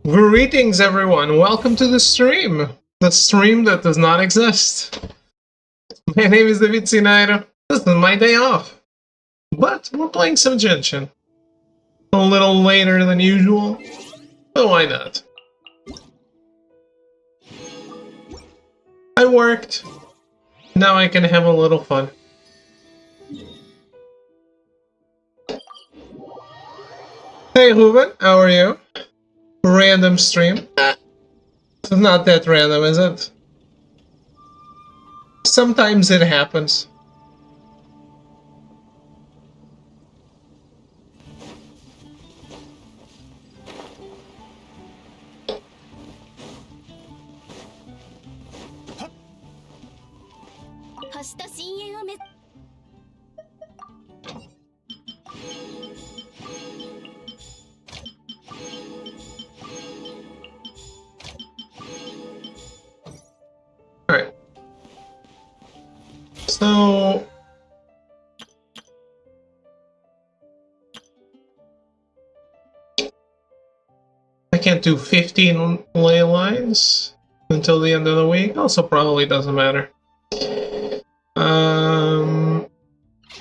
Greetings, everyone. Welcome to the stream. The stream that does not exist. My name is David Sinairo. This is my day off. But we're playing some Genshin. A little later than usual. But why not? I worked. Now I can have a little fun. Hey Ruben, how are you? Random stream. It's not that random, is it? Sometimes it happens. Alright. So... I can't do 15 ley lines until the end of the week. Also probably doesn't matter.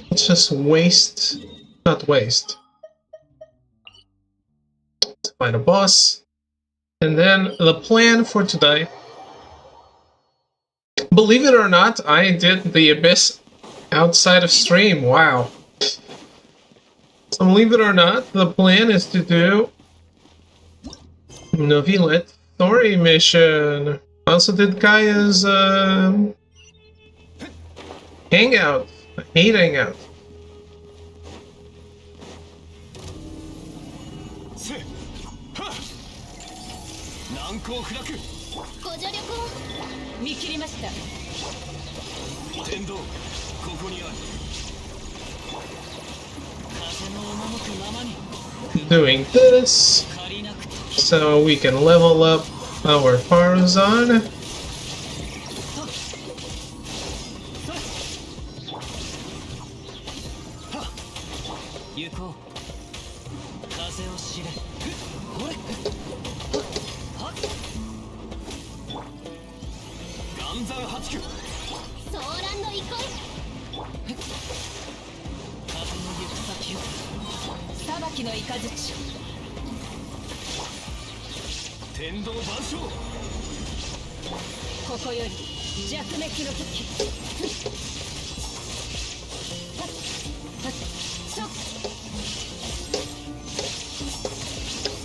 Let's just waste... Not waste. Let's find a boss. And then the plan for today... Believe it or not, I did the Abyss outside of stream. Wow. So believe it or not, the plan is to do Novelet story mission. I also did Kaya's hangout. I hate hangout. Doing this so we can level up our Farazan.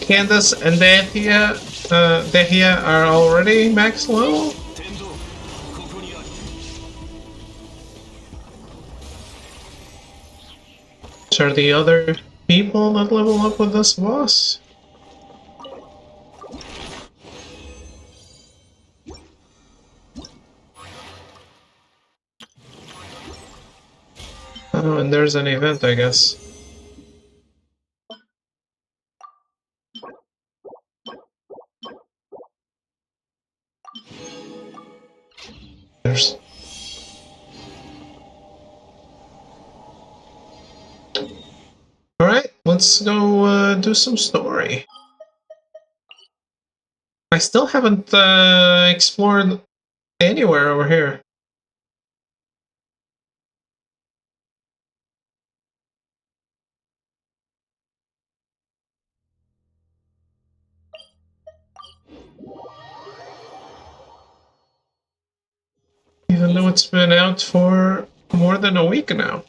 Candace and Dehia are already max level. Which are the other people that level up with this boss? Oh, and there's an event, I guess. There's... Alright, let's go do some story. I still haven't explored anywhere over here. Even though it's been out for more than a week now.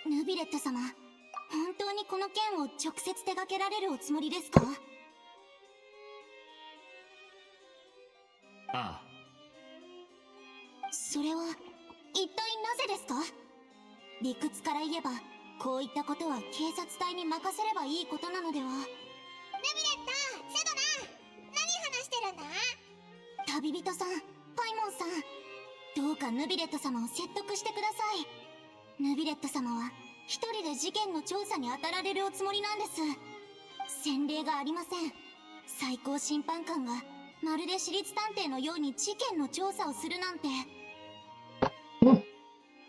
Nubilet 様、本当にこの件を直接手掛けられるおつもりですか？ああ。それは一体なぜですか？理屈から言えば、こういったことは警察隊に任せればいいことなのでは？ヌビレット、セドナ、何話してるんだ？旅人さん、パイモンさん、どうかヌビレット様を説得してください。ヌビレット様は一人で事件の調査に当たられるおつもりなんです。先例がありません。最高審判官がまるで私立探偵のように事件の調査をするなんて。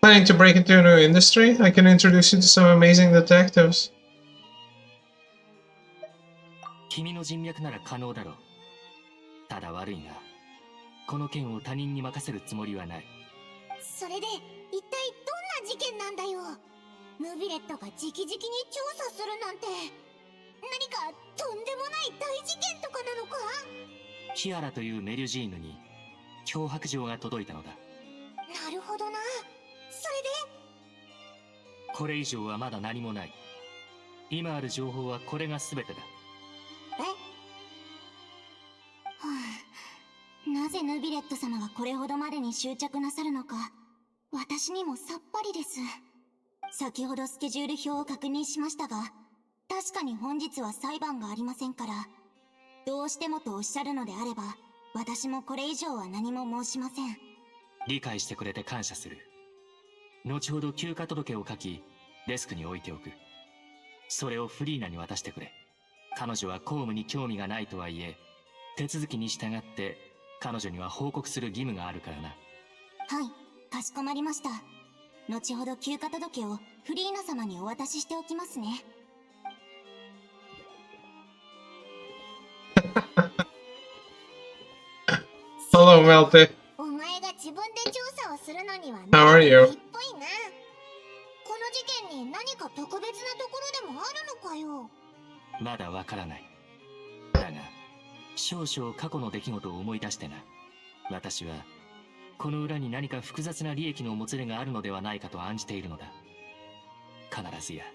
Planning to break into a new industry? I can introduce you to some amazing detectives. 君の人脈なら可能だろう。ただ悪いが、この件を他人に任せるつもりはない。それで一体どんな事件なんだよ。ヌビレットが直々に調査するなんて、何かとんでもない大事件とかなのか？キアラというメリュジーヌに脅迫状が届いたのだ。なるほどな。それでこれ以上はまだ何もない。今ある情報はこれが全てだ。はあ、なぜヌビレット様がこれほどまでに執着なさるのか、私にもさっぱりです。先ほどスケジュール表を確認しましたが、確かに本日は裁判がありませんから、どうしてもとおっしゃるのであれば、私もこれ以上は何も申しません。理解してくれて感謝する。後ほど休暇届を書き、デスクに置いておく。それをフリーナに渡してくれ。彼女は公務に興味がないとはいえ、手続きに従って彼女には報告する義務があるからな。はい、かしこまりました。後ほど休暇届をフリーナ様にお渡ししておきますね。Hello, Melty. お前が自分で調査をするのには How are you? いっぽいな。この事件に何か特別なところでもあるのかよ。まだわからない。だが、少々過去の出来事を思い出してな。私は、この裏に何か複雑な利益のもつれがあるのではないかと案じているのだ。必ずや、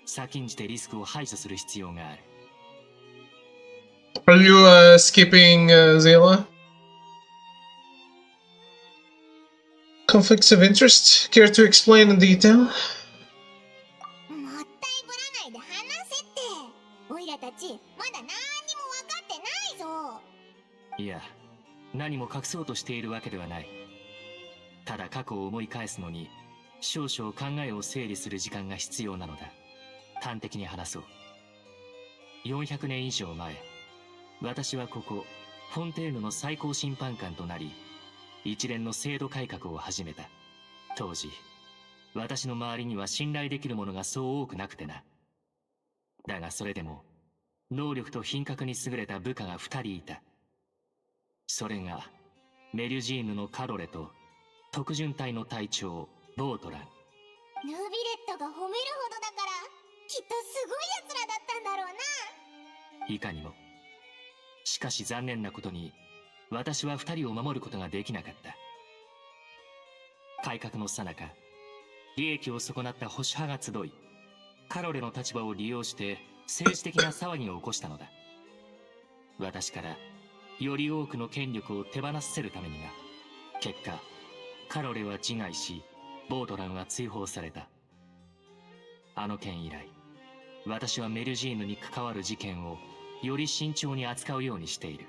先んじてリスクを排除する必要がある。Are you skipping Zila? Conflicts of interest? Care to explain in detail? もったいぶらないで話せって。オイラたちまだ何にも分かってないぞ。いや、何も隠そうとしているわけではない。ただ過去を思い返すのに少々考えを整理する時間が必要なのだ。端的に話そう。400年以上前、私はここフォンテーヌの最高審判官となり、一連の制度改革を始めた。当時私の周りには信頼できる者がそう多くなくてな。だがそれでも能力と品格に優れた部下が2人いた。それがメリュジーヌのカロレと特巡隊の隊長ボートラン。ヌビレットが褒めるほどだから、きっとすごい奴らだったんだろうな。いかにも。しかし残念なことに私は2人を守ることができなかった。改革の最中、利益を損なった保守派が集い、カロレの立場を利用して政治的な騒ぎを起こしたのだ。私からより多くの権力を手放させるためにな。結果、カロレは自害し、ボートランは追放された。あの件以来、私はメルジーヌに関わる事件をより慎重に扱うようにしている。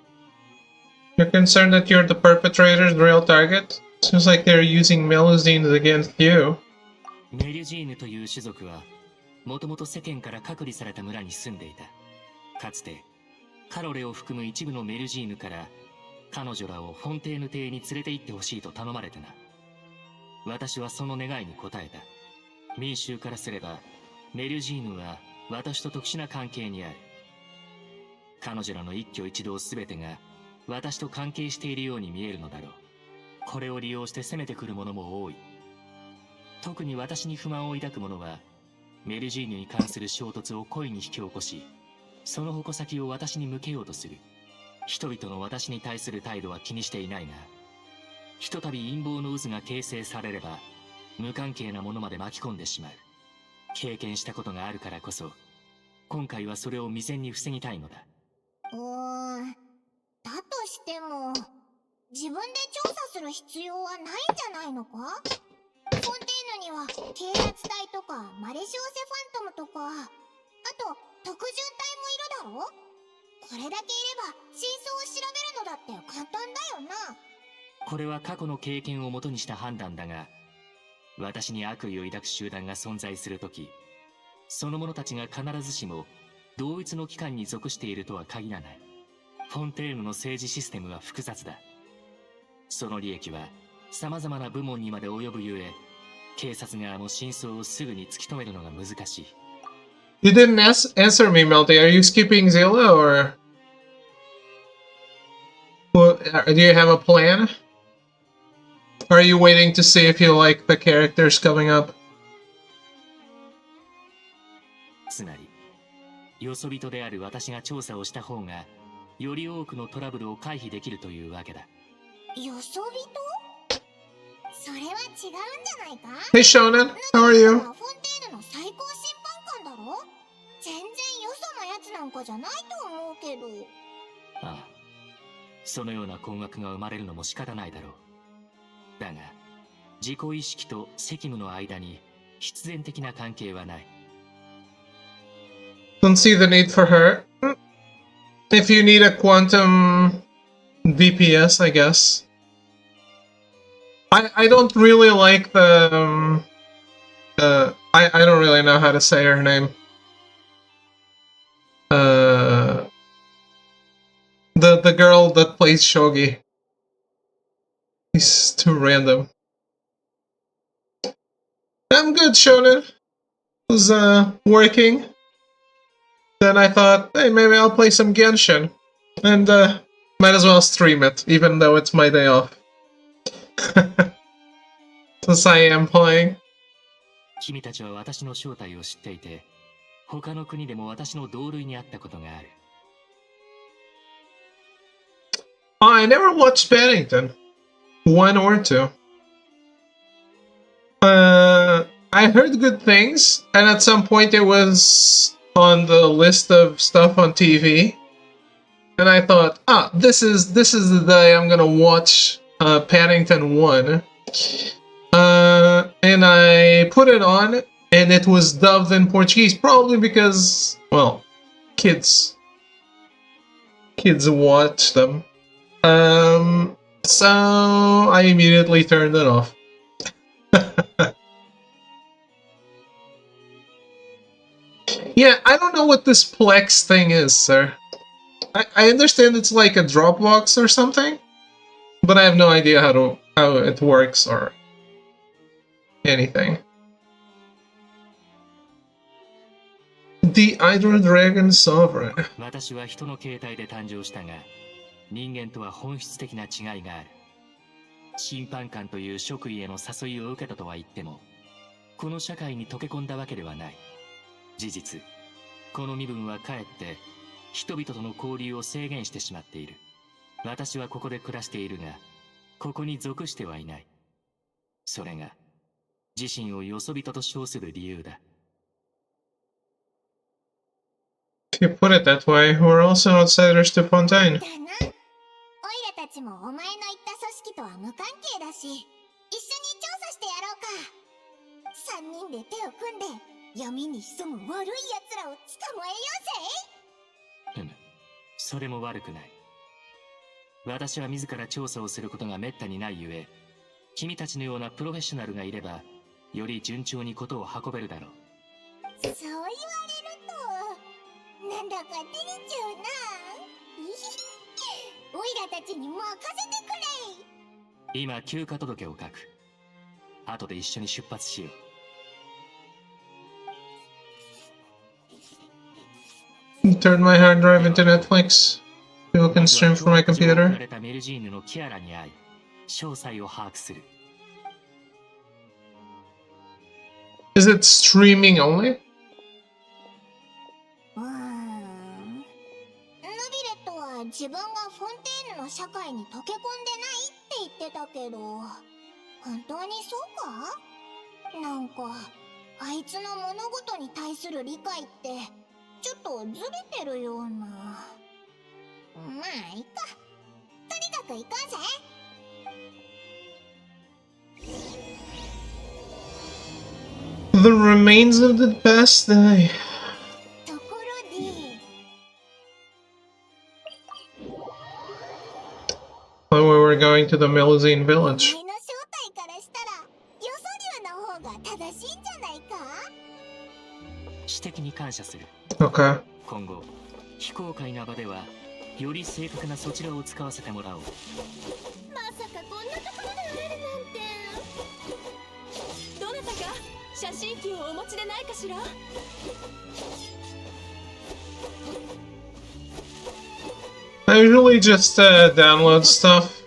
You're concerned that you're the perpetrator's real target? Seems like they're using Melusines against you. メリュジーヌという種族は、もともと世間から隔離された村に住んでいた。かつて、カロレを含む一部のメルジーヌから、彼女らをフォンテーヌ邸に連れて行ってほしいと頼まれてな。私はその願いに応えた。民衆からすれば、メルジーヌは私と特殊な関係にある。彼女らの一挙一動すべてが、私と関係しているように見えるのだろう。これを利用して攻めてくる者も多い。特に私に不満を抱く者は、メルジーヌに関する衝突を故意に引き起こし、その矛先を私に向けようとする。人々の私に対する態度は気にしていないが、ひとたび陰謀の渦が形成されれば、無関係な者まで巻き込んでしまう。経験したことがあるからこそ、今回はそれを未然に防ぎたいのだ。だとしても、自分で調査する必要はないんじゃないのか？フォンテーヌには警察隊とかマレシオセファントムとか、あと特巡隊もいるだろ？これだけいれば真相を調べるのだって簡単だよな。これは過去の経験をもとにした判断だが、私に悪意を抱く集団が存在するとき、その者たちが必ずしも同一の機関に属しているとは限らない。フォンテーヌの政治システムは複雑だ。その利益は様々な部門にまで及ぶゆえ、警察側も真相をすぐに突き止めるのが難しい。You didn't answer me, Melty. Are you skipping Zilla or do you have a plan? Or are you waiting to see if you like the characters coming up? つまり、よそ人である私が調査をした方が、より多くのトラブルを回避できるというわけだ。よそ人？それは違うんじゃないか？ Hey Shonen, how are フ you? ォンテーヌの最高審判官だろ？全然よそのやつなんかじゃないと思うけど。ああ、そのような困惑が生まれるのも仕方ないだろう。だが、自己意識と責務の間に必然的な関係はない。Don't see the need for her. If you need a quantum DPS, I guess. I don't really like the I don't really know how to say her name. The girl that plays Shogi. He's too random. I'm good, Shonen. Was working. Then I thought, hey, maybe I'll play some Genshin. And might as well stream it, even though it's my day off. Since I am playing. 君たちは私の正体を知っていて、他の国でも私の同類にあったことがある。Oh, I never watched Paddington. 1 or 2. I heard good things, and at some point it was on the list of stuff on TV. And I thought, this is the day I'm gonna watch Paddington 1. And I put it on, and it was dubbed in Portuguese, probably because, well, kids watch them. So I immediately turned it off. Yeah, I don't know what this Plex thing is, sir. I understand it's like a Dropbox or something, but I have no idea how it works or anything. The Hydro Dragon Sovereign. 私は人の形態で誕生したが、人間とは本質的な違いがある。審判官という職位への誘いを受けたとは言っても、この社会に溶け込んだわけではない。事実、この身分はかえって人々との交流を制限してしまっている。私はここで暮らしているが、ここに属してはいない。それが自身をよそ人と称する理由だ。If you put it that way, we're also outsiders to Fontaine. だな。オイラたちもお前の言った組織とは無関係だし、一緒に調査してやろうか。3人で手を組んで闇に潜む悪い奴らを捕まえようぜ。それも悪くない。私は自ら調査をすることが滅多にないゆえ、君たちのようなプロフェッショナルがいれば、より順調にことを運べるだろう。そう言われると、なんだか照れちゃうな。オイラたちに任せてくれ。今、休暇届を書く。後で一緒に出発しよう。Turn my hard drive into Netflix. People can stream from my computer. メルジーヌのキアラに会い、詳細を把握する。Is it streaming only? ヌビレットは自分がフォンテーヌの社会に溶け込んでないって言ってたけど、本当にそうか？なんかあいつの物事に対する理解ってちょっとずれてるような。まあいいか。とにかく行こうぜ。The remains of the past day. ところで、When we were going to the Melusine お前の village. 正体からしたら予想流の方が私的に感謝する。 Okay. 今後非公開な場ではより正確なそちらを使わせてもらおう。まさかこんなところで会えるなんて。どなたか写真機をお持ちでないかしら。 I usually just download stuff.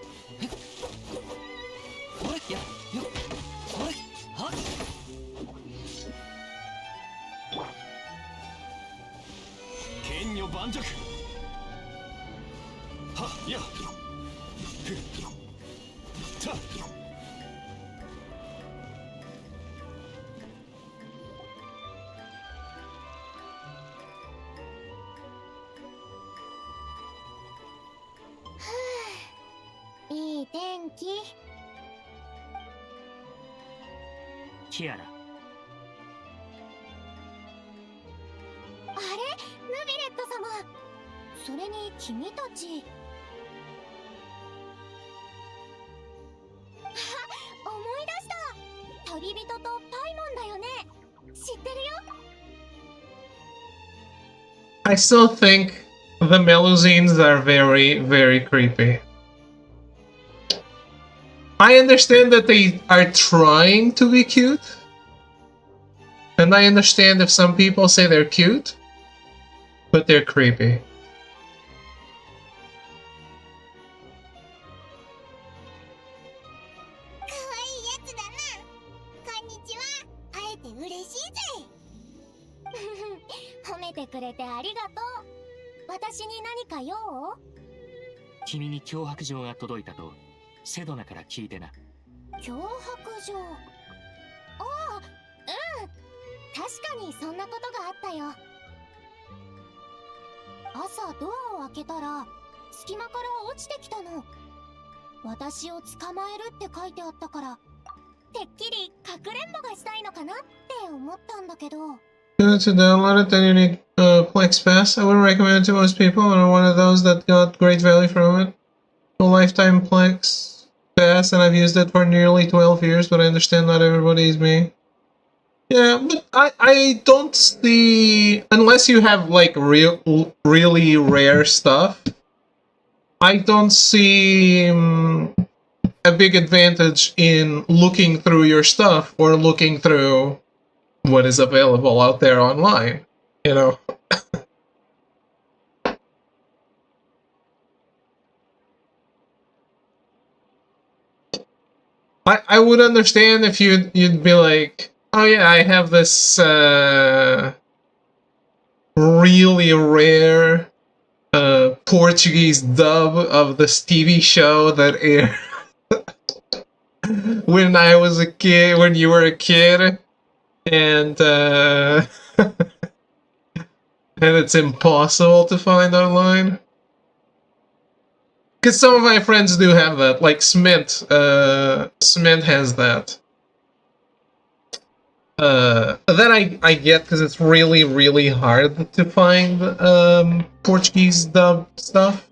剣女盤石。はっや。ふった。いい天気。キアラ。あれ、ヌビレット様。それに君たち。あ、思い出した。旅人とパイモンだよね。知ってるよ。 I still think the Melusines are very, very creepy. I understand that they are trying to be cute. And I understand if some people say they're cute, but they're creepy. 可愛いやつだな。こんにちは。会えて嬉しいぜ。褒めてくれてありがとう。私に何か用？君に脅迫状が届いたとセドナから聞いてな。脅迫状。ああ、うん。確かにそんなことがあったよ。朝ドアを開けたら隙間から落ちてきたの。私を捕まえるって書いてあったから、てっきりかくれんぼがしたいのかなって思ったんだけど。 To download it, then you need Plex Pass. I wouldn't recommend it to most people. I'm one of those that got great value from it. A lifetime Plex Pass, and I've used it for nearly 12 years, but I understand not everybody is me. Yeah, but I don't see, unless you have like really rare stuff, I don't see a big advantage in looking through your stuff or looking through what is available out there online, you know? I would understand if you'd be like, oh yeah, I have this really rare Portuguese dub of this TV show that aired when I was a kid, when you were a kid, and and it's impossible to find online. Because some of my friends do have that, like Smint. Smint has that. That I get because it's really, really hard to find Portuguese dub stuff.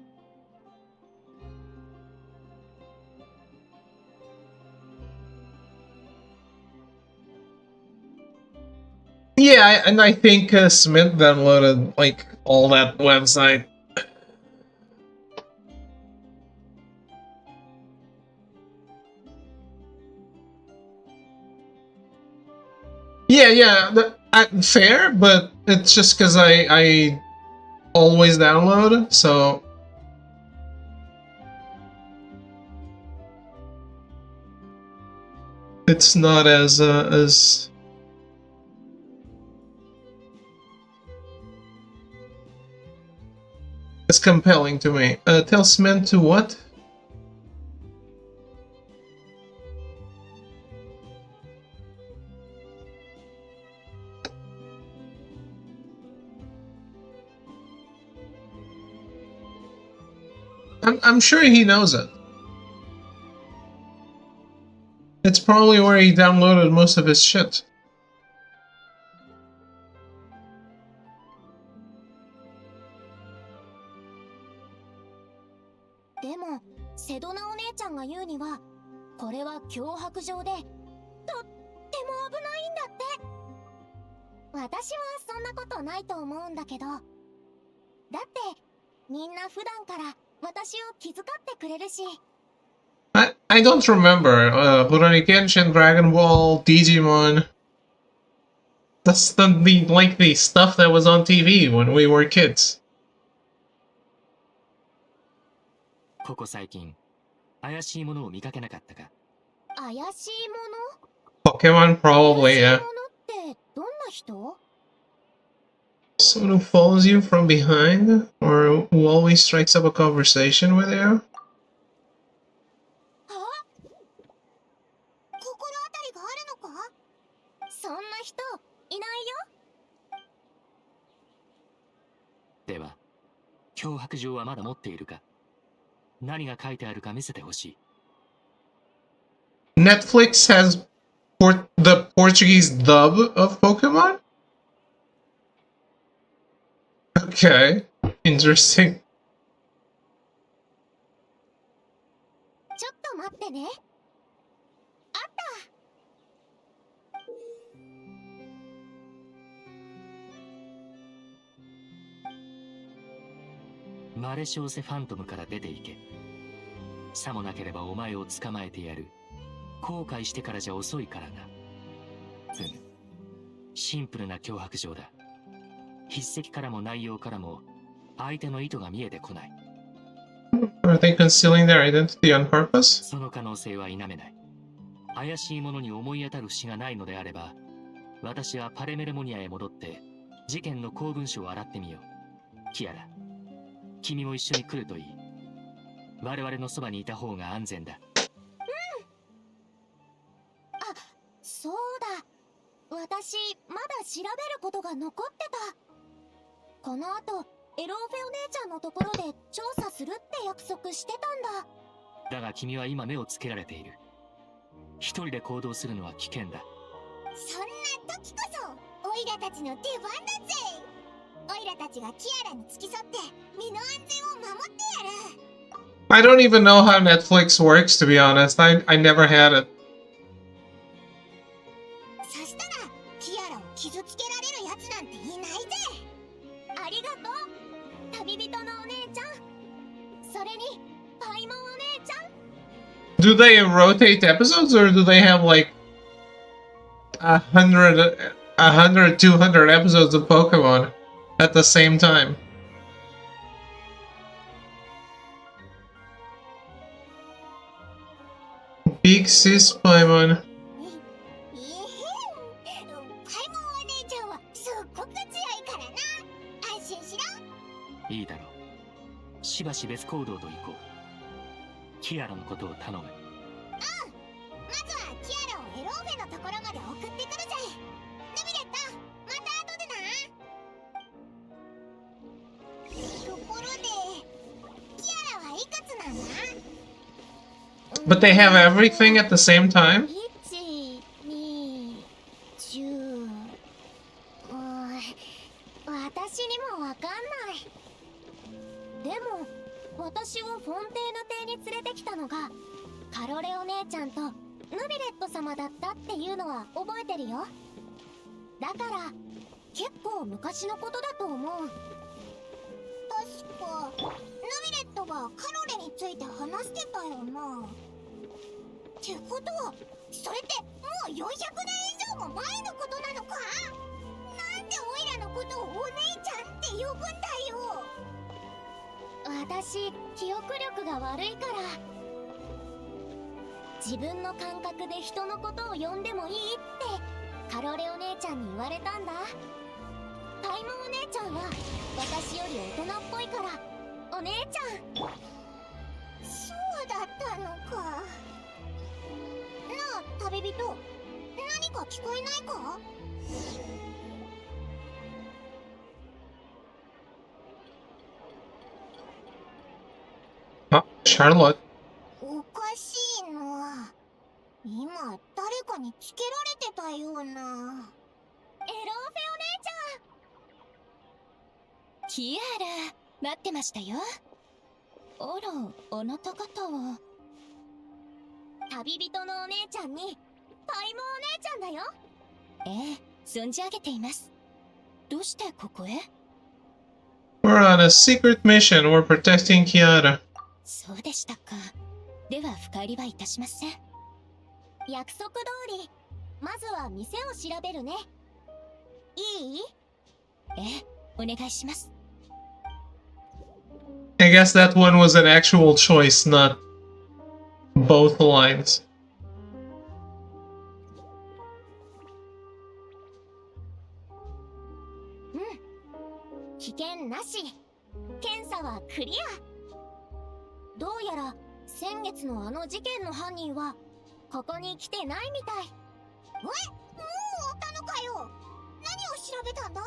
Yeah, and I think Smith downloaded like all that website. Yeah, fair, but it's just because I always download, so it's not as compelling to me. Tell Smith to what? I'm sure he knows it. It's probably where he downloaded most of his shit. でもセドナお姉ちゃんが言うには、これは脅迫状でとっても危ないんだって。私はそんなことないと思うんだけど。だって、みんな普段から私を気遣ってくれるし。I don't remember. Rurouni Kenshin, Dragon Ball, Digimon. That's the stuff that was on TV when we were kids. ここ最近、怪しいものを見かけなかったか？怪しいもの？ Pokemon, 怪 probably, しい yeah. ものってどんな人？ Someone who follows you from behind, or who always strikes up a conversation with you. は？心当たりがあるのか？そんな人いないよ。では、脅迫状はまだ持っているか？何が書いてあるか見せてほしい。Netflix has the Portuguese dub of Pokemon? Okay, interesting. ちょっと待ってね。あった。マレショーセファントムから出ていけ。さもなければお前を捕まえてやる。後悔してからじゃ遅いからな。シンプルな脅迫状だ。筆跡からも内容からも相手の意図が見えてこない。Are they concealing their identity on purpose? その可能性は否めない。怪しいものに思い当たる節がないのであれば、私はパレメルモニアへ戻って事件の公文書を洗ってみよう。キアラ、君も一緒に来るといい。我々のそばにいた方が安全だ。そうだ。私、まだ調べることが残ってた。この後、エローフェお姉ちゃんのところで調査するって約束してたんだ。だが君は今目をつけられている。一人で行動するのは危険だ。そんな時こそ、オイラたちの出番だぜ。オイラたちがキアラに付き添って身の安全を守ってやる。I don't even know how Netflix works, to be honest. I never had it. そしたらキアラを傷つけられるやつなんていないぜ。ありがとう、旅人のお姉ちゃん。それにパイモンお姉ちゃん。 Do they rotate episodes, or do they have like 200 episodes of Pokemon at the same time? Big Sis Paimon. パイモンお姉ちゃんはすっごく強いからな。安心しろ。いいだろう。しばし別行動と行こう。キアラのことを頼む。まずはキアラをエローフェのところまで送ってくるぜ。ヌビレット、また後でな。ところでキアラはいくつなんだ？ But they have everything at the same time? 1、2、10。私にもわかんない。でも私をフォンテーヌ邸に連れてきたのがカロレお姉ちゃんとヌビレット様だったっていうのは覚えてるよ。だから結構昔のことだと思う。確かヌビレットがカロレについて話してたよな。ってことはそれってもう400年以上も前のことなのか？なんでオイラのことをお姉ちゃんって呼ぶんだよ。私記憶力が悪いから自分の感覚で人のことを呼んでもいいってカロレお姉ちゃんに言われたんだ。パイモンお姉ちゃんは私より大人っぽいからお姉ちゃん。そうだったのか。なあ旅人、何か聞こえないか？Charlotte. おかしいな。今誰かにつけられてたような。エローフェお姉ちゃん。キアラ、待ってましたよ。あら、あなた方は旅人のお姉ちゃんにパイモンお姉ちゃんだよ。ええ、存じ上げています。どうしてここへ？ We're on a secret mission. We're protecting Kiara. そうでしたか。では深入りはいたしません。約束通り、まずは店を調べるね。いい？ええ、お願いします。I guess that one was an actual choice, not both lines. 危険なし。検査はクリア。どうやら先月のあの事件の犯人はここに来てないみたい。え、もう終わったのかよ。何を調べたんだ？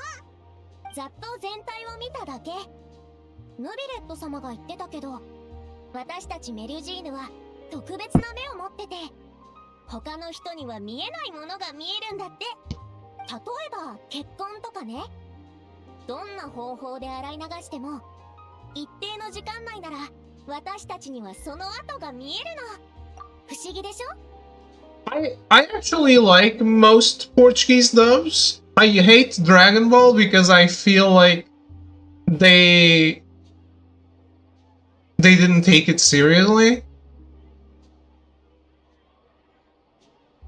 ざっと全体を見ただけ。ヌビレット様が言ってたけど、私たちメルジーヌは特別な目を持ってて、他の人には見えないものが見えるんだって。例えば血痕とかね。どんな方法で洗い流しても一定の時間内なら私たちにはその跡が見えるの。不思議でしょ？ I actually like most Portuguese dubs. I hate Dragon Ball because I feel like they didn't take it seriously.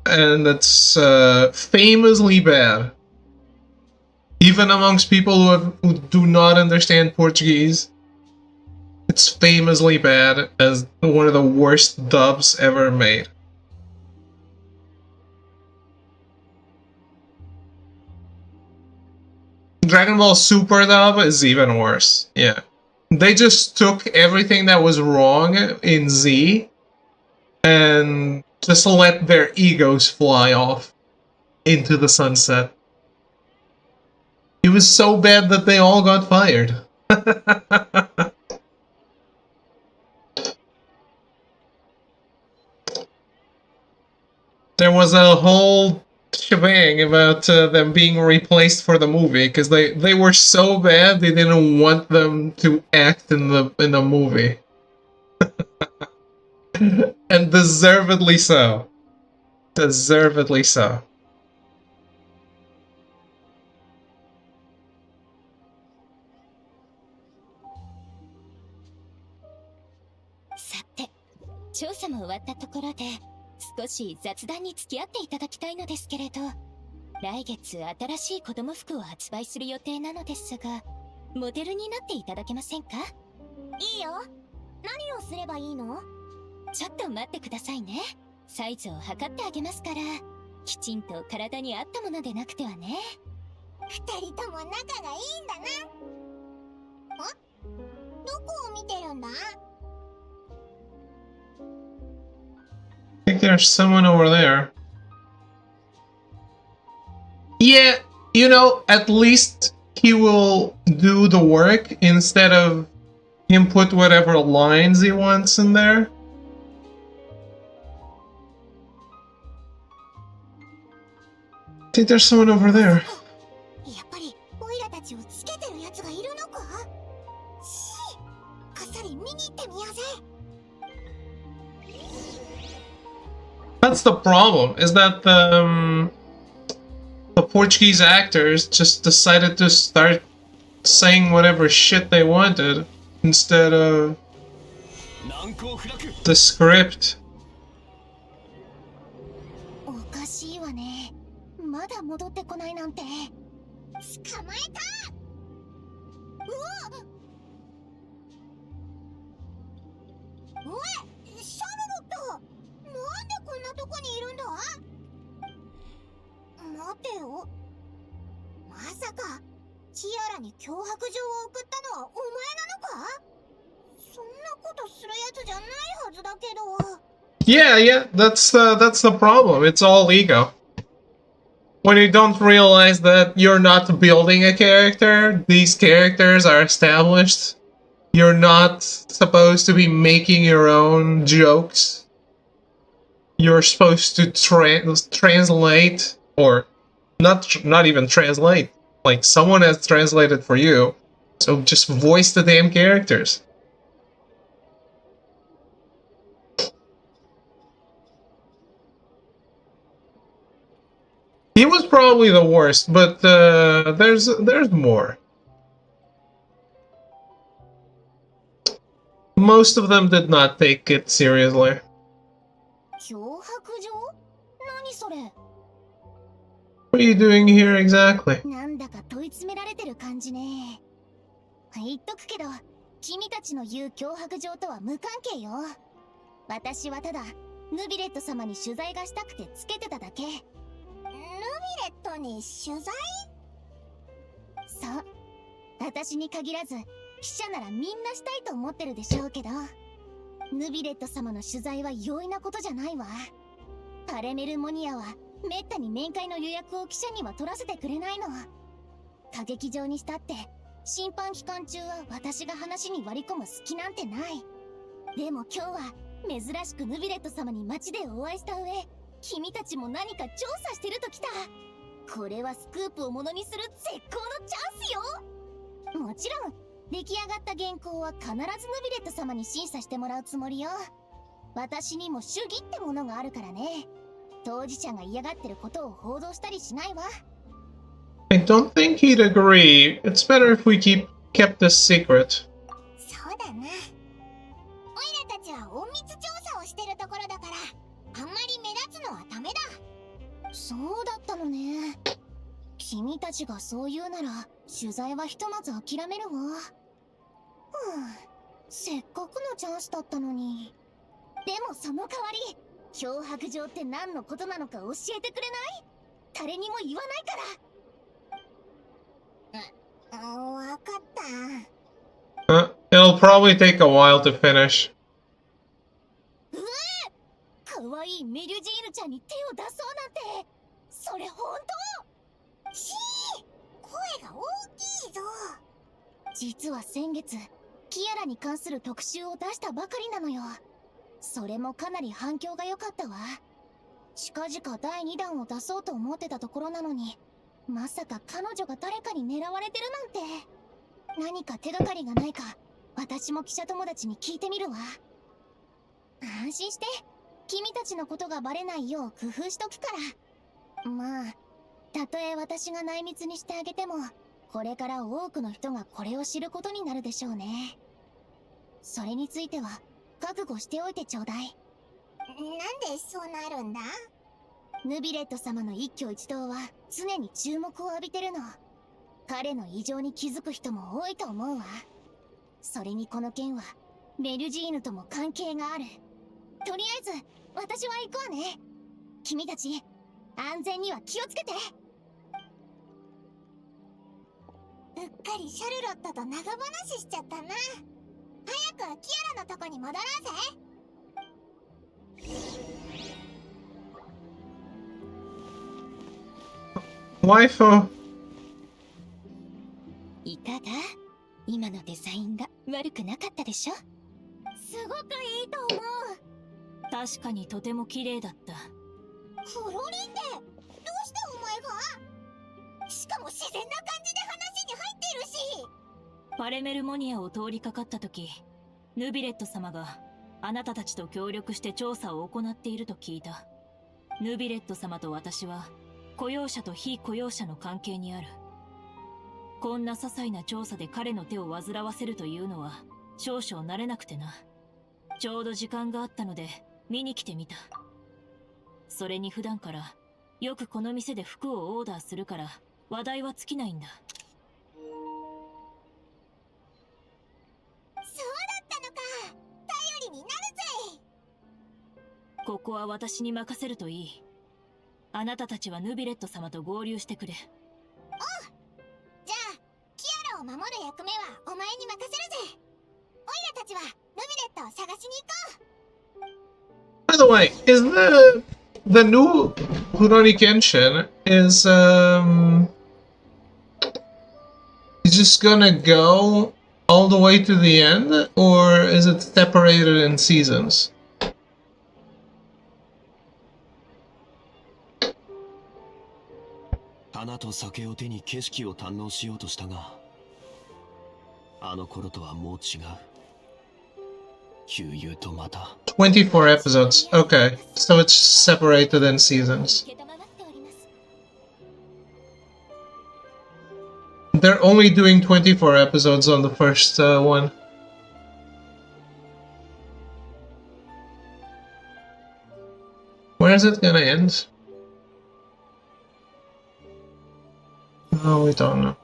And that's famously bad. Even amongst people who do not understand Portuguese, it's famously bad as one of the worst dubs ever made. Dragon Ball Super dub is even worse. Yeah. They just took everything that was wrong in Z and just let their egos fly off into the sunset. It was so bad that they all got fired. There was a whole shebang about them being replaced for the movie because they were so bad they didn't want them to act in the movie. And deservedly so. Deservedly so. さて、調査も終わったところで少し雑談に付き合っていただきたいのですけれど、来月新しい子供服を発売する予定なのですが、モデルになっていただけませんか？いいよ。何をすればいいの？ちょっと待ってくださいね。サイズを測ってあげますから、きちんと体に合ったものでなくてはね。二人とも仲がいいんだな。あ？どこを見てるんだ？ I think there's someone over there. Yeah, you know, at least he will do the work instead of him put whatever lines he wants in there. I think there's someone over there. やっぱりオイラたちをつけてるやつがいるのか？しー、こっそり見に行ってみようぜ。 That's the problem, is that the Portuguese actors just decided to start saying whatever shit they wanted instead of the script. おかしいわね。まだ戻ってこないなんて。捕まえた！うわ！おい、シャルロット！なんでこんなとこにいるんだ？待てよ。まさかキアラに脅迫状を送ったのはお前なのか？そんなことするやつじゃないはずだけど。 Yeah, that's the problem. It's all ego. When you don't realize that you're not building a character, these characters are established. You're not supposed to be making your own jokes. You're supposed to translate, or not even translate. Like, someone has translated for you. So just voice the damn characters. He was probably the worst, but there's more. Most of them did not take it seriously. 脅迫状？何それ？ What are you doing here exactly? なんだか問い詰められてる感じね。言っとくけど、君たちの言う脅迫状とは無関係よ。私はただ、ヌビレット様に取材がしたくてつけてただけ。ヌビレットに取材？そう。私に限らず、記者ならみんなしたいと思ってるでしょうけど、ヌビレット様の取材は容易なことじゃないわ。パレメルモニアはめったに面会の予約を記者には取らせてくれないの。歌劇場にしたって審判期間中は私が話に割り込む隙なんてない。でも今日は珍しくヌビレット様に街でお会いした上、君たちも何か調査してると来た。これはスクープをものにする絶好のチャンスよ。もちろん出来上がった原稿は必ずヌビレット様に審査してもらうつもりよ。私にも主義ってものがあるからね。当事者が嫌がってることを報道したりしないわ。I don't think he'd agree. It's better if we kept this secret. そうだな。オイラたちは隠密調査をしてるところだから、あんまり目立つのはダメだ。そうだったのね。君たちがそう言うなら、取材はひとまず諦めるわ。せっかくのチャンスだったのに。でもその代わり、脅迫状って何のことなのか教えてくれない？誰にも言わないから。わかった。It'll probably take a while to finish. かわいいメリュジーヌちゃんに手を出そうなんて、それ本当？声が大きいぞ。実は先月、キアラに関する特集を出したばかりなのよ。それもかなり反響が良かったわ。近々第2弾を出そうと思ってたところなのに、まさか彼女が誰かに狙われてるなんて。何か手がかりがないか、私も記者友達に聞いてみるわ。安心して、君たちのことがバレないよう工夫しとくから。まあ、たとえ私が内密にしてあげても、これから多くの人がこれを知ることになるでしょうね。それについては、覚悟しておいてちょうだい。なんでそうなるんだ？ヌビレット様の一挙一動は常に注目を浴びてるの。彼の異常に気づく人も多いと思うわ。それにこの件はメルジーヌとも関係がある。とりあえず私は行くわね。君たち安全には気をつけて。うっかりシャルロットと長話しちゃったな。早くキアラのとこに戻ろうぜ。Waifu. いかが？今のデザインが悪くなかったでしょ？すごくいいと思う。確かにとても綺麗だった。フロリンデ、どうしてお前が？しかも自然な感じで話に入ってるし。パレメルモニアを通りかかった時、ヌビレット様があなたたちと協力して調査を行っていると聞いた。ヌビレット様と私は雇用者と非雇用者の関係にある。こんな些細な調査で彼の手を煩わせるというのは少々慣れなくてな。ちょうど時間があったので見に来てみた。それに普段からよくこの店で服をオーダーするから話題は尽きないんだ。そうだったのか。頼りになるぜ。ここは私に任せるといい。あなたたちはヌビレット様と合流してくれ。おう。じゃあキアラを守る役目はお前に任せるぜ。オイラたちはヌビレットを探しに行こう。By the way, is the new Rurouni Kenshin is just gonna go all the way to the end, or is it separated in seasons? 花と酒を手に景色を堪能しようとしたが、あの頃とはもう違う。旧友とまた。24 episodes. Okay, so it's separated in seasons. 承っております。They're only doing 24 episodes on the first one. Where is it gonna end? No, we don't know.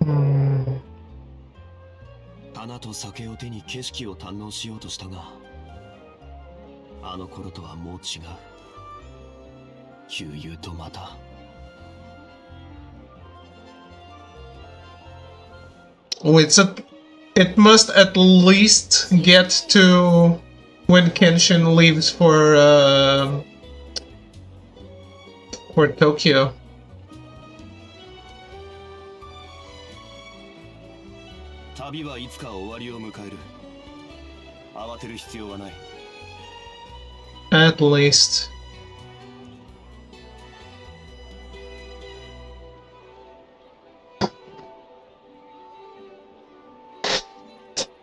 Hmm. 花と酒を手に景色を堪能しようとしたが、あの頃とはもう違う。悠々とまた。Oh, it must at least get to when Kenshin leaves for Tokyo. 旅はいつか終わりを迎える。慌てる必要はない。At least.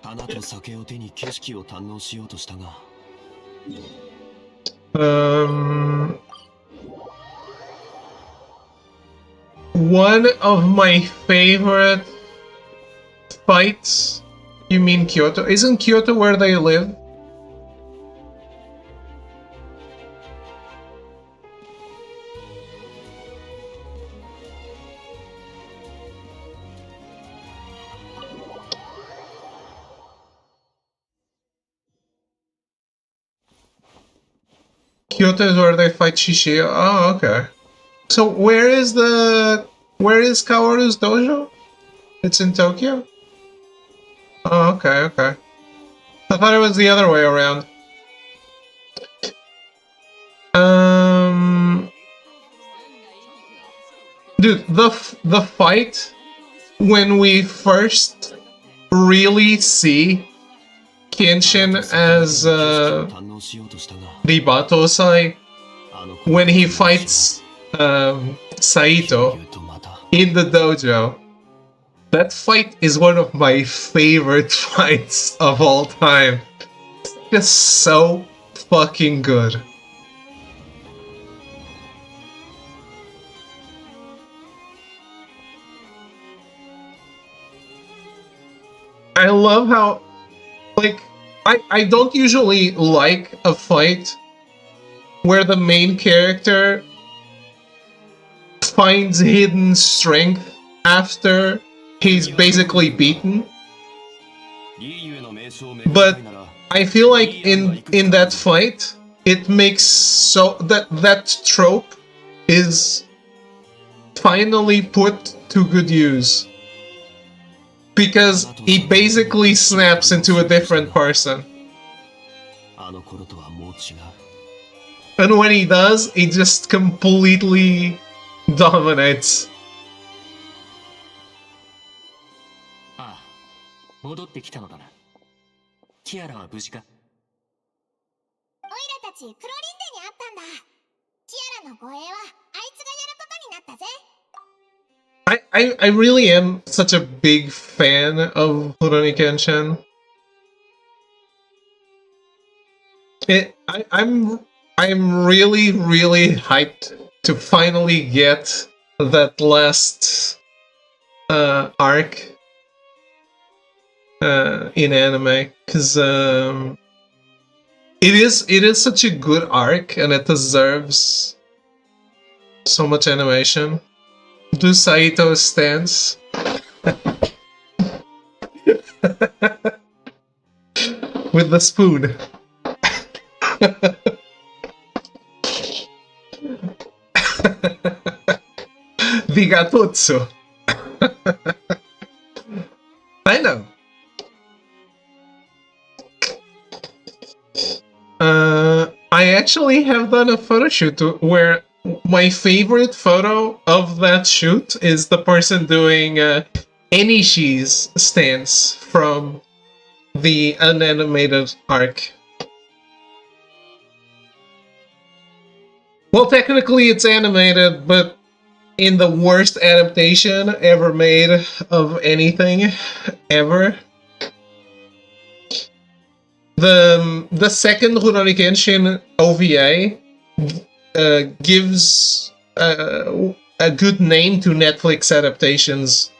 花と酒を手に景色を堪能しようとしたが。One of my favorite fights. You mean Kyoto? Isn't Kyoto where they live? Kyoto is where they fight Shishio. Oh, okay. So where is Kaoru's dojo? It's in Tokyo? Oh, okay, okay. I thought it was the other way around. Dude, the fight when we first really see Kenshin as the Batosai, when he fights Saito in the dojo. That fight is one of my favorite fights of all time. It's just so fucking good. I love how, like, I don't usually like a fight where the main character finds hidden strength after he's basically beaten. But I feel like in that fight, it makes so that trope is finally put to good use. Because he basically snaps into a different person. And when he does, he just completely dominates. 戻ってきたのだな。キアラは無事か？オイラたちクロリンデに会ったんだ。キアラの護衛はあいつがやることになったぜ。I really am such a big fan of Rurouni Kenshin. I'm really hyped to finally get that last arc in anime, because it is such a good arc and it deserves so much animation. Do Saito's stance. With the spoon. The Gatotsu. I know. I actually have done a photo shoot where my favorite photo of that shoot is the person doing Enishi's stance from the unanimated arc. Well, technically it's animated, but in the worst adaptation ever made of anything, ever. The second Rurouni Kenshin OVA gives a good name to Netflix adaptations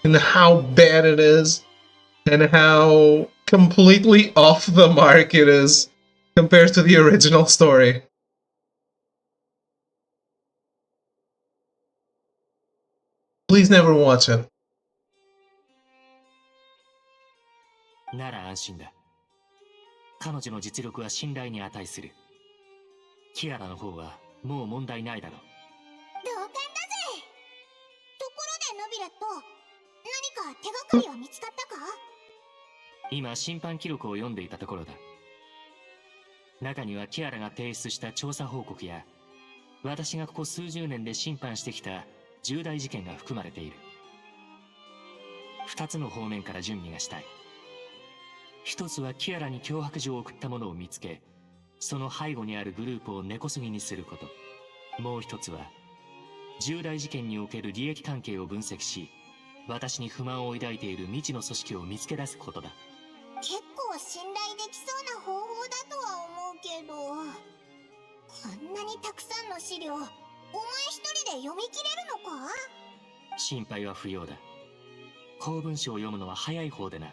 and how bad it is and how completely off the mark it is compared to the original story. Please never watch it. なら安心だ。彼女の実力は信頼に値する。キアラの方はもう問題ないだろう。同感だぜ。ところでノビレット、何か手がかりは見つかったか？今審判記録を読んでいたところだ。中にはキアラが提出した調査報告や、私がここ数十年で審判してきた重大事件が含まれている。二つの方面から準備がしたい。一つはキアラに脅迫状を送ったものを見つけ、その背後にあるグループを根こそぎにすること。もう一つは、重大事件における利益関係を分析し、私に不満を抱いている未知の組織を見つけ出すことだ。結構信頼できそうな方法だとは思うけど、こんなにたくさんの資料、お前一人で読み切れるのか？心配は不要だ。公文書を読むのは早い方でな。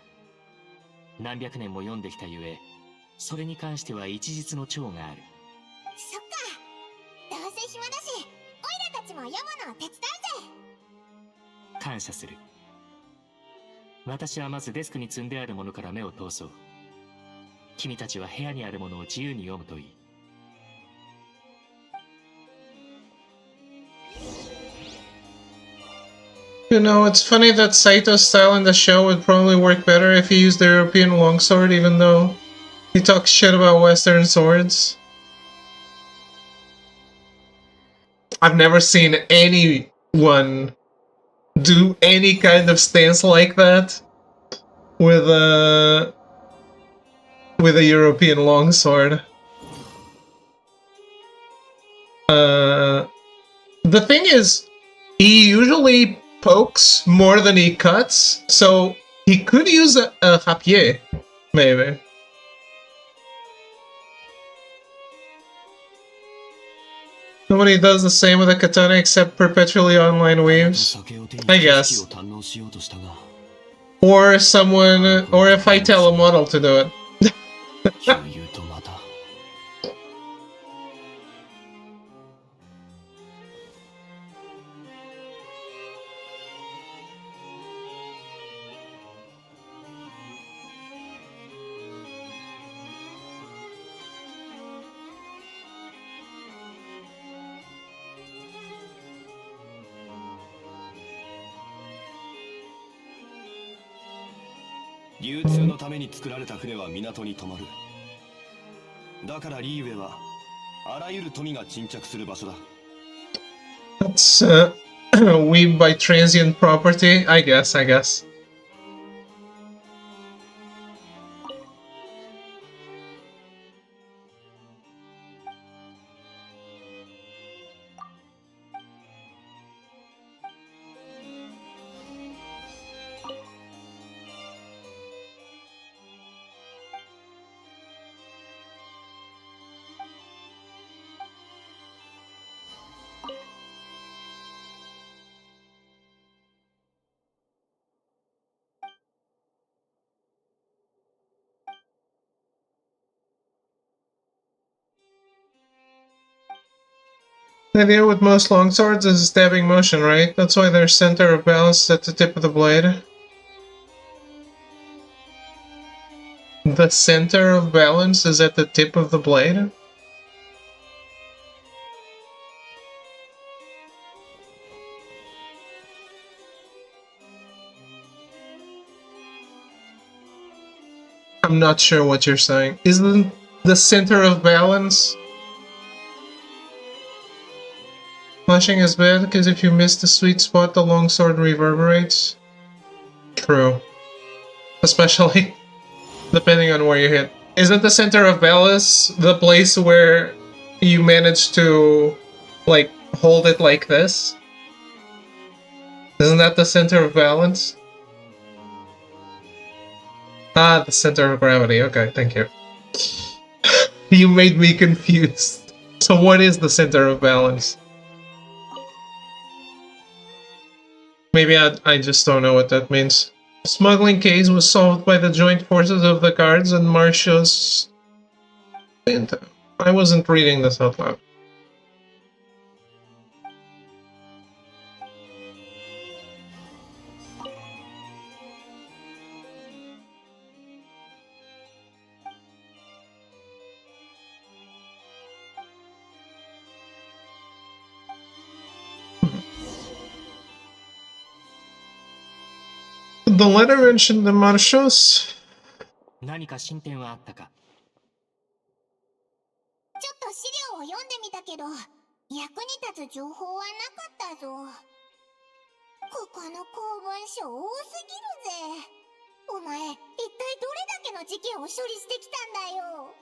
何百年も読んできたゆえ、それに関しては一日の長がある。そっか。どうせ暇だし、オイラたちも読むのを手伝うぜ。感謝する。私はまずデスクに積んであるものから目を通そう。君たちは部屋にあるものを自由に読むといい。You know, it's funny that Saito's style in the show would probably work better if he used the European longsword, even though he talks shit about Western swords. I've never seen anyone do any kind of stance like that with a European longsword. The thing is, he usually pokes more than he cuts, so he could use a rapier, maybe. Nobody does the same with a katana except perpetually online weaves, I guess. Or someone, or if I tell a model to do it. 悠々とまた。流通のために作られた船は港に止まる。だからリーウェはあらゆる富が沈着する場所だ。That's weaved by transient property, I guess. The idea with most longswords is a stabbing motion, right? That's why their center of balance is at the tip of the blade. The center of balance is at the tip of the blade? I'm not sure what you're saying. Isn't the center of balance... Flashing is bad because if you miss the sweet spot, the longsword reverberates. True. Especially depending on where you hit. Isn't the center of balance the place where you manage to, like, hold it like this. Isn't that the center of balance? Ah, the center of gravity. Okay, thank you. You made me confused. So what is the center of balance? Maybe I just don't know what that means. Smuggling case was solved by the joint forces of the guards and Marcia's... I wasn't reading this out loud. The letter mentioned the Marshals. 何か進展はあったか？ちょっと資料を読んでみたけど、役に立つ情報はなかったぞ。ここの公文書多すぎるぜ。お前、一体どれだけの事件を処理してきたんだよ。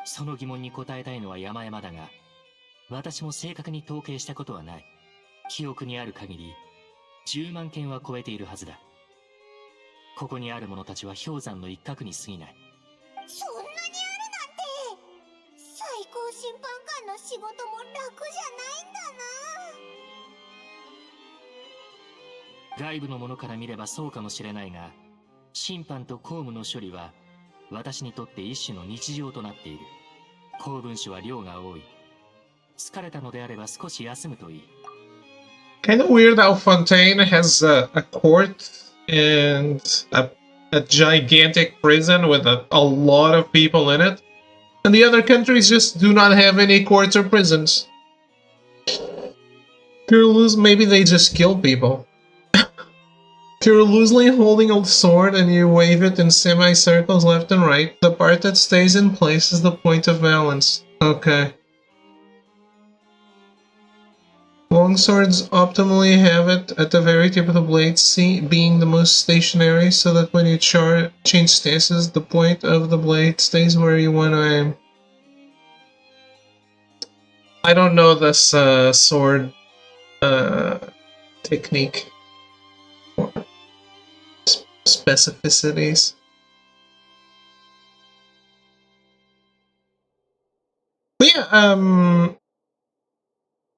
その疑問に答えたいのは山々だが、私も正確に統計したことはない。記憶にある限り、10万件は超えているはずだ。ここにある者たちは氷山の一角に過ぎない。そんなにあるなんて、最高審判官の仕事も楽じゃないんだな。外部の者から見ればそうかもしれないが、審判と公務の処理は私にとって一種の日常となっている。公文書は量が多い。疲れたのであれば少し休むといい。Kind of weird how Fontaine has a court and a gigantic prison with a lot of people in it, and the other countries just do not have any courts or prisons. Maybe they just kill people. If you're loosely holding a sword and you wave it in semicircles left and right, the part that stays in place is the point of balance. Okay. Long swords optimally have it at the very tip of the blade, being the most stationary, so that when you change stances, the point of the blade stays where you want to aim. I don't know this sword technique or specificities. But yeah,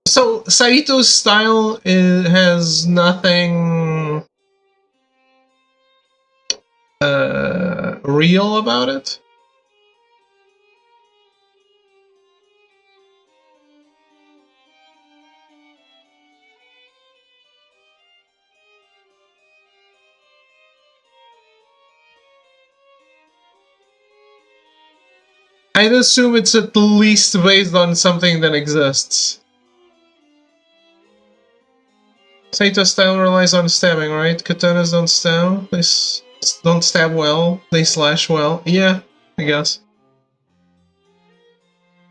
so Saito's style has nothing real about it. I'd assume it's at least based on something that exists. Saito's style relies on stabbing, right? Katanas don't stab. They don't stab well. They slash well. Yeah, I guess.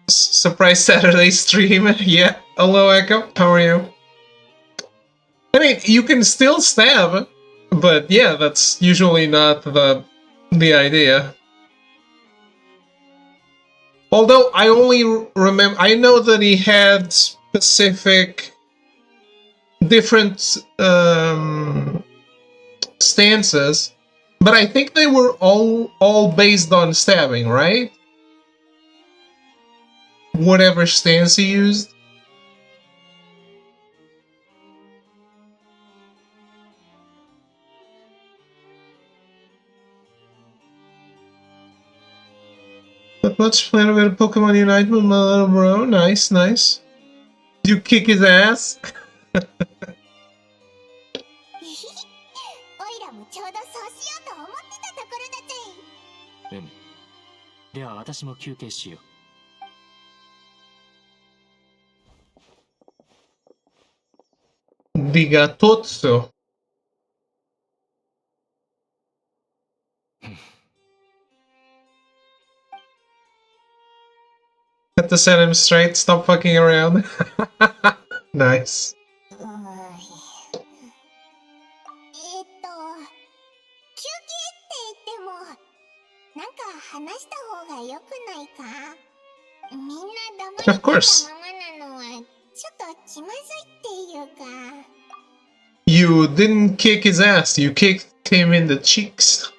Surprise Saturday stream. Yeah. Hello, Echo. How are you? I mean, you can still stab, but yeah, that's usually not the idea. Although I only remember, I know that he had specific different stances, but I think they were all based on stabbing, right? Whatever stance he used. Not much plan about a Pokemon Unite with my little bro. Nice, nice. Did you kick his ass? おいらもちょうどそうしようと思ってたところだぜ。では私も休憩しよう。Bigatotsu. Had to set him straight, stop fucking around. Nice. 休憩って言っても、なんか話した方が良くないか？みんな黙 Of course. ままなのはちょっと気まずいっていうか。 You didn't kick his ass, you kicked him in the cheeks.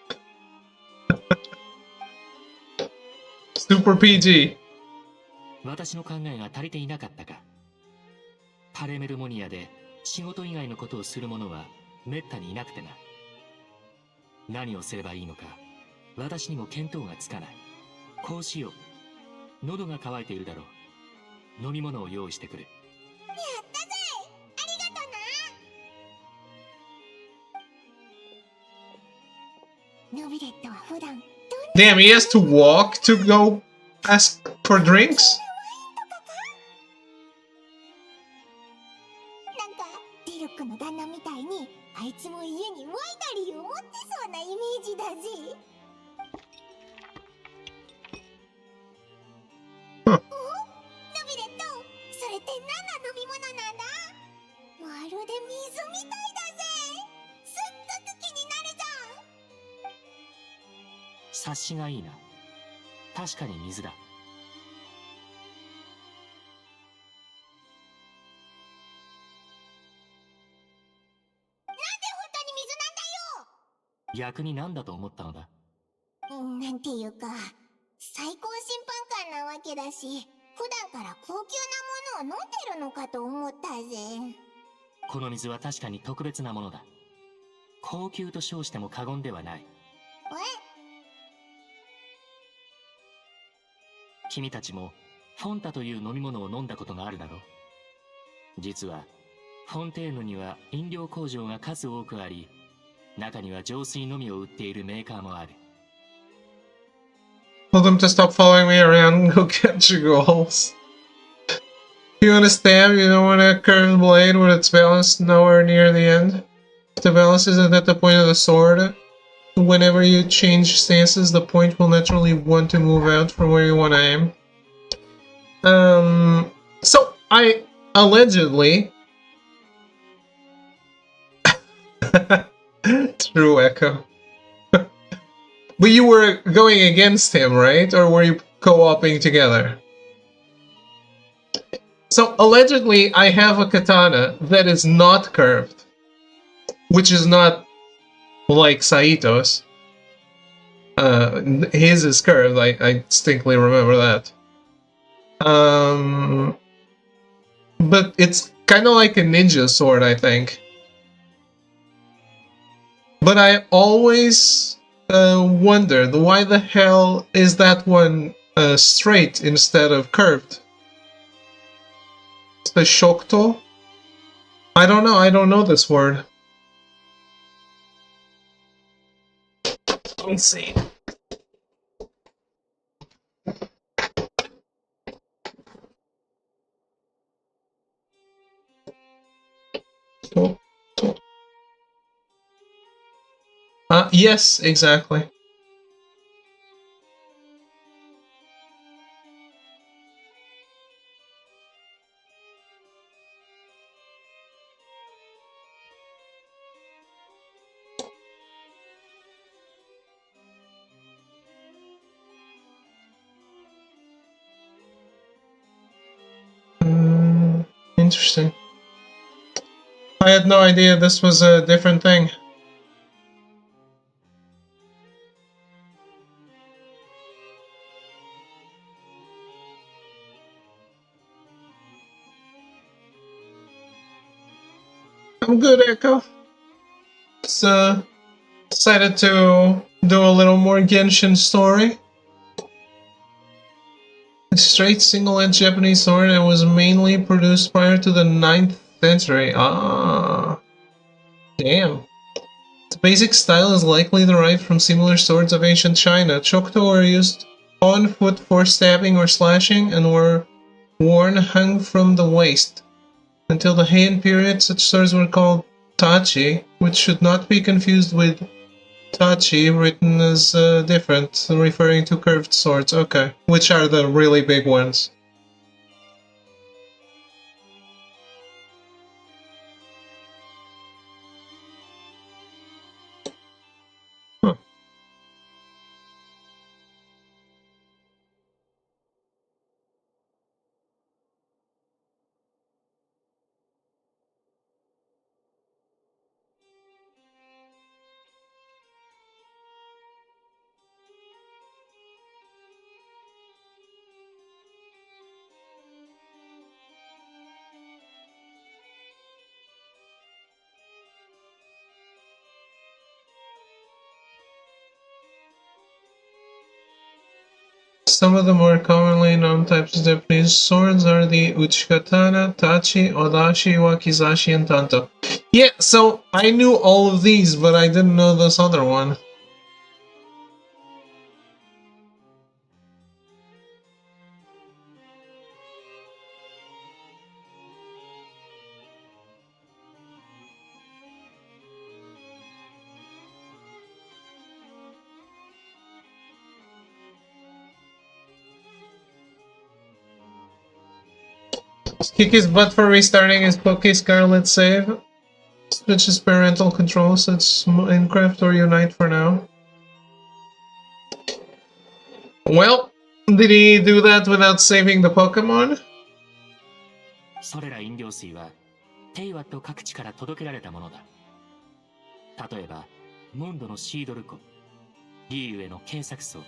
Super PG. 私の考えが足りていなかったか。パレメルモニアで仕事以外のことをする者はめったにいなくてな。何をすればいいのか私にも見当がつかない。こうしよう。喉が渇いているだろう。飲み物を用意してくる。やったぜ、ありがとな。ノビレットは普段 Damn, he has to walk to go ask for drinks? なんかディルックの旦那みたいにあいつも家にワイナリーを持ってそうなイメージだぜ。お、ノビレット、それって何の飲み物なんだ？まるで水みたいだぜ。すっごく気になるじゃん。察しがいいな。確かに水だ。なんで本当に水なんだよ。逆に何だと思ったのだ。なんていうか、最高審判官なわけだし、普段から高級なものを飲んでるのかと思ったぜ。この水は確かに特別なものだ。高級と称しても過言ではない。君たちもフォンタという飲み物を飲んだことがあるだろう。実はフォンテーヌには飲料工場が数多くあり、中には浄水のみを売っているメーカーもある。Told them to stop following me around and go get your goals. You want to stab, you don't want a curved blade with its balance nowhere near the end. If the balance isn't at the point of the sword, whenever you change stances, the point will naturally want to move out from where you want to aim. So I allegedly True Echo. But you were going against him, right? Or were you co-oping together? So allegedly I have a katana that is not curved, which is not like Saito's. His is curved, I distinctly remember that. But it's kind of like a ninja sword, I think. But I always wondered, why the hell is that one straight instead of curved? It's the Shokto? I don't know this word. Let me see. Yes, exactly. Interesting. I had no idea this was a different thing. I'm good, Echo. It's decided to do a little more Genshin story. A straight single-edged Japanese sword and was mainly produced prior to the 9th century. Ah, damn. The basic style is likely derived from similar swords of ancient China. Chokuto were used on foot for stabbing or slashing and were worn hung from the waist. Until the Heian period, such swords were called tachi, which should not be confused with tachi, written as different, referring to curved swords. Okay, which are the really big ones. Huh. Some of the more commonly known types of Japanese swords are the Uchikatana, Tachi, Odachi, Wakizashi, and Tanto. Yeah, so I knew all of these, but I didn't know this other one. Kiki's butt for restarting his Poke Scarlet save. Switches parental controls, so it's Minecraft or Unite for now. Well, did he do that without saving the Pokemon? それら飲料水はテイワット各地から届けられたものだ。例えばモンドのシードル湖、リーウェのケイサクソウ、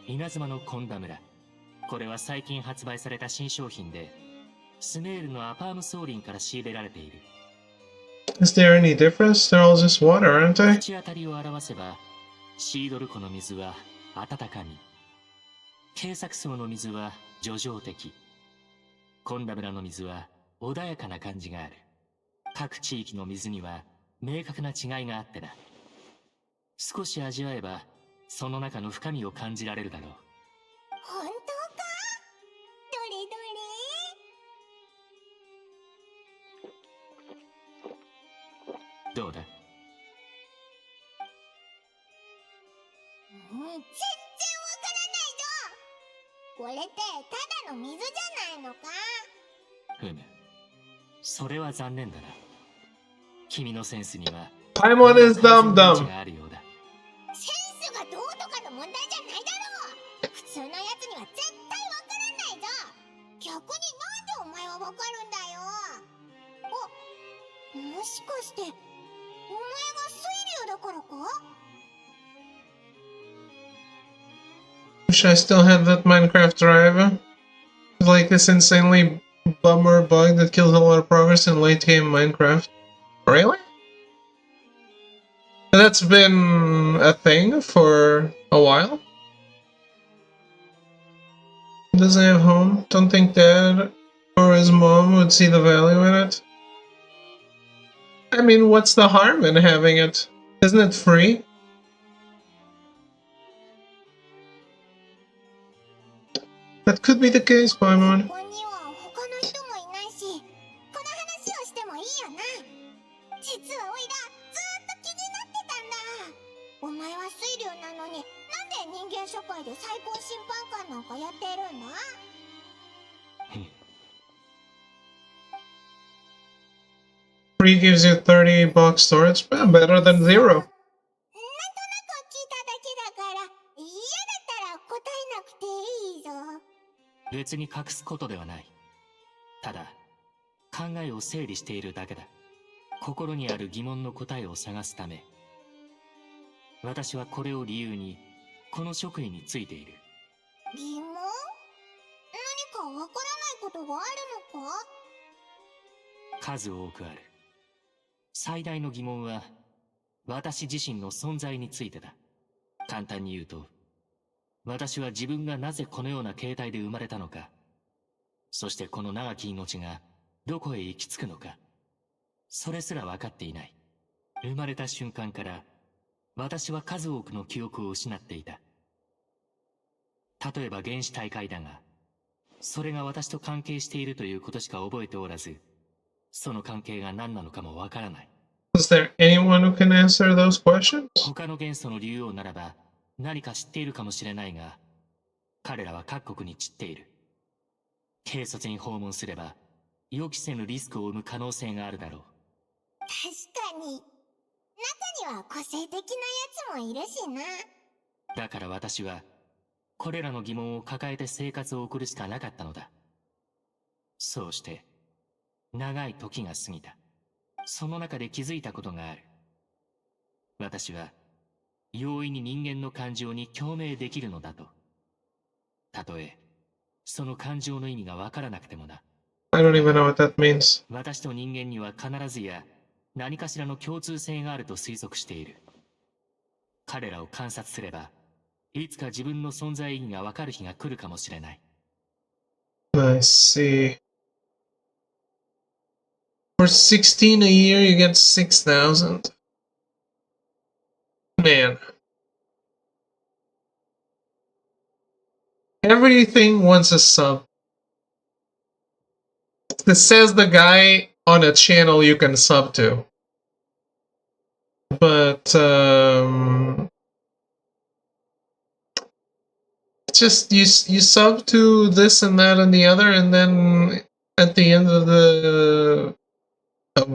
稲妻のコンダ村。これは最近発売された新商品で、スネールのアパームソーリンから仕入れられている。Is there any difference? They're all just water, aren't they? 口当たりを表せば、シードル湖の水は温かみ、ケイサクソウの水は叙情的、コンダ村の水は穏やかな感じがある。各地域の水には明確な違いがあってだ。少し味わえばその中の深みを感じられるだろう。本当か？どれどれ？どうだ？全然わからないぞ。これってただの水じゃないのか？ふむ、それは残念だな。君のセンスには Paimon is dumb dumb. があるようだ。センスがどうとかの問題じゃないだろう。普通のやつには絶対わからないぞ。逆になんでお前はわかるんだよ。もしかしてお前が水流だからか？ Wish I still had that Minecraft drive. Like this insanely bummer bug that kills a lot of progress in late game Minecraft. Really? That's been a thing for a while? Doesn't have home? Don't think Dad or his mom would see the value in it? I mean, what's the harm in having it? Isn't it free? That could be the case, Paimon. ここには他の人もいないし、この話をしてもいいよな。実はおいらずーっと気になってたんだ。お前は水流なのになんで人間社会で最高審判官なんかやってるんだ？ Free gives you 30 box storage, better than 0. なんとなく聞いただけだから、嫌だったら答えなくていいぞ。別に隠すことではない。ただ考えを整理しているだけだ。心にある疑問の答えを探すため、私はこれを理由にこの職位についている。疑問？何かわからないことがあるのか？数多くある。最大の疑問は私自身の存在についてだ。簡単に言うと、私は自分がなぜこのような形態で生まれたのか、そしてこの長き命がどこへ行き着くのか、それすら分かっていない。生まれた瞬間から私は数多くの記憶を失っていた。例えば原始大会だが、それが私と関係しているということしか覚えておらず、その関係が何なのかもわからない。Is there anyone who can answer those questions? 他の元素の竜王ならば何か知っているかもしれないが、彼らは各国に散っている。軽率に訪問すれば予期せぬリスクを生む可能性があるだろう。確かに。中には個性的なやつもいるしな。だから私はこれらの疑問を抱えて生活を送るしかなかったのだ。そうして長い時が過ぎた。その中で気づいたことがある。私は容易に人間の感情に共鳴できるのだと。たとえその感情の意味がわからなくてもな。I don't even know what that means. 私と人間には必ずや何かしらの共通性があると推測している。彼らを観察すればいつか自分の存在意義がわかる日が来るかもしれない。I see. For 16 a year, you get 6,000. Man. Everything wants a sub. This says the guy on a channel you can sub to. But, just you sub to this and that and the other, and then at the end of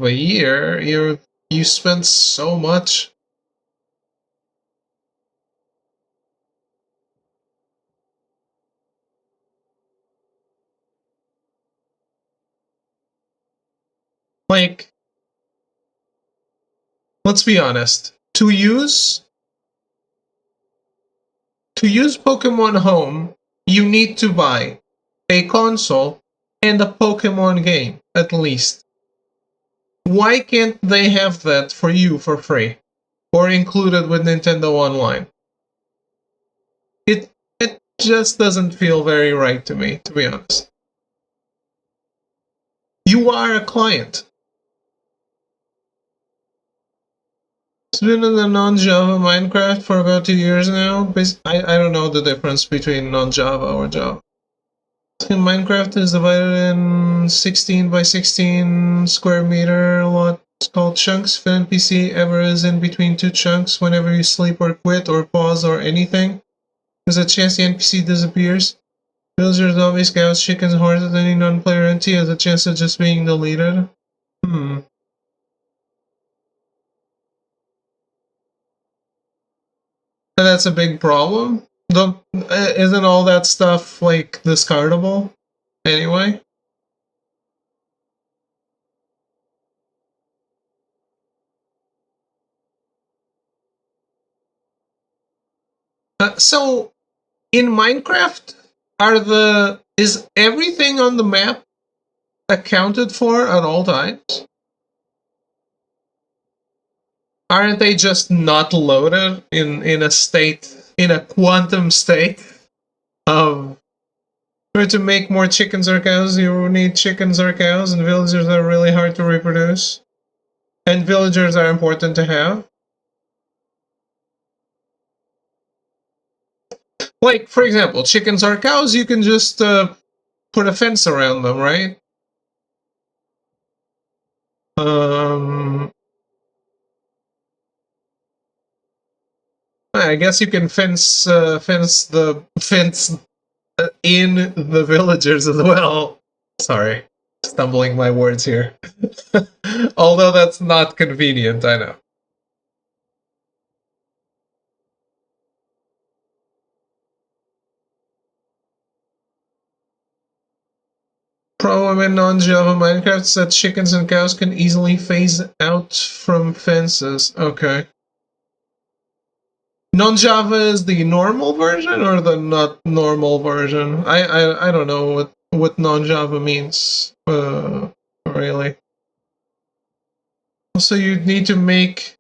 a year, you spend so much. Like, let's be honest. To use Pokemon Home, you need to buy a console and a Pokemon game, at least. Why can't they have that for you for free? Or included with Nintendo Online? It just doesn't feel very right to me, to be honest. You are a client. It's been in the non-Java Minecraft for about 2 years now. I don't know the difference between non-Java or Java. Minecraft is divided in 16 by 16 square meter lot called chunks. If an NPC ever is in between two chunks, whenever you sleep or quit or pause or anything, there's a chance the NPC disappears. Villagers, zombies, scouts, chickens, horses, any non-player entity has a chance of just being deleted. And that's a big problem. Isn't all that stuff like discardable anyway? So in Minecraft, is everything on the map accounted for at all times? Aren't they just not loaded in a quantum state of to make more chickens or cows, you need chickens or cows, and villagers are really hard to reproduce. And villagers are important to have. Like, for example, chickens or cows, you can just put a fence around them, right? I guess you can fence in the villagers as well. Sorry, stumbling my words here. Although that's not convenient, I know. Problem in non-Java Minecraft is that chickens and cows can easily phase out from fences. Okay. Non-Java is the normal version or the not normal version? I don't know what non-Java means. Really. So you'd need to make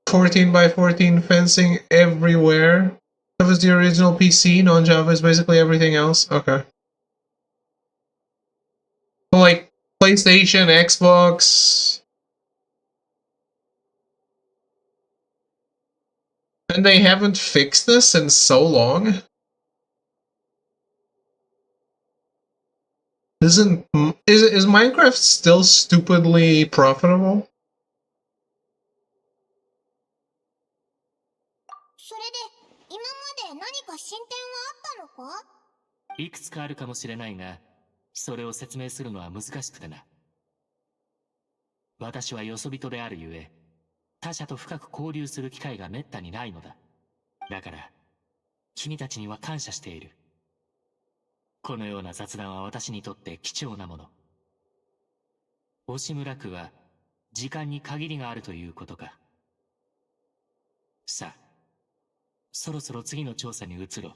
14 by 14 fencing everywhere. That was the original PC. Non-Java is basically everything else. Okay. Like PlayStation, Xbox. And they haven't fixed this in so long? Is Minecraft still stupidly profitable? それで今まで何か進展はあったのか？いくつかあるかもしれないが、それを説明するのは難しくてな。私はよそ人であるゆえ、他者と深く交流する機会がめったにないのだ。だから、君たちには感謝している。このような雑談は私にとって貴重なもの。押村区は、時間に限りがあるということか。さあ、そろそろ次の調査に移ろう。まだ公文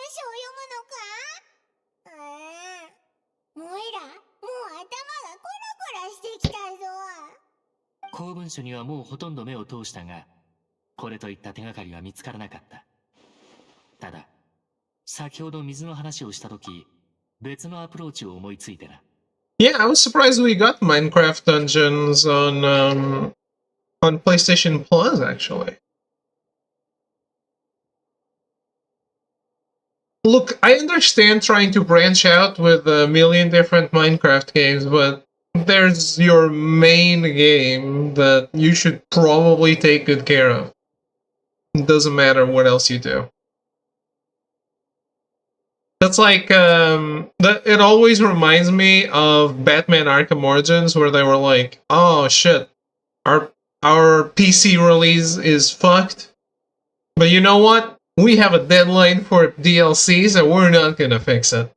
書を読むのか？モイラ、もう頭がコラコラしてきたぞ。公文書にはもうほとんど目を通したが、これといった手がかりは見つからなかった。ただ、先ほど水の話をしたとき、別のアプローチを思いついてな。Yeah, I was surprised we got Minecraft Dungeons on PlayStation Plus, actually. Look, I understand trying to branch out with a million different Minecraft games, but there's your main game that you should probably take good care of. It doesn't matter what else you do. That's like it always reminds me of Batman Arkham Origins, where they were like, "Oh shit, our PC release is fucked, but you know what? We have a deadline for DLC, so we're not gonna fix it."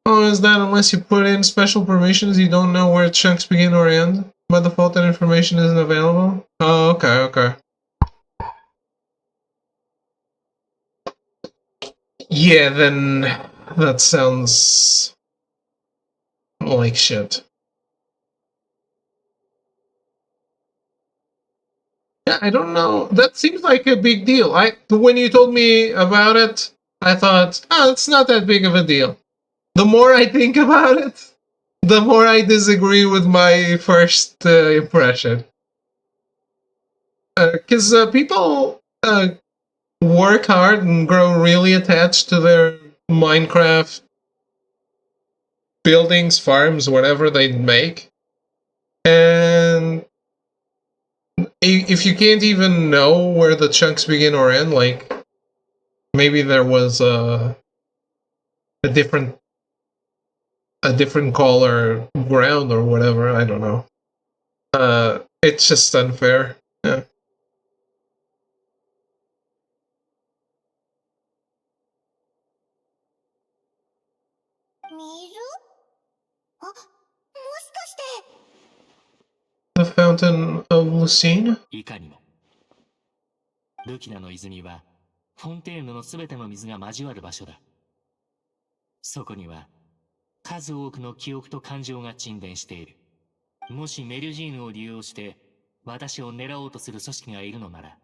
Oh, is that unless you put in special permissions, you don't know where chunks begin or end? By default, that information isn't available? Oh, okay. Yeah, then that sounds like shit. Yeah, I don't know. That seems like a big deal. When you told me about it, I thought, oh, it's not that big of a deal. The more I think about it, the more I disagree with my first impression. Because people work hard and grow really attached to their Minecraft buildings, farms, whatever they make. And if you can't even know where the chunks begin or end, like maybe there was a different color ground or whatever, I don't know. It's just unfair. Yeah. The Fountain of Lucine? いかにも。ルキナの泉は、フォンテーヌのすべての水が交わる場所だ。そこには、数多くの記憶と感情が沈殿している。もしメルジーヌを利用して、私を狙おうとする組織がいるのなら、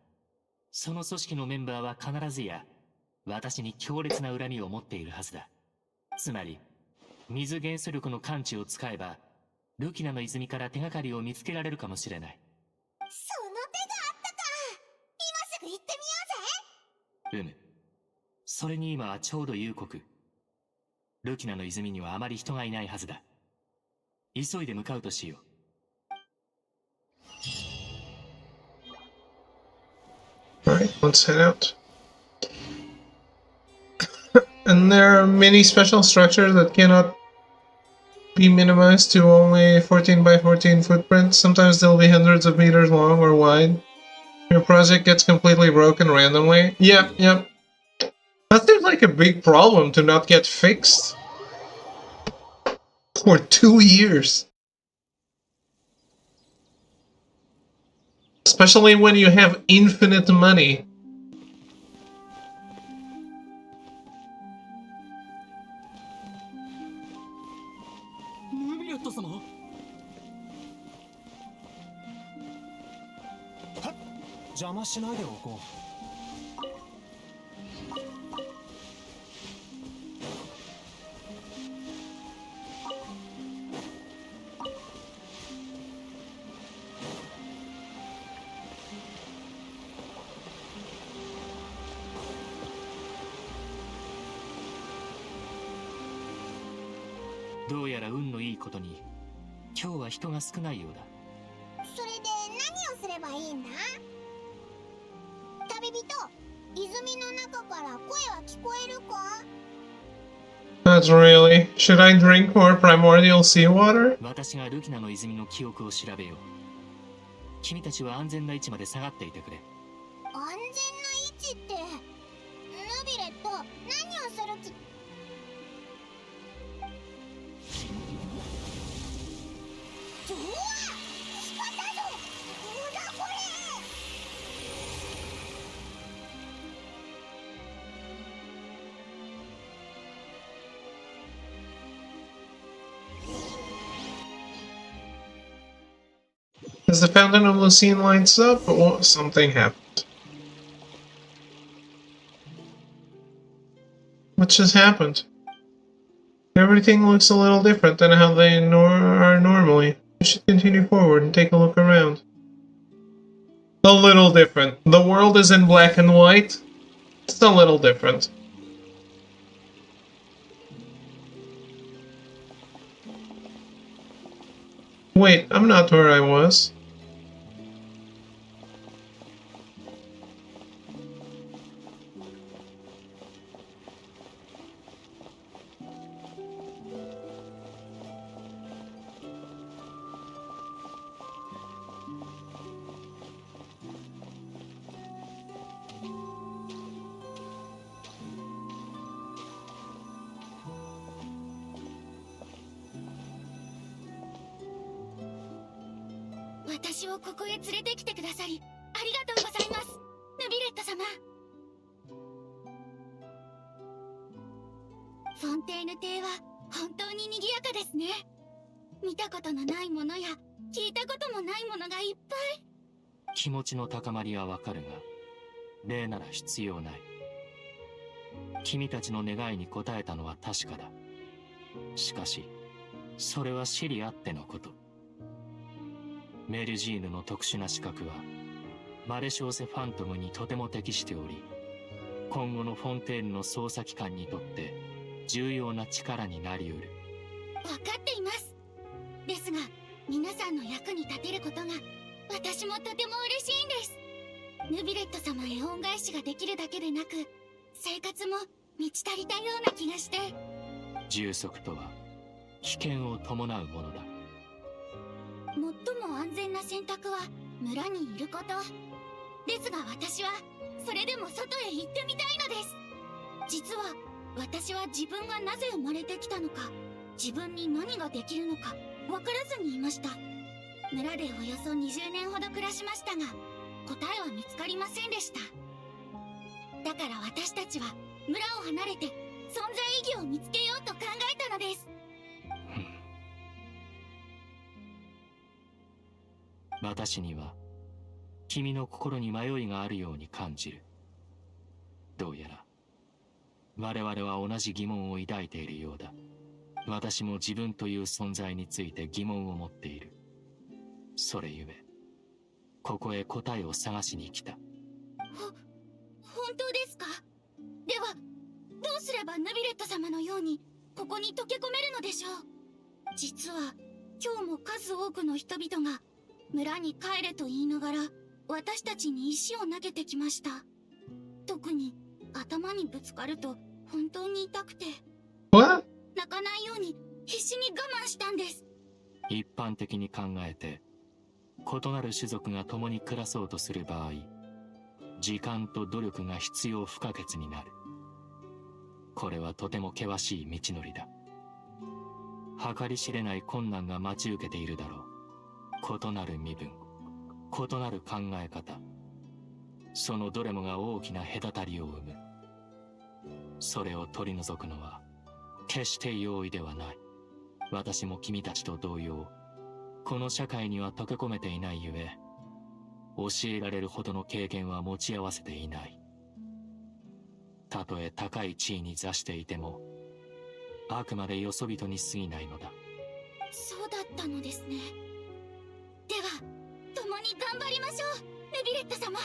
その組織のメンバーは必ずや、私に強烈な恨みを持っているはずだ。つまり、水元素力の感知を使えば、ルキナの泉から手がかりを見つけられるかもしれない。その手があったか。今すぐ行ってみようぜ。それに今はちょうど夕刻。ルキナの泉にはあまり人がいないはずだ。急いで向かうとしよう。Alright, let's head out. And there are many special structures that cannot be minimized to only 14 by 14 footprints. Sometimes they'll be hundreds of meters long or wide. Your project gets completely broken randomly. Yep. That seems like a big problem to not get fixed. For 2 years. Especially when you have infinite money. What? どうやら運のいいことに、今日は人が少ないようだ。それで何をすればいいんだ？旅人、泉の中から声は聞こえるか？ Not really. Should I drink more primordial seawater? 私がルキナの泉の記憶を調べよう。君たちは安全な位置まで下がっていてくれ。安全な位置って、ヌビレット、何をする気？うわ！仕方ぞ！なんだこれ！ As the fountain of Lucine lights up, something happened. What just happened? Everything looks a little different than how they are normally. We should continue forward and take a look around. A little different. The world is in black and white. It's a little different. Wait, I'm not where I was.私をここへ連れてきてくださりありがとうございます、ヌビレット様。フォンテーヌ邸は本当に賑やかですね。見たことのないものや聞いたこともないものがいっぱい。気持ちの高まりはわかるが、礼なら必要ない。君たちの願いに応えたのは確かだ。しかし、それはシリアってのこと。メルジーヌの特殊な資格は、マレショーセ・ファントムにとても適しており、今後のフォンテーヌの捜査機関にとって重要な力になりうる。分かっています。ですが、皆さんの役に立てることが私もとても嬉しいんです。ヌビレット様へ恩返しができるだけでなく、生活も満ち足りたような気がして。充足とは危険を伴うものだ。最も安全な選択は村にいることですが、私はそれでも外へ行ってみたいのです。実は私は自分がなぜ生まれてきたのか、自分に何ができるのか分からずにいました。村でおよそ20年ほど暮らしましたが、答えは見つかりませんでした。だから私たちは村を離れて存在意義を見つけようと考えたのです。私には君の心に迷いがあるように感じる。どうやら我々は同じ疑問を抱いているようだ。私も自分という存在について疑問を持っている。それゆえここへ答えを探しに来た。本当ですか？ではどうすればヌビレット様のようにここに溶け込めるのでしょう？実は今日も数多くの人々が村に帰れと言いながら私たちに石を投げてきました。特に頭にぶつかると本当に痛くて、What? 泣かないように必死に我慢したんです。一般的に考えて異なる種族が共に暮らそうとする場合、時間と努力が必要不可欠になる。これはとても険しい道のりだ。計り知れない困難が待ち受けているだろう。異なる身分、異なる考え方、そのどれもが大きな隔たりを生む。それを取り除くのは決して容易ではない。私も君たちと同様、この社会には溶け込めていないゆえ、教えられるほどの経験は持ち合わせていない。たとえ高い地位に座していても、あくまでよそ人に過ぎないのだ。そうだったのですね。では共に頑張りましょう、ヌビレット様。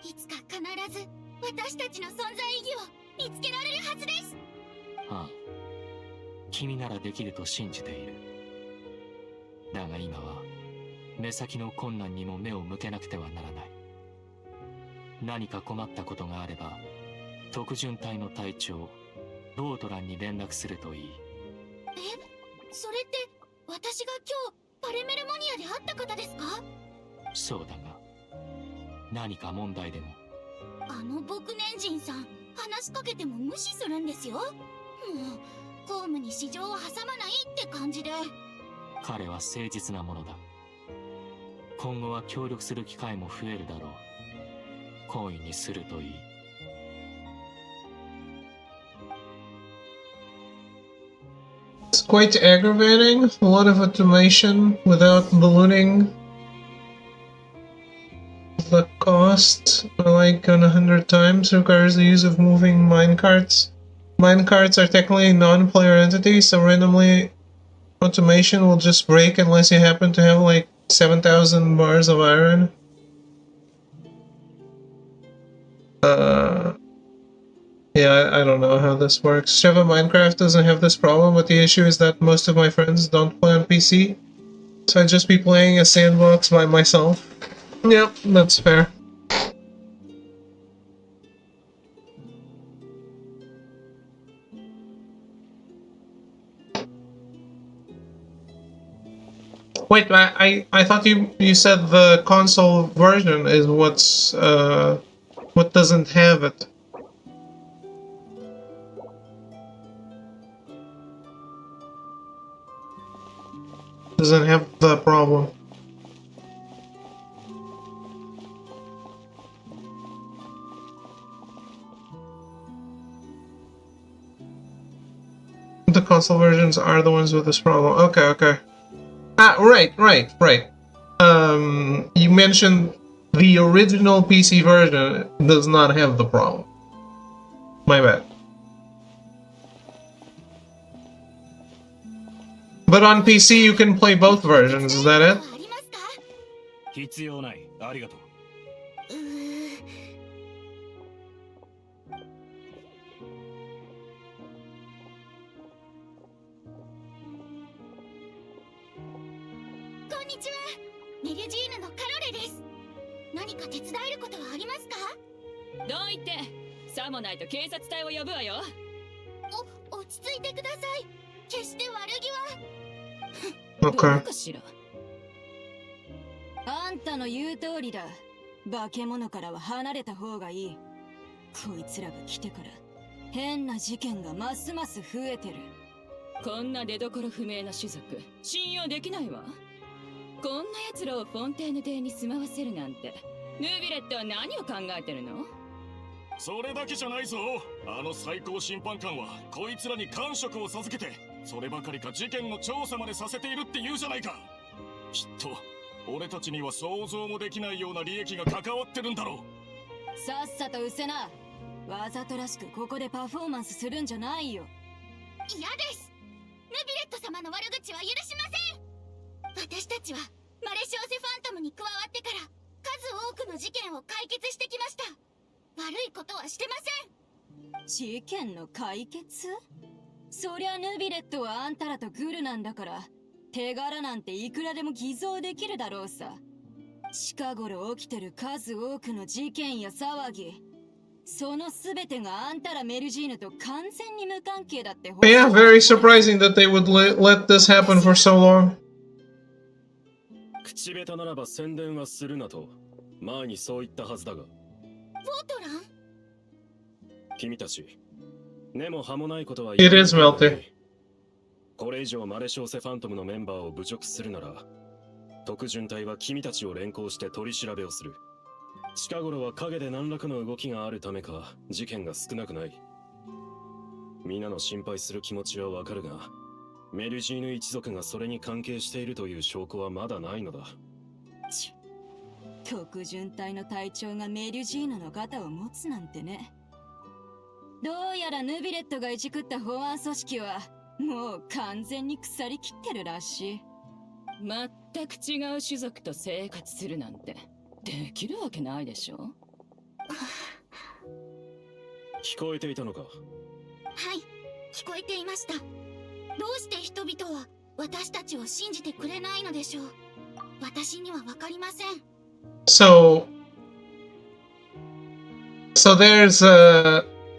いつか必ず私たちの存在意義を見つけられるはずです。ああ、君ならできると信じている。だが今は目先の困難にも目を向けなくてはならない。何か困ったことがあれば特巡隊の隊長ロートランに連絡するといい。それって私が今日パレメルモニアで会った方ですか？そうだが、何か問題でも？あの牧年人さん、話しかけても無視するんですよ。もう公務に私情を挟まないって感じで。彼は誠実なものだ。今後は協力する機会も増えるだろう。好意にするといい。It's quite aggravating. A lot of automation without ballooning cost like 100 times, requires the use of moving minecarts. Minecarts are technically a non-player entity, so randomly automation will just break unless you happen to have like 7,000 bars of iron. Yeah, I don't know how this works. Sheva Minecraft doesn't have this problem, but the issue is that most of my friends don't play on PC, so I'd just be playing a sandbox by myself. Yep, that's fair. Wait, I thought you said the console version is what doesn't have it. Doesn't have the problem. The console versions are the ones with this problem. Okay, okay. Ah, right. You mentioned the original PC version does not have the problem. My bad. But on PC you can play both versions, is that it? 必要ない。ありがとう。こんにちは。メルジーヌのカロレです。何か手伝えることはありますか？どう言ってさもないと警察隊を呼ぶわよ。落ち着いてください。決して悪気は。どう Okay. かしら。あんたの言う通りだ。化け物からは離れた方がいい。こいつらが来てから変な事件がますます増えてる。こんな出所不明な種族信用できないわ。こんな奴らをフォンテーヌ邸に住まわせるなんてヌービレットは何を考えてるの？それだけじゃないぞ。あの最高審判官はこいつらに官職を授けて、そればかりか事件の調査までさせているって言うじゃないか。きっと俺たちには想像もできないような利益が関わってるんだろう。さっさと失せな。わざとらしくここでパフォーマンスするんじゃないよ。嫌です。ヌビレット様の悪口は許しません。私たちはマレシオセファントムに加わってから数多くの事件を解決してきました。悪いことはしてません。事件の解決？そりゃヌビレットはあんたらとグルなんだから手柄なんていくらでも偽造できるだろうさ。近頃起きてる数多くの事件や騒ぎ、そのすべてがあんたらメルジーヌと完全に無関係だって。Yeah, very surprising that they would let this happen for so long. 口下手ならば宣伝はするなと前にそう言ったはずだが。ボートラン？君たち根も葉もないことは It is melty. これ以上マレシオセファントムのメンバーを侮辱するなら、特巡隊は君たちを連行して取り調べをする。近頃は陰で何らかの動きがあるためか事件が少なくない。皆の心配する気持ちはわかるが、メルジーヌ一族がそれに関係しているという証拠はまだないのだ。特巡隊の隊長がメルジーヌの肩を持つなんてね。どうやらヌビレットがいじくった保安組織はもう完全に腐りきってるらしい。全く違う種族と生活するなんてできるわけないでしょ。聞こえていたのか？はい、聞こえていました。どうして人々は私たちを信じてくれないのでしょう。私にはわかりません。So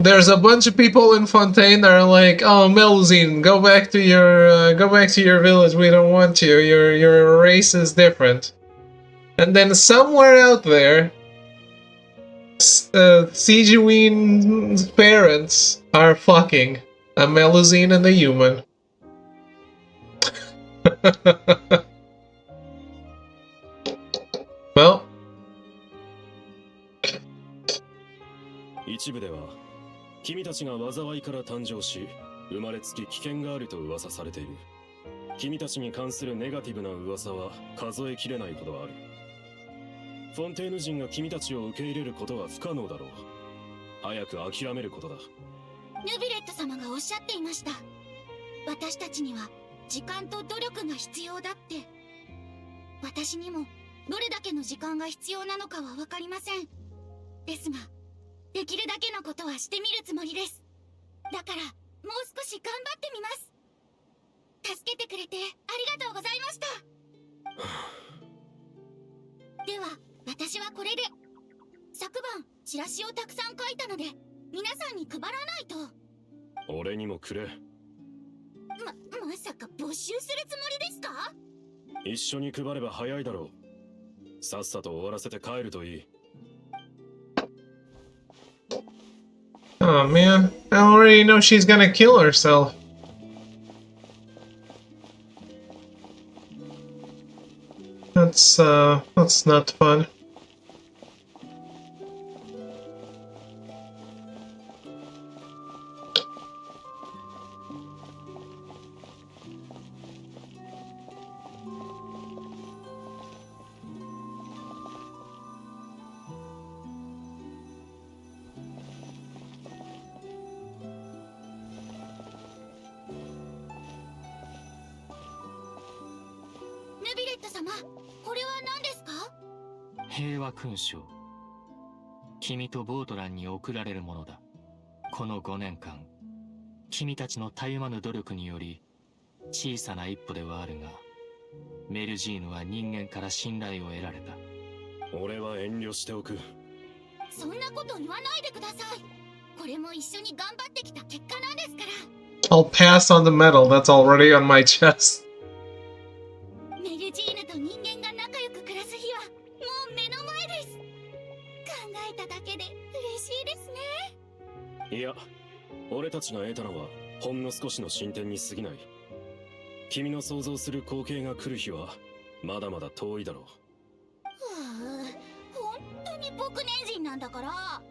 there's a bunch of people in Fontaine that are like, "Oh, Melzine, go back to your village. We don't want you. Your race is different." And then somewhere out there, Sijuin's parents are fucking a Melzine and a human. Well. 一部では君たちが災いから誕生し生まれつき危険があると噂されている。君たちに関するネガティブな噂は数えきれないほどある。フォンテーヌ人が君たちを受け入れることは不可能だろう。早く諦めることだ。ヌビレット様がおっしゃっていました。私たちには時間と努力が必要だって。私にもどれだけの時間が必要なのかは分かりません。ですが、できるだけのことはしてみるつもりです。だからもう少し頑張ってみます。助けてくれてありがとうございました。では私はこれで。昨晩チラシをたくさん書いたので皆さんに配らないと。俺にもくれ。まさか没収するつもりですか？一緒に配れば早いだろう。さっさと終わらせて帰るといい。Oh man, I already know she's gonna kill herself. That's not fun. Nubilet-sama、これは何ですか？平和勲章。君とボートランに贈られるものだ。この5年間、君たちのたゆまぬ努力により、小さな一歩ではあるが、メルジーヌは人間から信頼を得られた。俺は遠慮しておく。そんなこと言わないでください。これも一緒に頑張ってきた結果なんですから。I'll pass on the medal that's already on my chest. メルジーヌと人間が仲良く暮らす日はもう目の前です。考えただけで嬉しいですね。いや、俺たちが得たのはほんの少しの進展に過ぎない。君の想像する光景が来る日はまだまだ遠いだろう。本当に僕年人なんだから、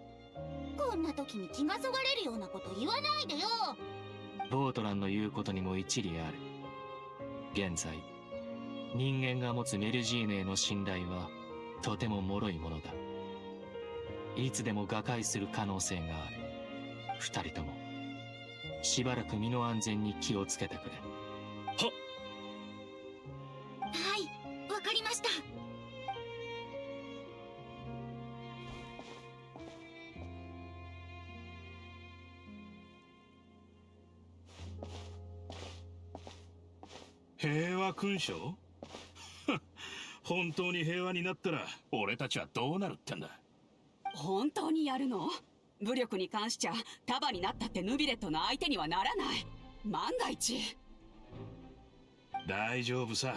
こんな時に気がそがれるようなこと言わないでよ。ボートランの言うことにも一理ある。現在、人間が持つメルジーヌへの信頼はとても脆いものだ。いつでも瓦解する可能性がある。二人ともしばらく身の安全に気をつけてくれ。はい、わかりました。平和勲章本当に平和になったら俺たちはどうなるってんだ。本当にやるの？武力に関しちゃ束になったってヌビレットの相手にはならない。万が一。大丈夫さ。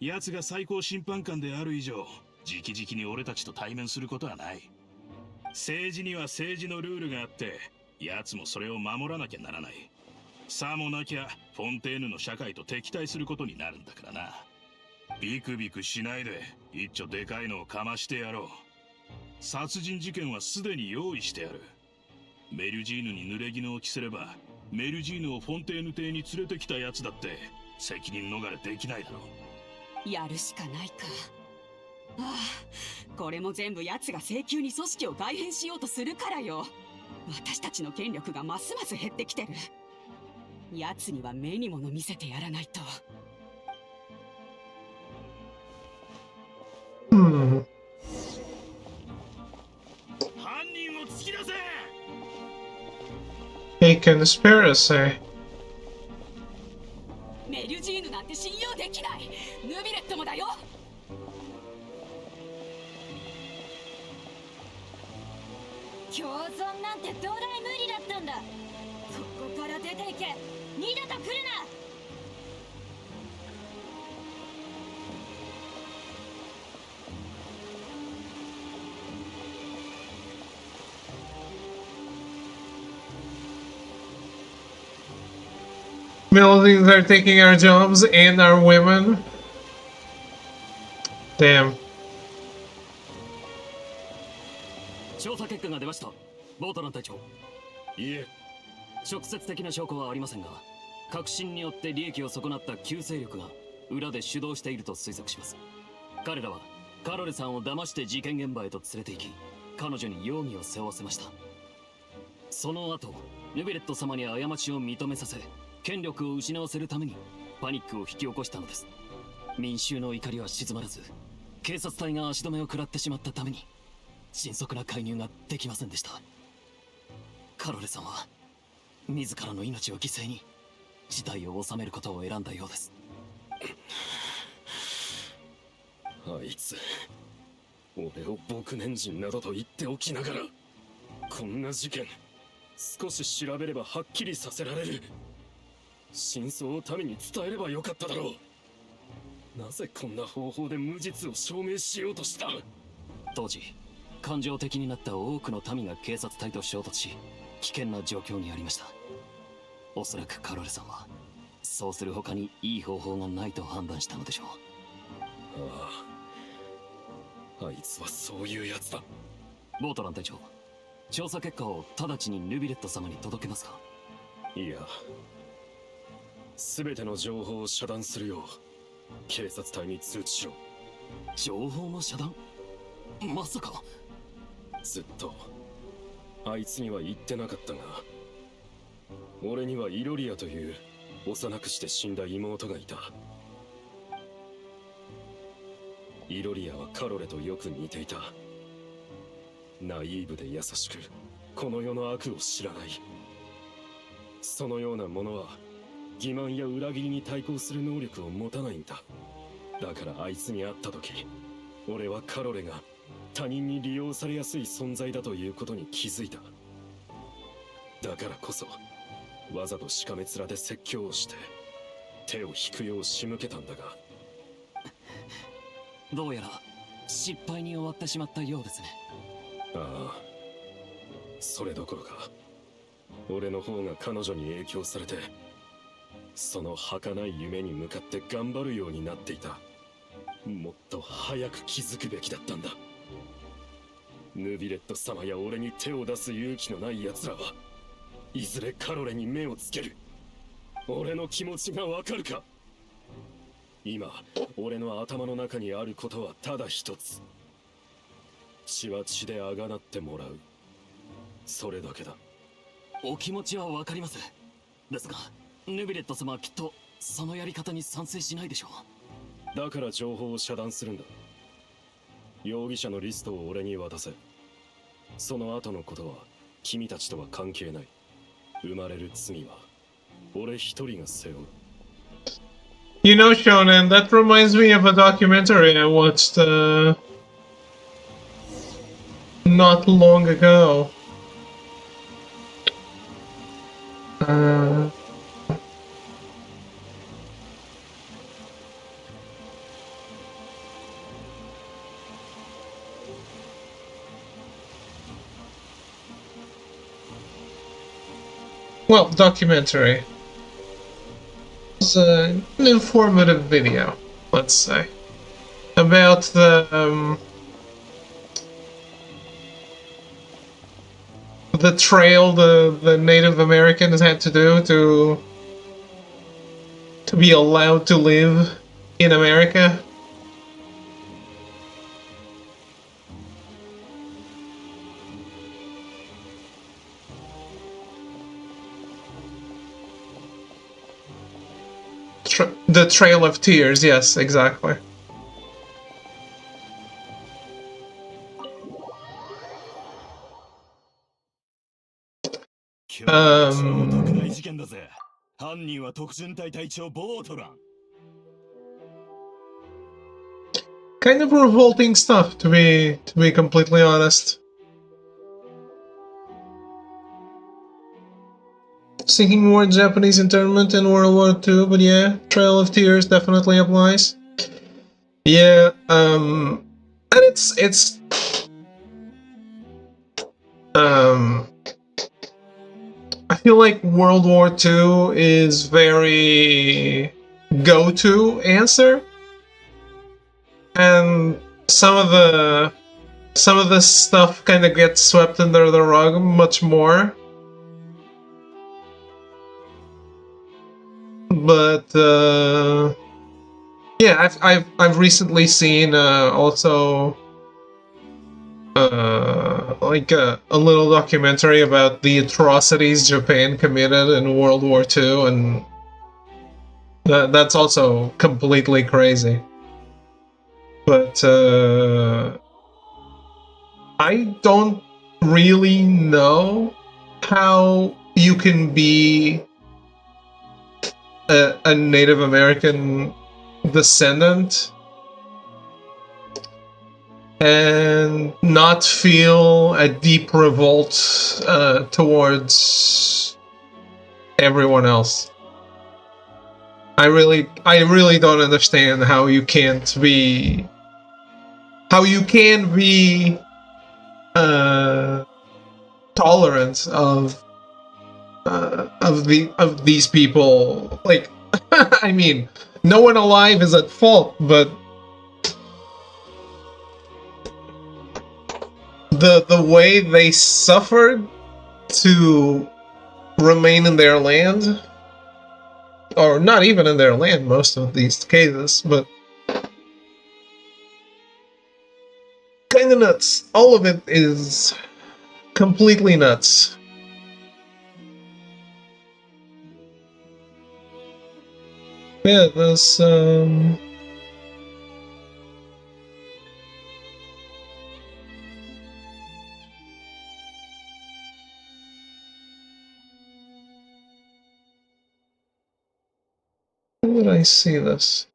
奴が最高審判官である以上、直々に俺たちと対面することはない。政治には政治のルールがあって、奴もそれを守らなきゃならない。さもなきゃフォンテーヌの社会と敵対することになるんだからな。ビクビクしないで一丁でかいのをかましてやろう。殺人事件はすでに用意してやる。メルジーヌに濡れ衣を着せれば、メルジーヌをフォンテーヌ邸に連れてきたやつだって責任逃れできないだろう。やるしかないか。ああ、これも全部奴が請求に組織を改変しようとするからよ。私たちの権力がますます減ってきてる。奴には目に物見せてやらないと。Hmm. 犯人を突き出せ。 A conspiracy. メルジーヌなんて信用できない。ヌビレットもだよ。共存なんてどうだい無理だったんだ。ここから出ていけ。二度と来るな。Buildings are taking our jobs and our women. Damn. 調査結果が出ました。ボートラン隊長。いえ、直接的な証拠はありませんが、革新によって利益を損なった旧勢力が裏で主導していると推測します。彼らはカロレさんを騙して事件現場へと連れて行き、彼女に容疑を背負わせました。その後、ヌビレット様に過ちを認めさせ、権力を失わせるためにパニックを引き起こしたのです。民衆の怒りは静まらず、警察隊が足止めを食らってしまったために迅速な介入ができませんでした。カロレさんは自らの命を犠牲に事態を収めることを選んだようです。あいつ、俺を牧年人などと言っておきながら、こんな事件少し調べればはっきりさせられる。真相を民に伝えればよかっただろう。なぜこんな方法で無実を証明しようとした？当時感情的になった多くの民が警察隊と衝突し、危険な状況にありました。おそらくカロレさんはそうする他にいい方法がないと判断したのでしょう。ああ、あいつはそういうやつだ。ボートラン隊長、調査結果を直ちにヌビレット様に届けますか？いや、全ての情報を遮断するよう警察隊に通知しろ。情報の遮断？まさか。ずっとあいつには言ってなかったが、俺にはイロリアという幼くして死んだ妹がいた。イロリアはカロレとよく似ていた。ナイーブで優しく、この世の悪を知らない。そのようなものは欺瞞や裏切りに対抗する能力を持たないんだ。だからあいつに会った時、俺はカロレが他人に利用されやすい存在だということに気づいた。だからこそわざとしかめ面で説教をして手を引くよう仕向けたんだが、どうやら失敗に終わってしまったようですね。ああ、それどころか俺の方が彼女に影響されて、その儚い夢に向かって頑張るようになっていた。もっと早く気づくべきだったんだ。ヌビレット様や俺に手を出す勇気のない奴らはいずれカロレに目をつける。俺の気持ちがわかるか？今俺の頭の中にあることはただ一つ。血は血であがなってもらう、それだけだ。お気持ちはわかります。ですがヌビレット様はきっとそのやり方に賛成しないでしょう。だから情報を遮断するんだ。容疑者のリストを俺に渡せ。その後のことは君たちとは関係ない。生まれる罪は俺一人が背負う。You know, Shonen, that reminds me of a documentary I watched not long ago. Well, documentary. It's an informative video, let's say, about the trail the Native Americans had to do to be allowed to live in America. The Trail of Tears, yes, exactly. Kind of revolting stuff, to be completely honest. Thinking more Japanese internment in World War II, but yeah, Trail of Tears definitely applies. Yeah, and it's I feel like World War II is very go-to answer, and some of the stuff kind of gets swept under the rug much more. But Yeah, I've recently seen also like a little documentary about the atrocities Japan committed in World War II, and that's also completely crazy. But I don't really know how you can be a Native American descendant and not feel a deep revolt towards everyone else. I really don't understand how you can be tolerant of these people. Like, I mean, no one alive is at fault, but the way they suffered to remain in their land, or not even in their land most of these cases, but kind of nuts. All of it is completely nuts. Yeah, there's where did I see this?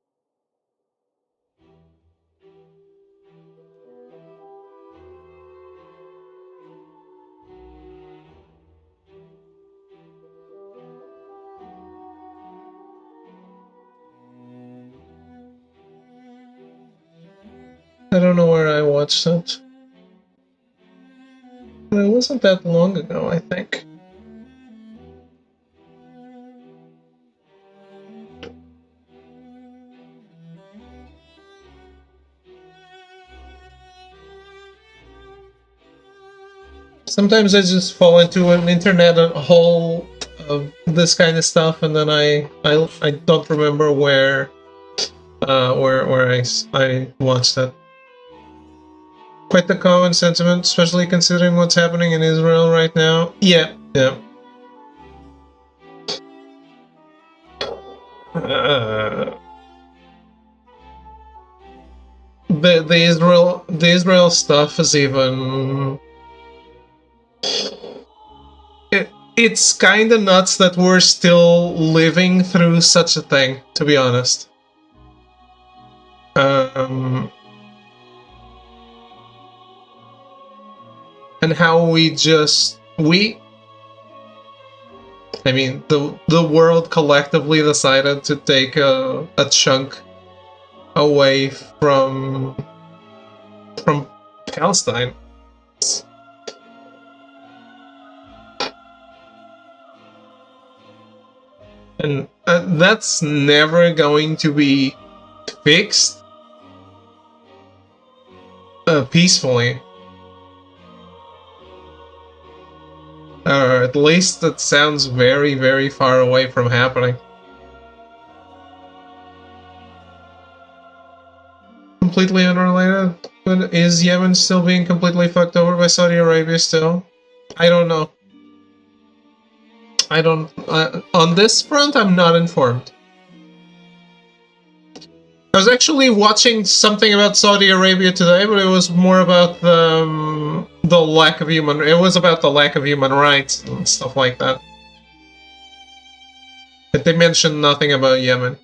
I don't know where I watched it. It wasn't that long ago, I think. Sometimes I just fall into an internet hole of this kind of stuff, and then I don't remember where I watched it. Quite the common sentiment, especially considering what's happening in Israel right now. Yeah. The Israel stuff is even. It's kind of nuts that we're still living through such a thing, to be honest. And how I mean, the world collectively decided to take a chunk away from Palestine. And that's never going to be fixed peacefully. Or at least it sounds very, very far away from happening. Completely unrelated, but is Yemen still being completely fucked over by Saudi Arabia still? I don't know. I don't... on this front, I'm not informed. I was actually watching something about Saudi Arabia today, but it was more about the lack of human... It was about the lack of human rights and stuff like that. But they mentioned nothing about Yemen.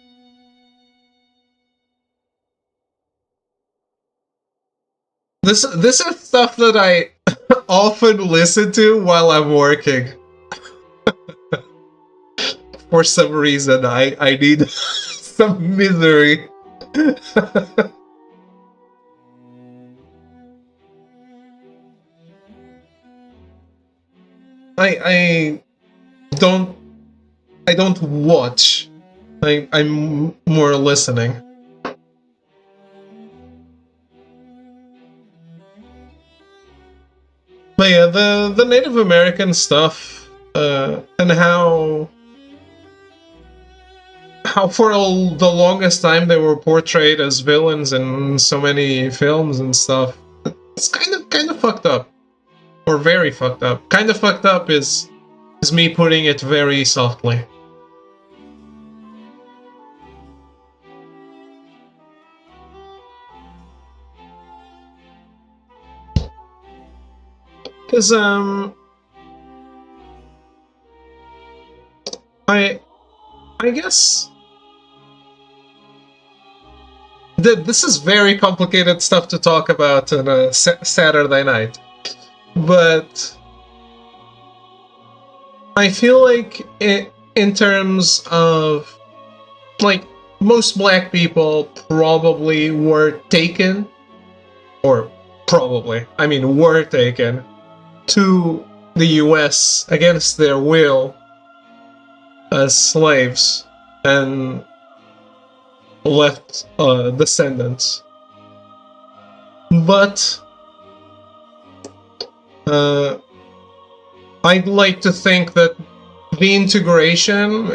This is stuff that I often listen to while I'm working. For some reason, I need some misery. I don't watch. I'm more listening. But yeah, the Native American stuff, and how how for the longest time they were portrayed as villains in so many films and stuff. It's kind of fucked up, or very fucked up. Kind of fucked up is me putting it very softly. Because I guess this is very complicated stuff to talk about on a Saturday night, but I feel like in terms of, like, most black people probably were taken, or probably, I mean were taken, to the US against their will as slaves and left descendants. But I'd like to think that the integration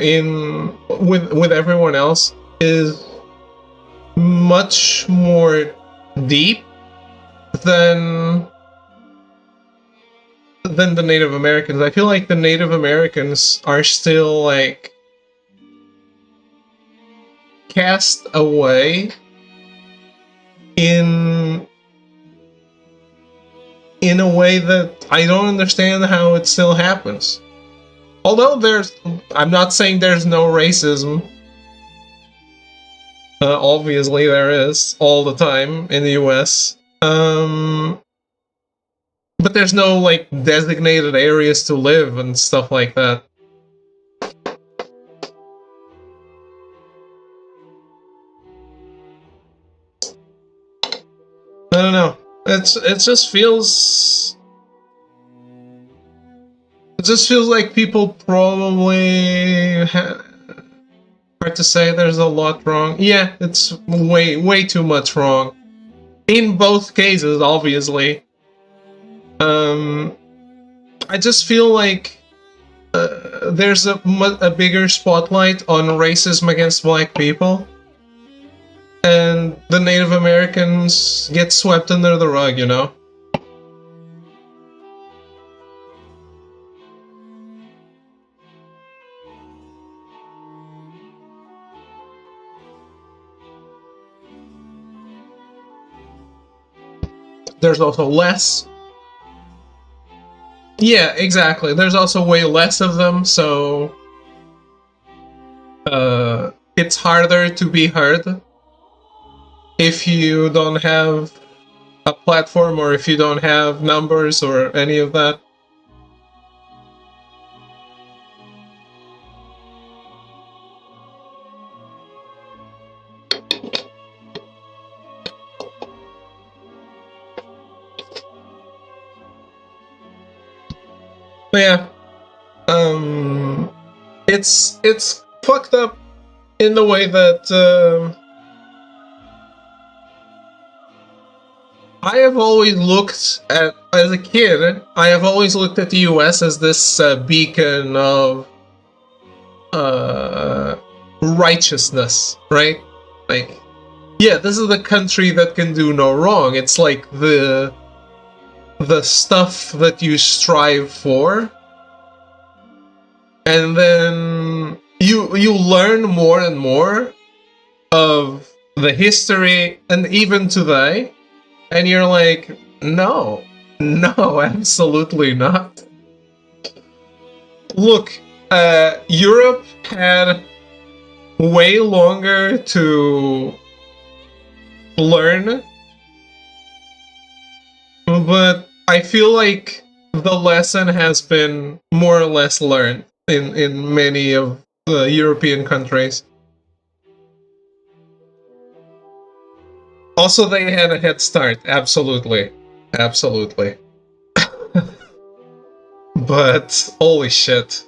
with everyone else is much more deep than the Native Americans. I feel like the Native Americans are still, like, cast away in a way that I don't understand how it still happens. Although I'm not saying there's no racism. Obviously there is, all the time in the US. But there's no, like, designated areas to live and stuff like that. I don't know. It just feels like people probably hard to say. There's a lot wrong. Yeah, it's way too much wrong in both cases, obviously. I just feel like there's a bigger spotlight on racism against black people, and the Native Americans get swept under the rug, you know? There's also less. Yeah, exactly. There's also way less of them, so it's harder to be heard if you don't have a platform, or if you don't have numbers or any of that. But yeah, it's fucked up in the way that I have always looked at, as a kid, I have always looked at the US as this beacon of righteousness, right? Like, yeah, this is the country that can do no wrong. It's like the stuff that you strive for, and then you learn more and more of the history, and even today, and you're like, no, absolutely not. Look, Europe had way longer to learn, but I feel like the lesson has been more or less learned in many of the European countries. Also, they had a head start, absolutely. But holy shit.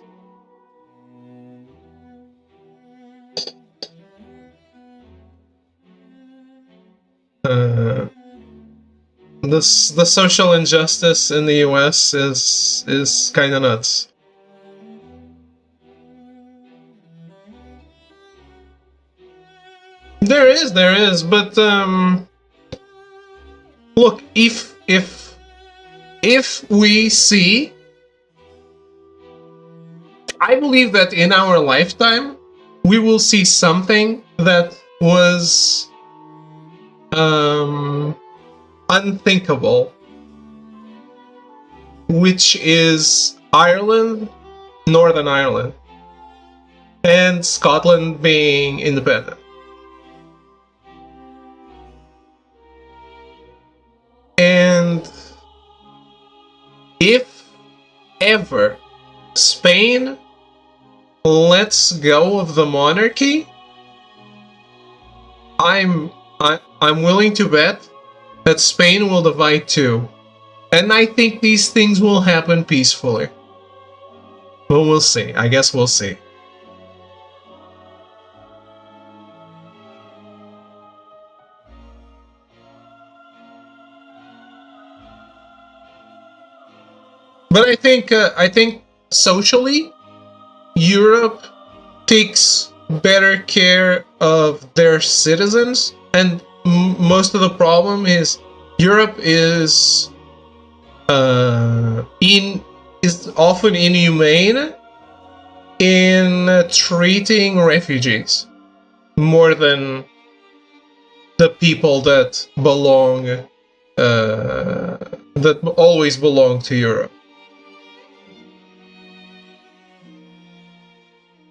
The social injustice in the US is kind of nuts. There is, but look, if we see, I believe that in our lifetime we will see something that was unthinkable, which is Ireland, Northern Ireland, and Scotland being independent. And if ever Spain lets go of the monarchy, I'm willing to bet that Spain will divide too. And I think these things will happen peacefully. But we'll see. I guess we'll see. But I think socially, Europe takes better care of their citizens, and most of the problem is Europe is often inhumane in treating refugees more than the people that belong that always belong to Europe.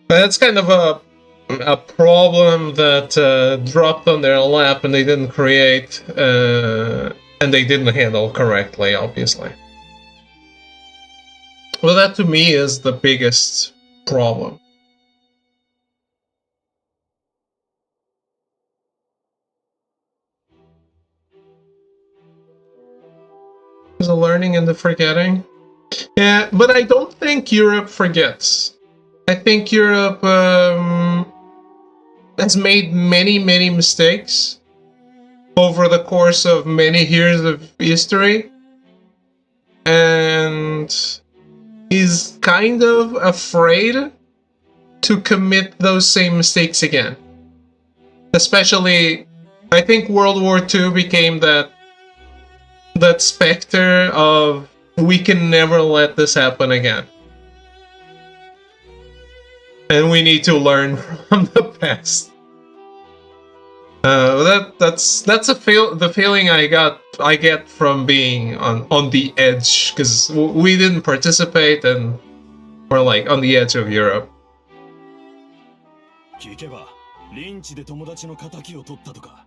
That's kind of a problem that dropped on their lap and they didn't create, and they didn't handle correctly, obviously. Well, that to me is the biggest problem. There's a learning and the forgetting. Yeah, but I don't think Europe forgets. I think Europe has made many mistakes over the course of many years of history, and is kind of afraid to commit those same mistakes again. Especially, I think World War II became that specter of we can never let this happen again. And we need to learn from the past. That's the feeling I get from being on the edge, because we didn't participate and we're like on the edge of Europe. 聞けばリンチで友達の仇を取ったとか、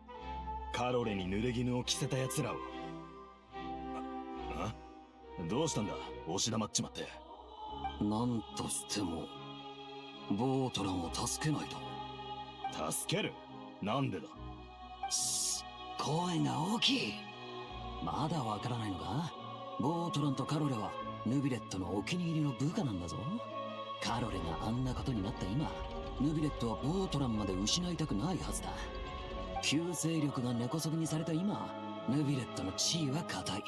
カロレに濡れ衣を着せた奴らを。どうしたんだ、押し黙っちまって。なんとしてもボートランを助けないと。助ける？なんでだ？声が大きい。まだわからないのか？ボートランとカロレはヌビレットのお気に入りの部下なんだぞ。カロレがあんなことになった今、ヌビレットはボートランまで失いたくないはずだ。旧勢力が根こそぎにされた今、ヌビレットの地位は固い。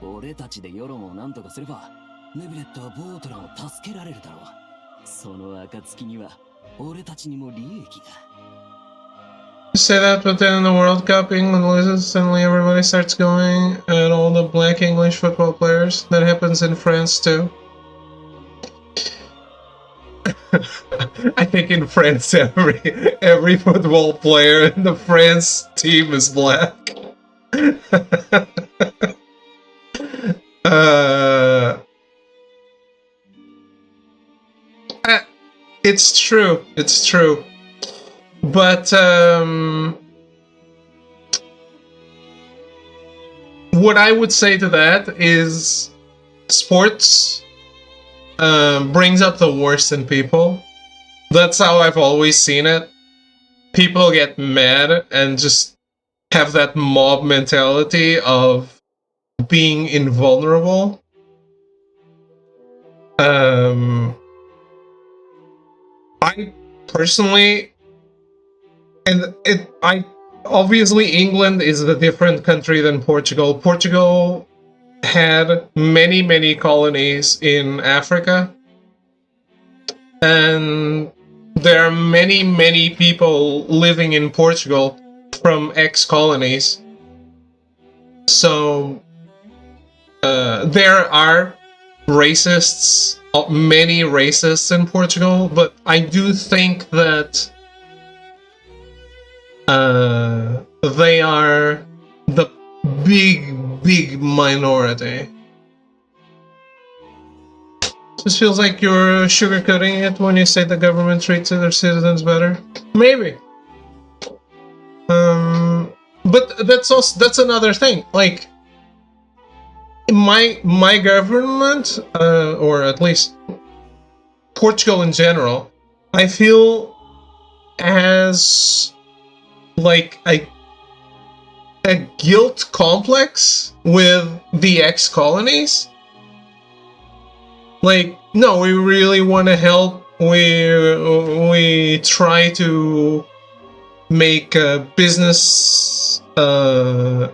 俺たちで世論を何とかすれば、ヌビレットはボートランを助けられるだろう。その暁には俺たちにも利益が。You say that, but then in the World Cup, England loses, suddenly everybody starts going at all the black English football players. That happens in France too. I think in France every football player in the France team is black. It's true. It's true. But what I would say to that is sports brings up the worst in people. That's how I've always seen it. People get mad and just have that mob mentality of being invulnerable. I personally, and obviously England is a different country than Portugal. Portugal had many colonies in Africa, and there are many people living in Portugal from ex-colonies. So there are racists, many racists in Portugal, but I do think that they are the big minority. Just feels like you're sugarcoating it when you say the government treats their citizens better. Maybe. But that's another thing. Like my government, or at least Portugal in general, I feel has like a guilt complex with the ex-colonies. Like, no, we really want to help. We try to make business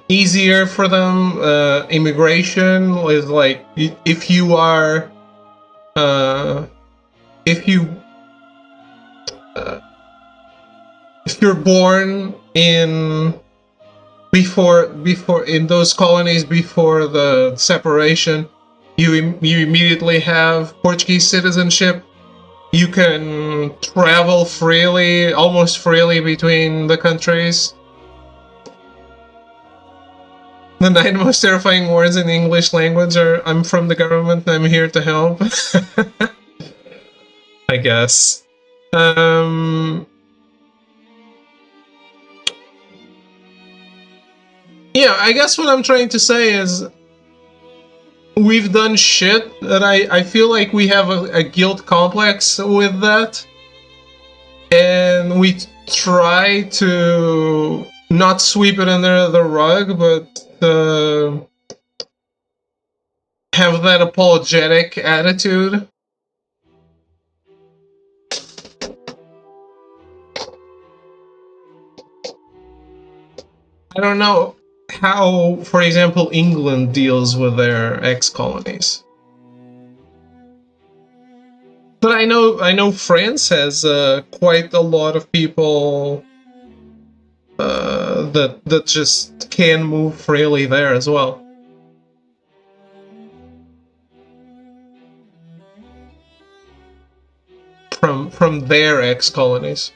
easier for them. Immigration is like, if you are if you're born in before in those colonies before the separation, you immediately have Portuguese citizenship. You can travel freely, almost freely, between the countries. The 9 most terrifying words in the English language are, I'm from the government, I'm here to help. I guess. Yeah, I guess what I'm trying to say is we've done shit that I feel like we have a guilt complex with that. And we try to not sweep it under the rug, but have that apologetic attitude. I don't know how, for example, England deals with their ex-colonies. But I know France has quite a lot of people that just can move freely there as well. From their ex-colonies.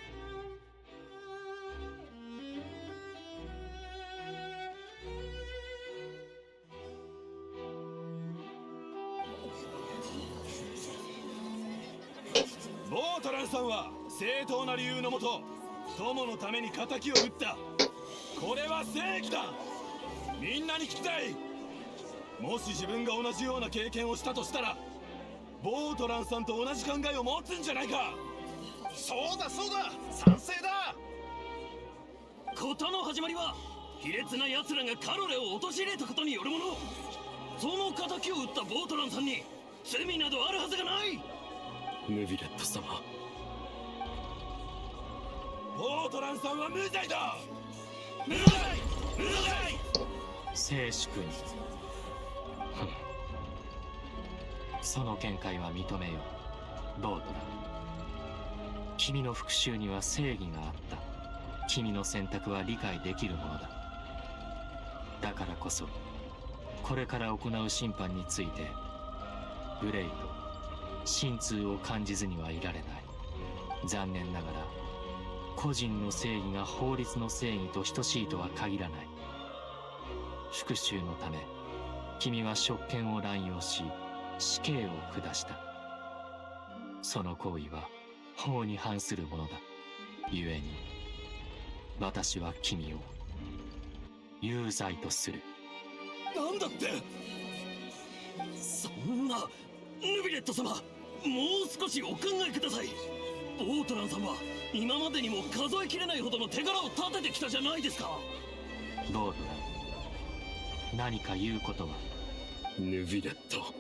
ボートランさんと同じ考えを持つんじゃないか。そうだ賛成だ。事の始まりは卑劣な奴らがカロレを陥れたことによるもの。その仇を撃ったボートランさんに罪などあるはずがない。ヌビレット様、ボートランさんは無罪だ。無罪。静粛に。その見解は認めよう、ボートラ。君の復讐には正義があった。君の選択は理解できるものだ。だからこそ、これから行う審判について、グレイと心痛を感じずにはいられない。残念ながら、個人の正義が法律の正義と等しいとは限らない。復讐のため、君は職権を乱用し、死刑を下した。その行為は法に反するものだ。故に私は君を有罪とする。なんだって。そんな。ヌビレット様、もう少しお考えください。ボートランさんは今までにも数えきれないほどの手柄を立ててきたじゃないですか。ボートラン、何か言うことは。ヌビレット、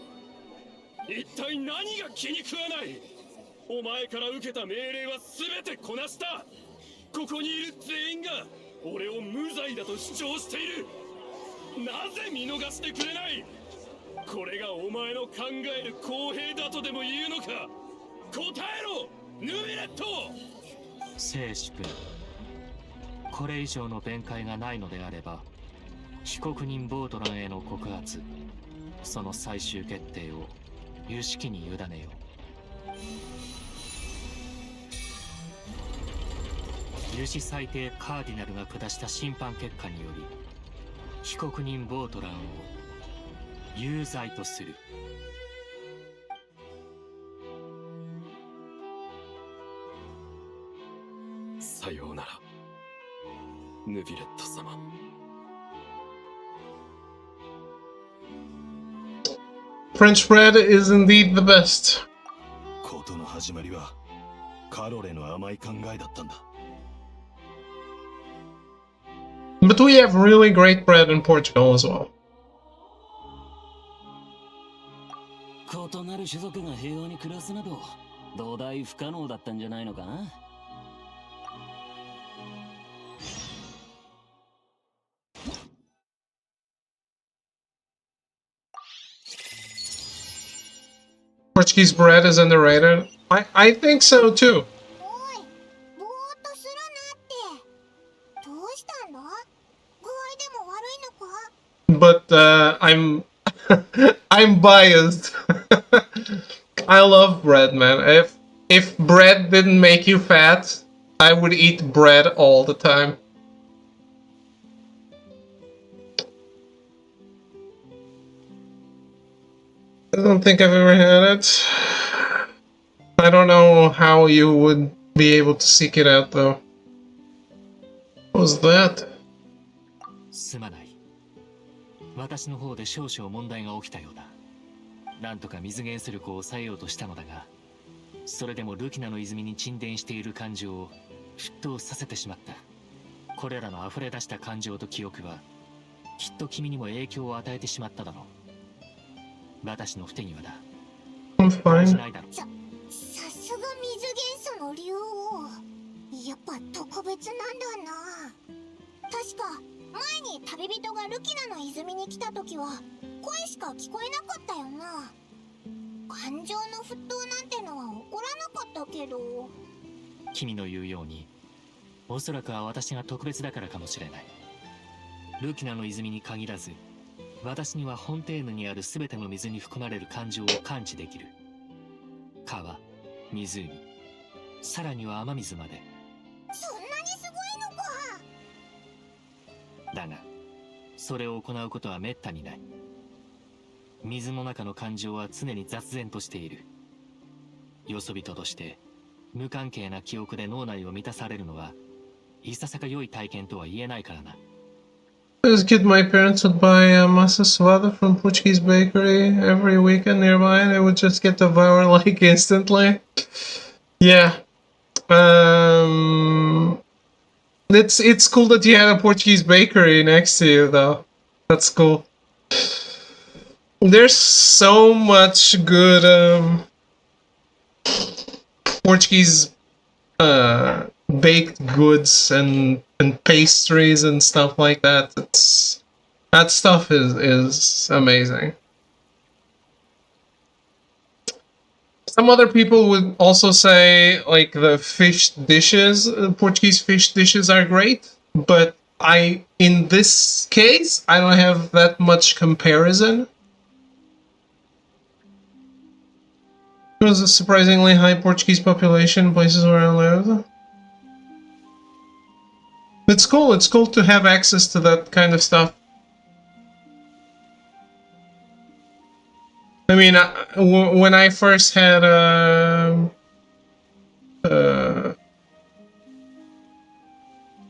一体何が気に食わない。お前から受けた命令は全てこなした。ここにいる全員が俺を無罪だと主張している。なぜ見逃してくれない。これがお前の考える公平だとでも言うのか。答えろヌビレット。静粛。これ以上の弁解がないのであれば、被告人ボートランへの告発、その最終決定を有識に委ねよう。有志裁定カーディナルが下した審判結果により、被告人ボートランを有罪とする。さようなら、ヌビレット様。French bread is indeed the best. ことの始まりはカロレの甘い考えだったんだ。But we have really great bread in Portugal as well. 異なる種族が平和に暮らすなど、土台不可能だったんじゃないのかな。Portuguese bread is underrated. I think so too. おい、ぼーっとするなって。どうしたんだ？具合でも悪いのか？ But I'm biased. I love bread, man. If bread didn't make you fat, I would eat bread all the time. I don't think I've ever had it. I don't know how you would be able to seek it out, though. What was that? すまない。私の方で少々問題が起きたようだ。なんとか水元出力を抑えようとしたのだが、それでもルキナの泉に沈殿している感情を沸騰させてしまった。これらの溢れ出した感情と記憶は、きっと君にも影響を与えてしまっただろう。私の不手際だ。 I'm fine. さすが水元素の竜王。やっぱ特別なんだな。確か前に旅人がルキナの泉に来た時は声しか聞こえなかったよな。感情の沸騰なんてのは起こらなかったけど。君の言うように、おそらくは私が特別だからかもしれない。ルキナの泉に限らず、私にはフォンテーヌにある全ての水に含まれる感情を感知できる。川、湖、さらには雨水まで。そんなにすごいのか。だが、それを行うことは滅多にない。水の中の感情は常に雑然としている。よそ人として無関係な記憶で脳内を満たされるのはいささか良い体験とは言えないからな。As a kid, my parents would buy massa suada from Portuguese bakery every weekend nearby, and I would just get devoured like instantly. Yeah. It's cool that you had a Portuguese bakery next to you, though. That's cool. There's so much good Portuguese baked goods and pastries and stuff like that. That stuff is amazing. Some other people would also say like the fish dishes, Portuguese fish dishes are great, but in this case, I don't have that much comparison. There's a surprisingly high Portuguese population in places where I live. It's cool to have access to that kind of stuff. I mean, when I first had I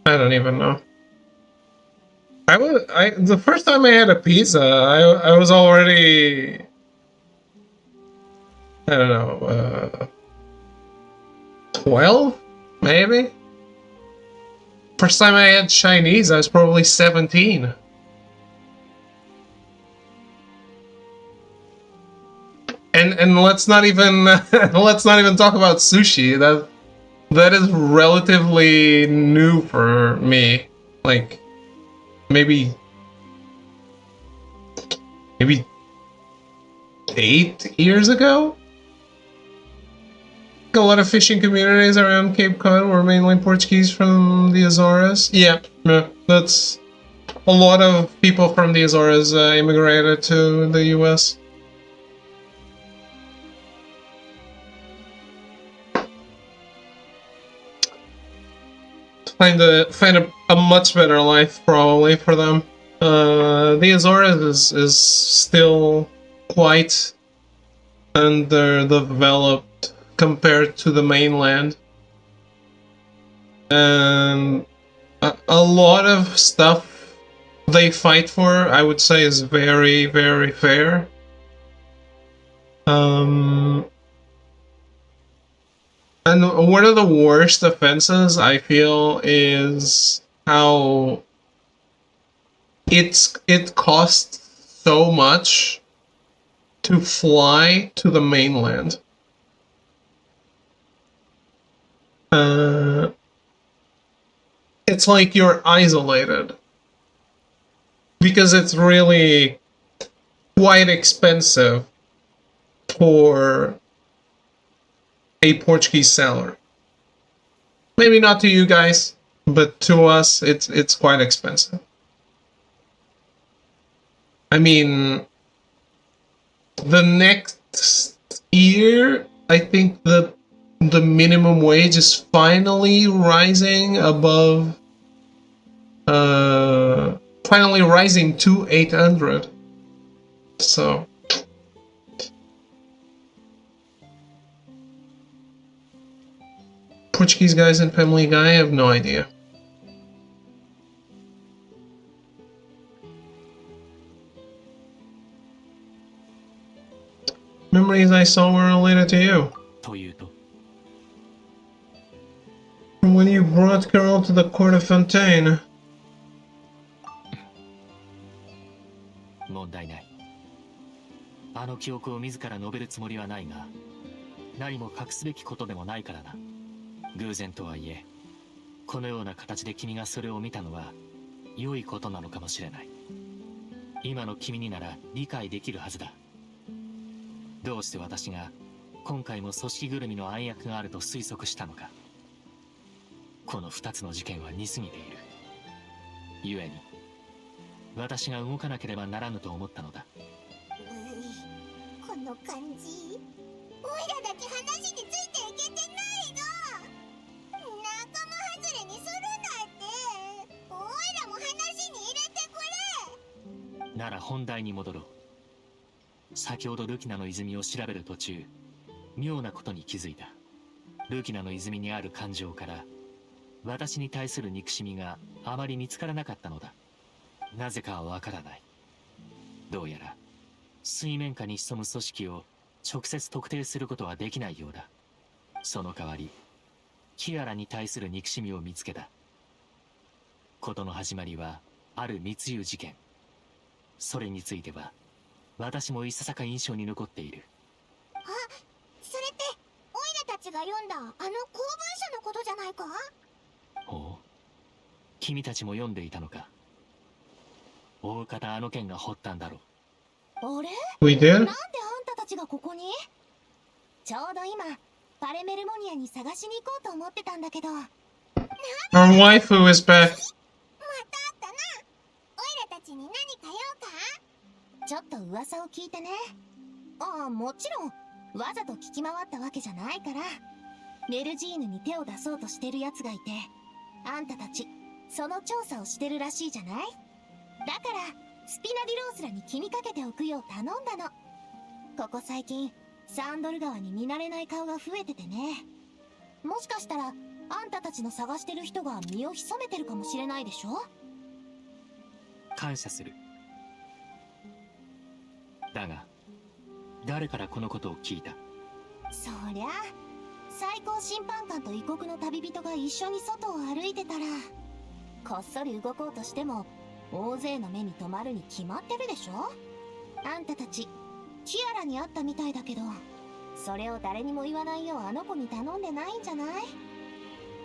don't even know. The first time I had a pizza, I was already, I don't know, 12 maybe. First time I had Chinese, I was probably 17. And let's not even talk about sushi. That is relatively new for me. Like maybe 8 years ago. A lot of fishing communities around Cape Cod were mainly Portuguese from the Azores. Yeah, that's a lot of people from the Azores immigrated to the US. Find a much better life probably for them. The Azores is still quite underdeveloped compared to the mainland, and a lot of stuff they fight for, I would say, is very, very fair. And one of the worst offenses I feel is how it costs so much to fly to the mainland. It's like you're isolated because it's really quite expensive for a Portuguese seller. Maybe not to you guys, but to us, it's quite expensive. I mean, the next year, I think the minimum wage is finally rising above, finally rising to 800. So Portuguese guys in Family Guy, I have no idea. Memories I saw were related to you. というと From when you brought Carol to the court of Fontaine. 問題ない。あの記憶を自ら述べるつもりはないが、何も隠すべきことでもないからな。偶然とはいえ、このような形で君がそれを見たのは良いことなのかもしれない。今の君になら理解できるはずだ。どうして私が今回も組織ぐるみの暗躍があると推測したのか。この2つの事件は似すぎている。故に私が動かなければならぬと思ったのだ。この感じ、オイラだけ話についていけてないぞ。仲間外れにするなって。オイラも話に入れてくれ。なら本題に戻ろう。先ほどルキナの泉を調べる途中、妙なことに気づいた。ルキナの泉にある感情から私に対する憎しみがあまり見つからなかったのだ。なぜかはわからない。どうやら水面下に潜む組織を直接特定することはできないようだ。その代わりキアラに対する憎しみを見つけた。事の始まりはある密輸事件。それについては私もいささか印象に残っている。あ、それってオイラたちが読んだあの公文書のことじゃないか。ほう、君たちも読んでいたのか。大方あの件が発端だろう。あれ？ We なんであ did? んたたちがここに？ちょうど今パレメルモニアに探しに行こうと思ってたんだけど。また Our waifu is back. あったな。オイラたちに何か用か？ちょっと噂を聞いてね。ああ、もちろんわざと聞き回ったわけじゃないから。メルジーヌに手を出そうとしてるやつがいて、あんたたちその調査をしてるらしいじゃない。だからスピナディロースらに気にかけておくよう頼んだの。ここ最近サンドル川に見慣れない顔が増えててね。もしかしたらあんたたちの探してる人が身を潜めてるかもしれないでしょ。感謝する。だが誰からこのことを聞いた？そりゃ最高審判官と異国の旅人が一緒に外を歩いてたら、こっそり動こうとしても大勢の目に留まるに決まってるでしょ。あんたたちキアラに会ったみたいだけど、それを誰にも言わないようあの子に頼んでないんじゃない？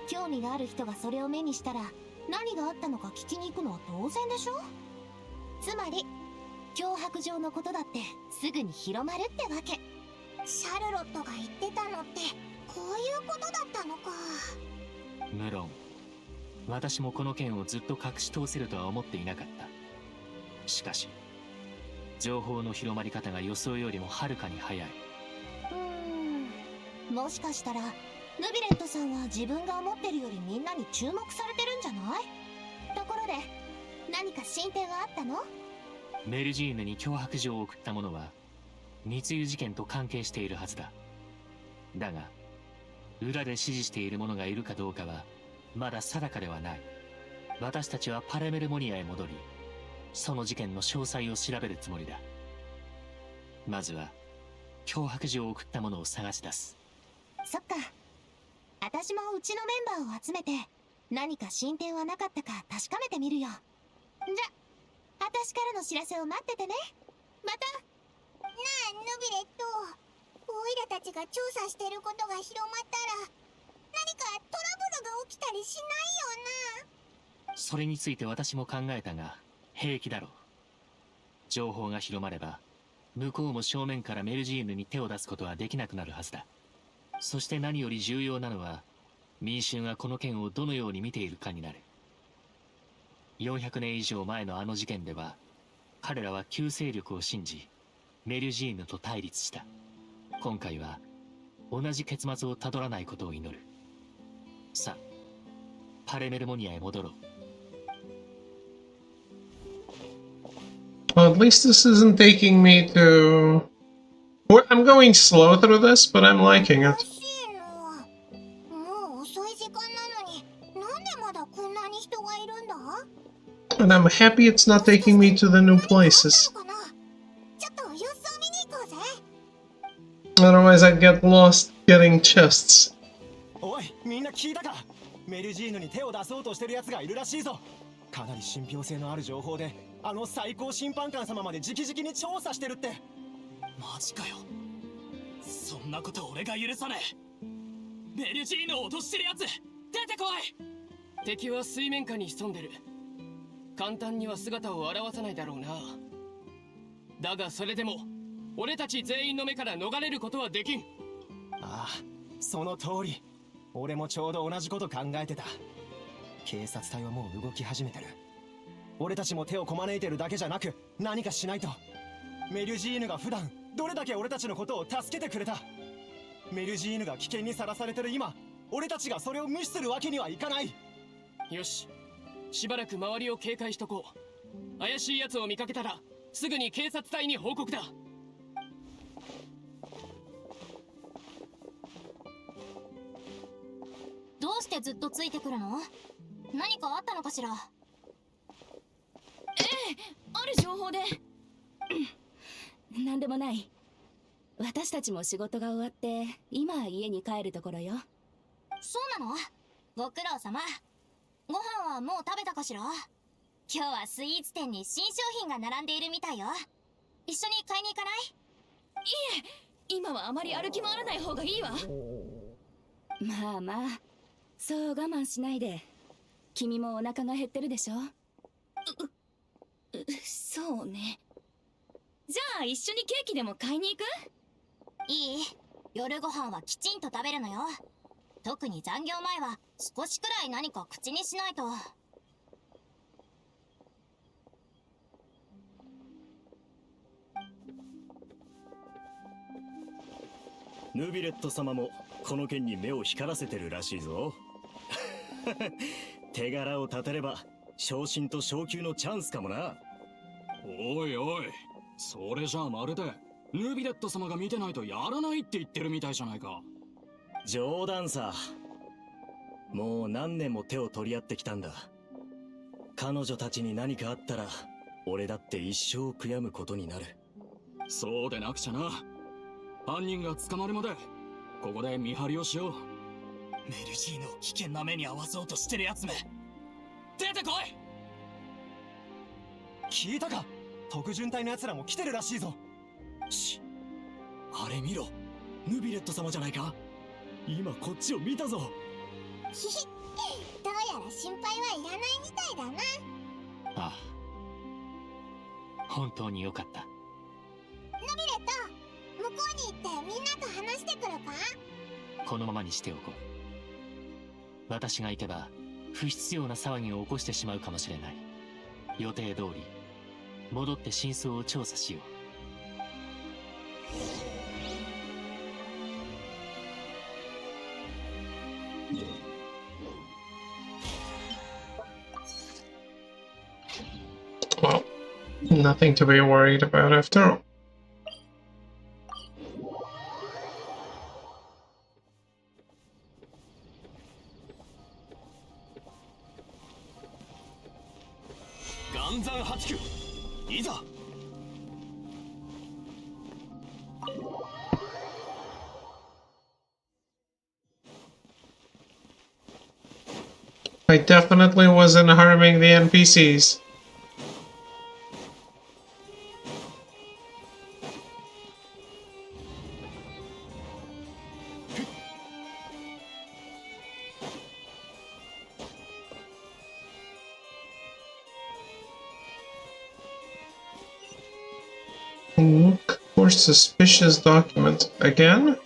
興味がある人がそれを目にしたら何があったのか聞きに行くのは当然でしょ。つまり脅迫状のことだってすぐに広まるってわけ。シャルロットが言ってたのってこういうことだったのか。無論私もこの件をずっと隠し通せるとは思っていなかった。しかし情報の広まり方が予想よりもはるかに早い。もしかしたらヌビレットさんは自分が思ってるよりみんなに注目されてるんじゃない？ところで何か進展はあったの？メルジーヌに脅迫状を送った者は密輸事件と関係しているはずだ。だが裏で指示している者がいるかどうかはまだ定かではない。私たちはパレメルモニアへ戻り、その事件の詳細を調べるつもりだ。まずは脅迫状を送った者を探し出す。そっか。私もうちのメンバーを集めて何か進展はなかったか確かめてみるよ。じゃ、私からの知らせを待っててね。また。なあ、ヌビレット。オイラたちが調査してることが広まったら何かトラブルが起きたりしないよな。それについて私も考えたが平気だろう。情報が広まれば向こうも正面からメルジーヌに手を出すことはできなくなるはずだ。そして何より重要なのは民衆がこの件をどのように見ているかになる。400年以上前のあの事件では彼らは旧勢力を信じメルジーヌと対立した。今回は同じ結末をたどらないことを祈る。さあパレメルモニアへ戻ろう。Well, at least this isn't taking me to... I'm going slow through this, but I'm liking it. おかしいの。もう遅い時間なのになんでまだこんなに人がいるんだ？ And I'm happy it's not taking me to the new places. 何かあったのかな？ちょっと様子を見に行こうぜ。Otherwise I'd get lost getting chests. おい、みんな聞いたか？メルジーヌに手を出そうとしてる奴がいるらしいぞ。かなり信憑性のある情報で、あの最高審判官様まで直々に調査してるって。マジかよ。そんなこと俺が許さねえ。メルジーヌを脅してるやつ出てこい。敵は水面下に潜んでる。簡単には姿を現さないだろうな。だがそれでも俺たち全員の目から逃れることはできん。ああ、その通り。俺もちょうど同じこと考えてた。警察隊はもう動き始めてる。俺たちも手をこまねいてるだけじゃなく何かしないと。メルジーヌが普段どれだけ俺たちのことを助けてくれた。メルジーヌが危険にさらされてる今、俺たちがそれを無視するわけにはいかない。よし、しばらく周りを警戒しとこう。怪しい奴を見かけたらすぐに警察隊に報告だ。どうしてずっとついてくるの？何かあったのかしら？ある情報でなんでもない。私たちも仕事が終わって今家に帰るところよ。そうなの？ご苦労様。ご飯はもう食べたかしら？今日はスイーツ店に新商品が並んでいるみたいよ。一緒に買いに行かない？いえ、今はあまり歩き回らない方がいいわ。まあまあ、そう我慢しないで。君もお腹が減ってるでしょ。そうね。じゃあ一緒にケーキでも買いに行く？いい？夜ご飯はきちんと食べるのよ。特に残業前は少しくらい何か口にしないと。ヌビレット様もこの件に目を光らせてるらしいぞ。手柄を立てれば昇進と昇級のチャンスかもな。おいおい、それじゃあまるでヌビレット様が見てないとやらないって言ってるみたいじゃないか。冗談さ。もう何年も手を取り合ってきたんだ。彼女たちに何かあったら俺だって一生悔やむことになる。そうでなくちゃな。犯人が捕まるまでここで見張りをしよう。メルジーヌを危険な目に遭わそうとしてるやつめ、出てこい。聞いたか？特巡隊の奴らも来てるらしいぞ。あれ見ろ、ヌビレット様じゃないか。今こっちを見たぞ。ひひ、どうやら心配はいらないみたいだな。ああ、本当によかった。ヌビレット、向こうに行ってみんなと話してくるか？このままにしておこう。私が行けば不必要な騒ぎを起こしてしまうかもしれない。予定通り戻って真相を調査しよう。Well, nothing to be worried about after all. I definitely wasn't harming the NPCs. Look for suspicious document again?「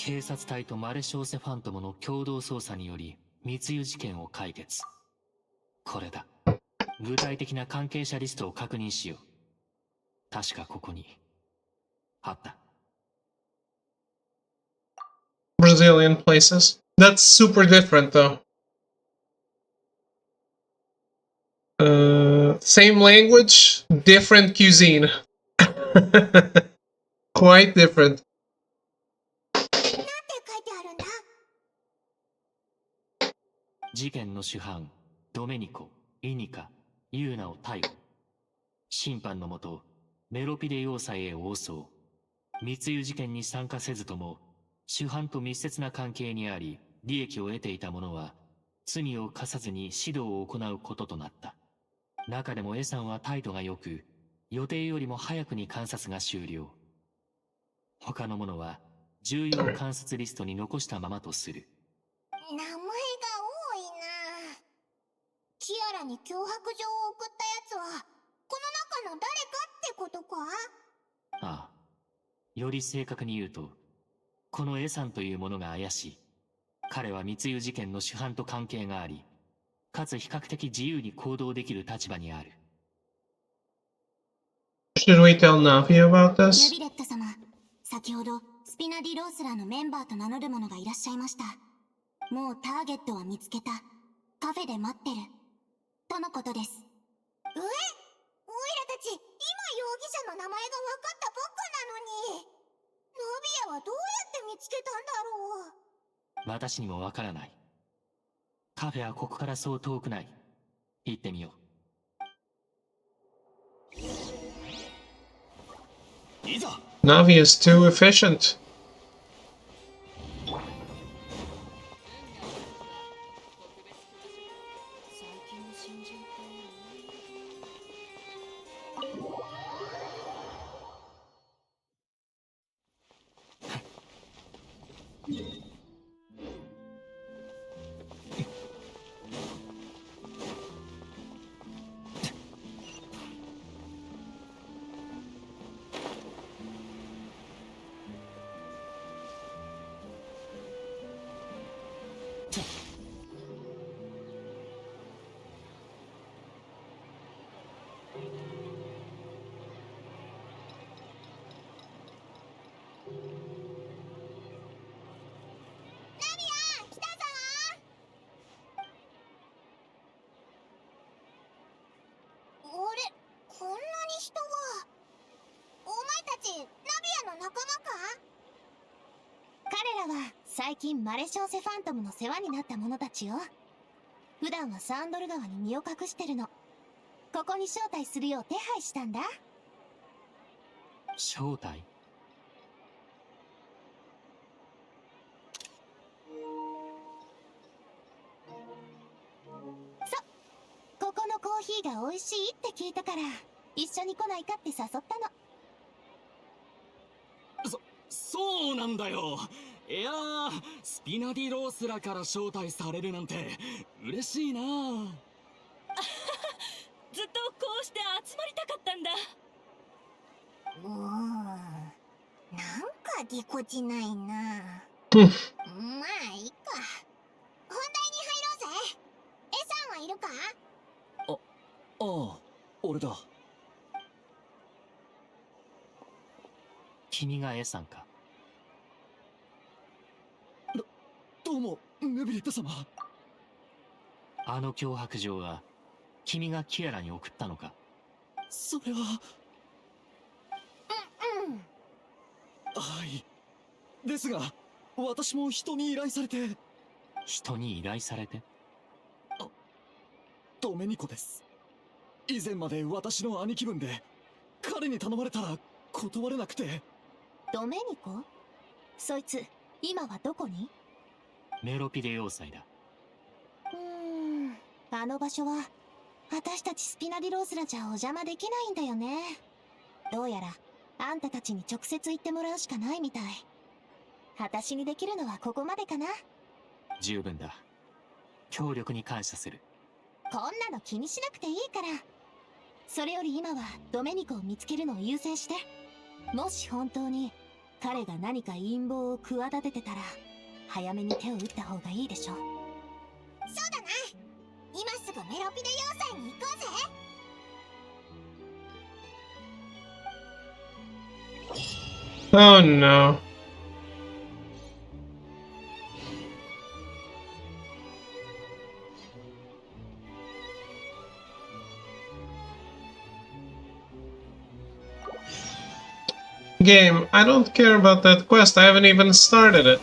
警察隊とマレショーセファントムの共同捜査により密輸事件を解決」。これだ。具体的な関係者リストを確認しよう。確かここにあった。Brazilian places. That's super different though. Same language, different cuisine. Quite different. なんて書いてあるんだ？事件の主犯ドメニコ、イニカ、ユーナを逮捕。審判のもとメロピデ要塞へ応送。密輸事件に参加せずとも主犯と密接な関係にあり利益を得ていた者は罪を課さずに指導を行うこととなった。中でもエさんは態度が良く、予定よりも早くに観察が終了。他の者は重要観察リストに残したままとする。名前が多いな。キアラに脅迫状を送ったやつはこの中の誰かってことか？ああ。より正確に言うと、このエさんという者が怪しい。彼は密輸事件の主犯と関係があり、かつ比較的自由に行動できる立場にある。Should we tell Navi about ヌ this? ビレット様、先ほどスピナディロースラーのメンバーと名乗る者がいらっしゃいました。もうターゲットは見つけた。カフェで待ってる。とのことです。オイラたち、今容疑者の名前が分かったばっかなのに。ノビアはどうやって見つけたんだろう。私にもわからない。カフェはここからそう遠くない。行ってみよう。いざ。Navi is too efficient. 最近マレションセファントムの世話になった者たちよ。普段はサンドル川に身を隠してるの。ここに招待するよう手配したんだ。招待？ここのコーヒーが美味しいって聞いたから一緒に来ないかって誘ったの。そうなんだよ。いやー、スピナディロースらから招待されるなんて嬉しいな。ずっとこうして集まりたかったんだ。なんかぎこちないな。まあいいか。本題に入ろうぜ。エさんはいるか？ああ、俺だ。君が A さんか。どうも、ヌビレット様。あの脅迫状は君がキアラに送ったのか？それは。はい。ですが、私も人に依頼されて。人に依頼されて？ドメニコです。以前まで私の兄貴分で、彼に頼まれたら断れなくて。ドメニコ？そいつ、今はどこに？メロピデ要塞だ。あの場所は、私たちスピナディロースらじゃお邪魔できないんだよね。どうやら、あんたたちに直接言ってもらうしかないみたい。私にできるのはここまでかな。十分だ。協力に感謝する。こんなの気にしなくていいから。それより今はドメニコを見つけるのを優先して。もし本当に彼が何か陰謀を企ててたら早めに手を打った方がいいでしょ。そうだな。今すぐメロピデ要塞に行こうぜ。Oh no. Game, I don't care about that quest. I haven't even started it.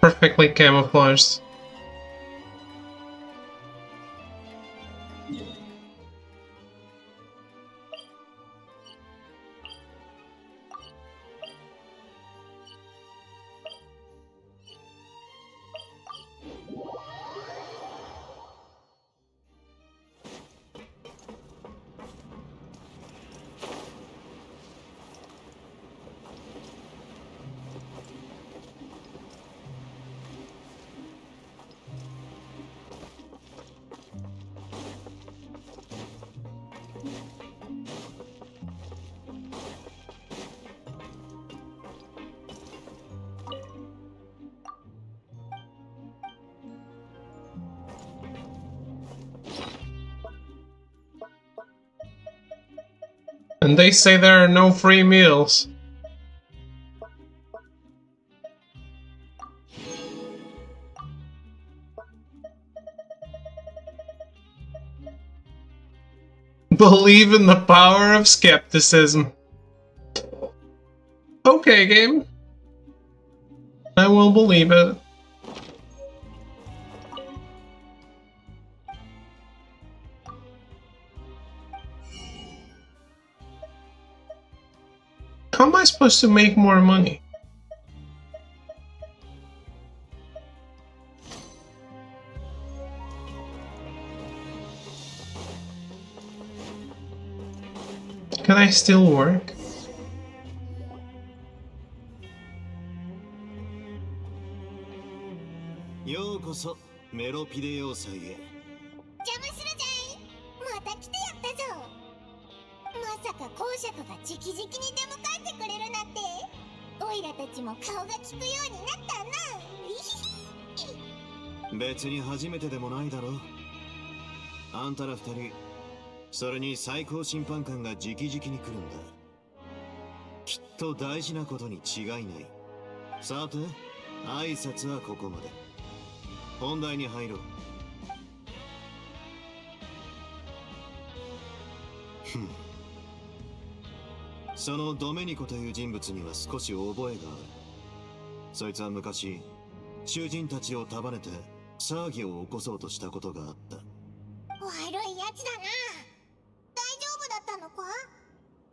Perfectly camouflaged. And they say there are no free meals. Believe in the power of skepticism. Okay, game. I will believe it. How am I supposed to make more money? Can I still work? Yokoso, メロピデ要塞へ。邪魔するぜい。また来てやったぞ。まさか公爵が直々に出迎えてくれるなんて。オイラたちも顔が利くようになったな。別に初めてでもないだろ。あんたら二人、それに最高審判官が直々に来るんだ。きっと大事なことに違いない。さて、挨拶はここまで。本題に入ろう。そのドメニコという人物には少し覚えがある。そいつは昔、囚人たちを束ねて騒ぎを起こそうとしたことがあった。悪いやつだな。大丈夫だったのか？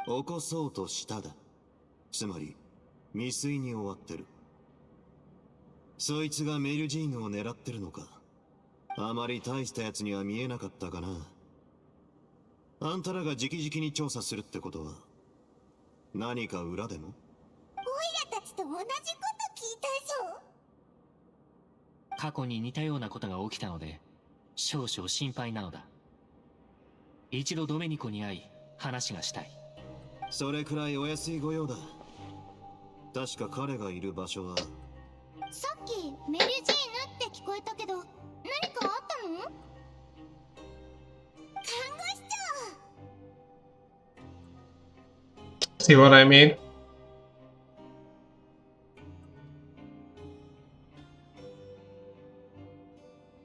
起こそうとしただ。つまり、未遂に終わってる。そいつがメルジーヌを狙ってるのか。あまり大したやつには見えなかったかな。あんたらが直々に調査するってことは、何か裏でも？オイラたちと同じこと聞いたぞ。過去に似たようなことが起きたので、少々心配なのだ。一度ドメニコに会い、話がしたい。それくらいお安い御用だ。確か彼がいる場所は。さっきメリジーヌって聞こえたけど、何かあったの？看護師長。 See what I mean?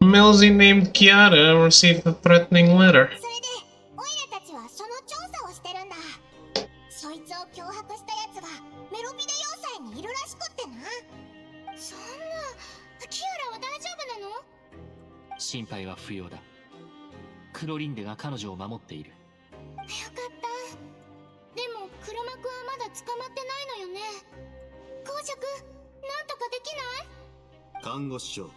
Milsey named Kiara received a threatening letter. それでオイラたちはその調査をしてるんだ。そいつを脅迫したやつがメロピデ要塞にいるらしくってな。そんな、キアラは大丈夫なの？心配は不要だ。クロリンデが彼女を守っている。よかった。でも黒幕はまだ捕まってないのよね。公爵、なんとかできない？看護師長、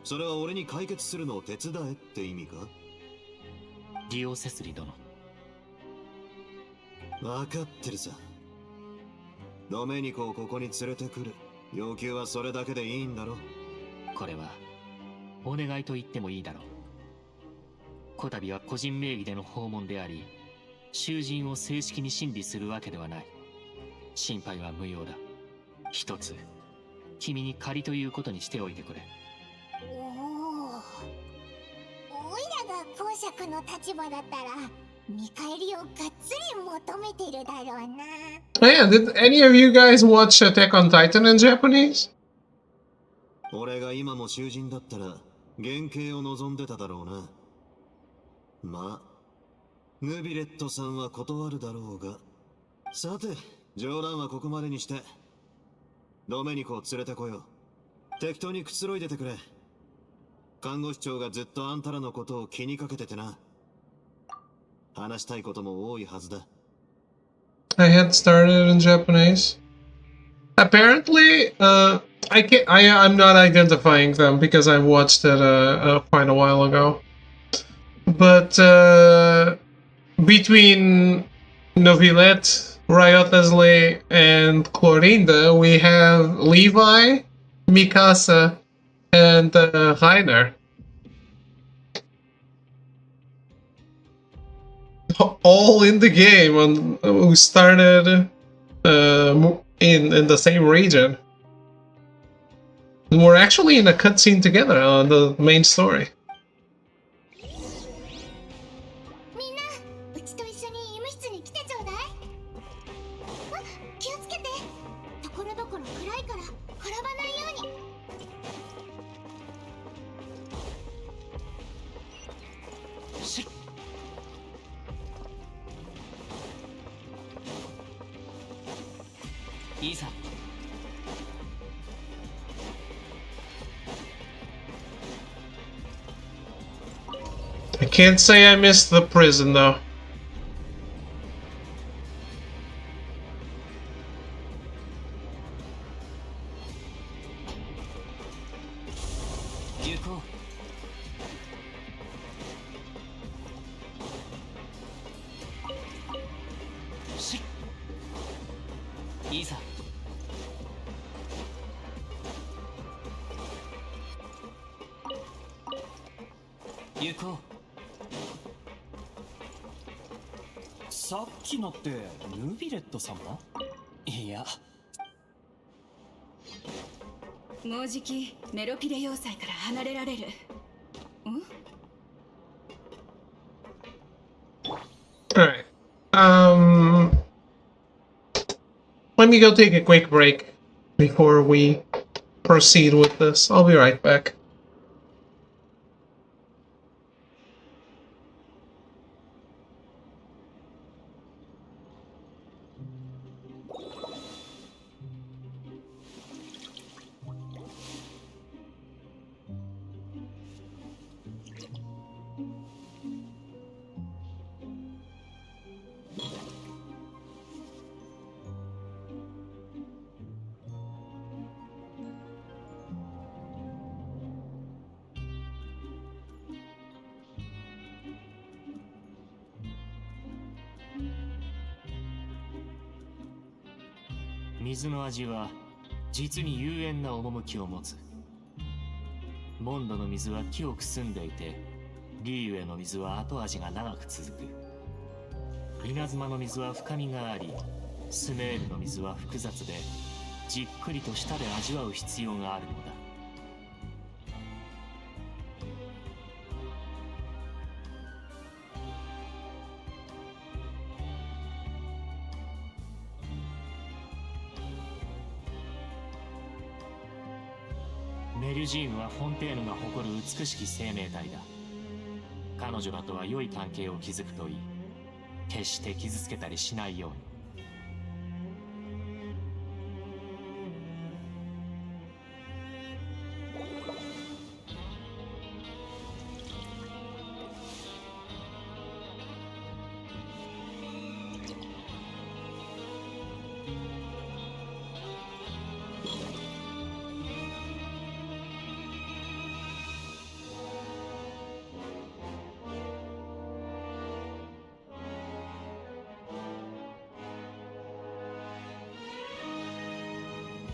それは俺に解決するのを手伝えって意味か？ディオセスリ殿。分かってるさ。ドメニコをここに連れてくる。要求はそれだけでいいんだろ？これはお願いと言ってもいいだろう。こたびは個人名義での訪問であり、囚人を正式に審理するわけではない。心配は無用だ。一つ君に借りということにしておいてくれ。おお、オイラが公爵の立場だったら見返りをがっつり求めてるだろうな。Oh yeah, did any of you guys watch Attack on Titan in Japanese? 俺が今も囚人だったら原型を望んでただろうな。まあ、ヌビレットさんは断るだろうが。さて、冗談はここまでにして、ドメニコを連れてこよう。適当にくつろいでてくれ。看護師長がずっとあんたらのことを気にかけててな。話したいことも多いはずだ。I had started in Japanese. Apparently, I'm not identifying them because I watched it quite a while ago. But between Novilette, Ryotesley, and Clorinda, we have Levi, Mikasa, and Rainer. All in the game, and who started in the same region. And we're actually in a cutscene together on the main story. みんな、うちと一緒に医務室に来てちょうだい。あ、気をつけて。ところどころ暗いから転ばないように。いいさ。I can't say I missed the prison though. 行こう。しっ。いいさ。行こう。さっきのってヌビレット様？いや、もうじきメロピデ要塞から離れられる。Alright. let me go take a quick break before we proceed with this. I'll be right back.水の味は実に幽怨な趣を持つ。モンドの水は清く澄んでいて、リーウェの水は後味が長く続く。稲妻の水は深みがあり、スメールの水は複雑で、じっくりと舌で味わう必要があるのだ。メルジーヌはフォンテーヌが誇る美しき生命体だ。彼女らとは良い関係を築くといい。決して傷つけたりしないように。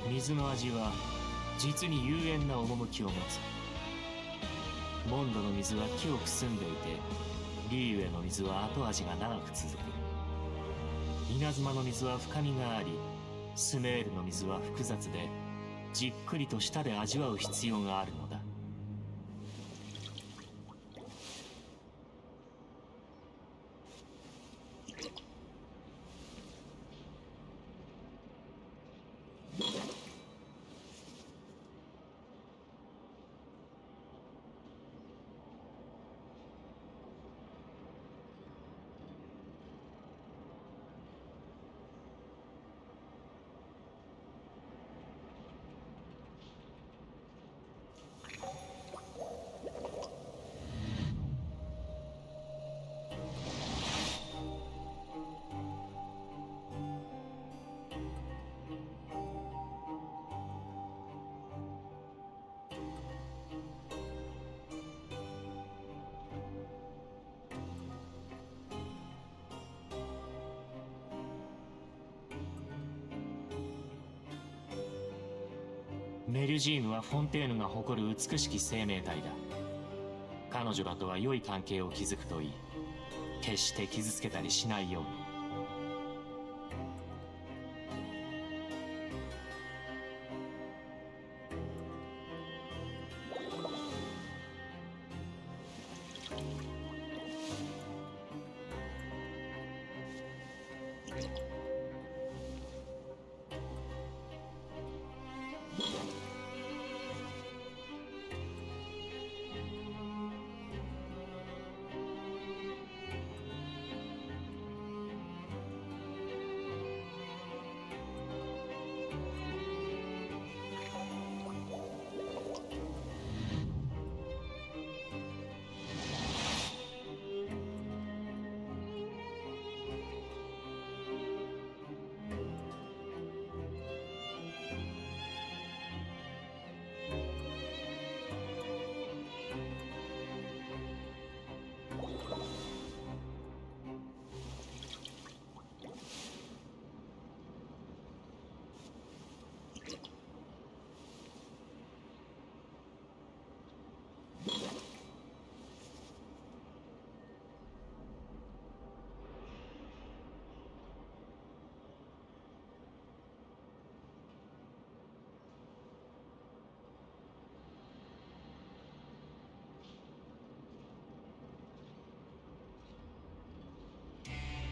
水の味は実に幽怨な趣を持つ。モンドの水は清く澄んでいて、リーウェの水は後味が長く続く。稲妻の水は深みがあり、スメールの水は複雑で、じっくりと舌で味わう必要があるのだ。メルジーヌはフォンテーヌが誇る美しき生命体だ。彼女らとは良い関係を築くといい。決して傷つけたりしないように。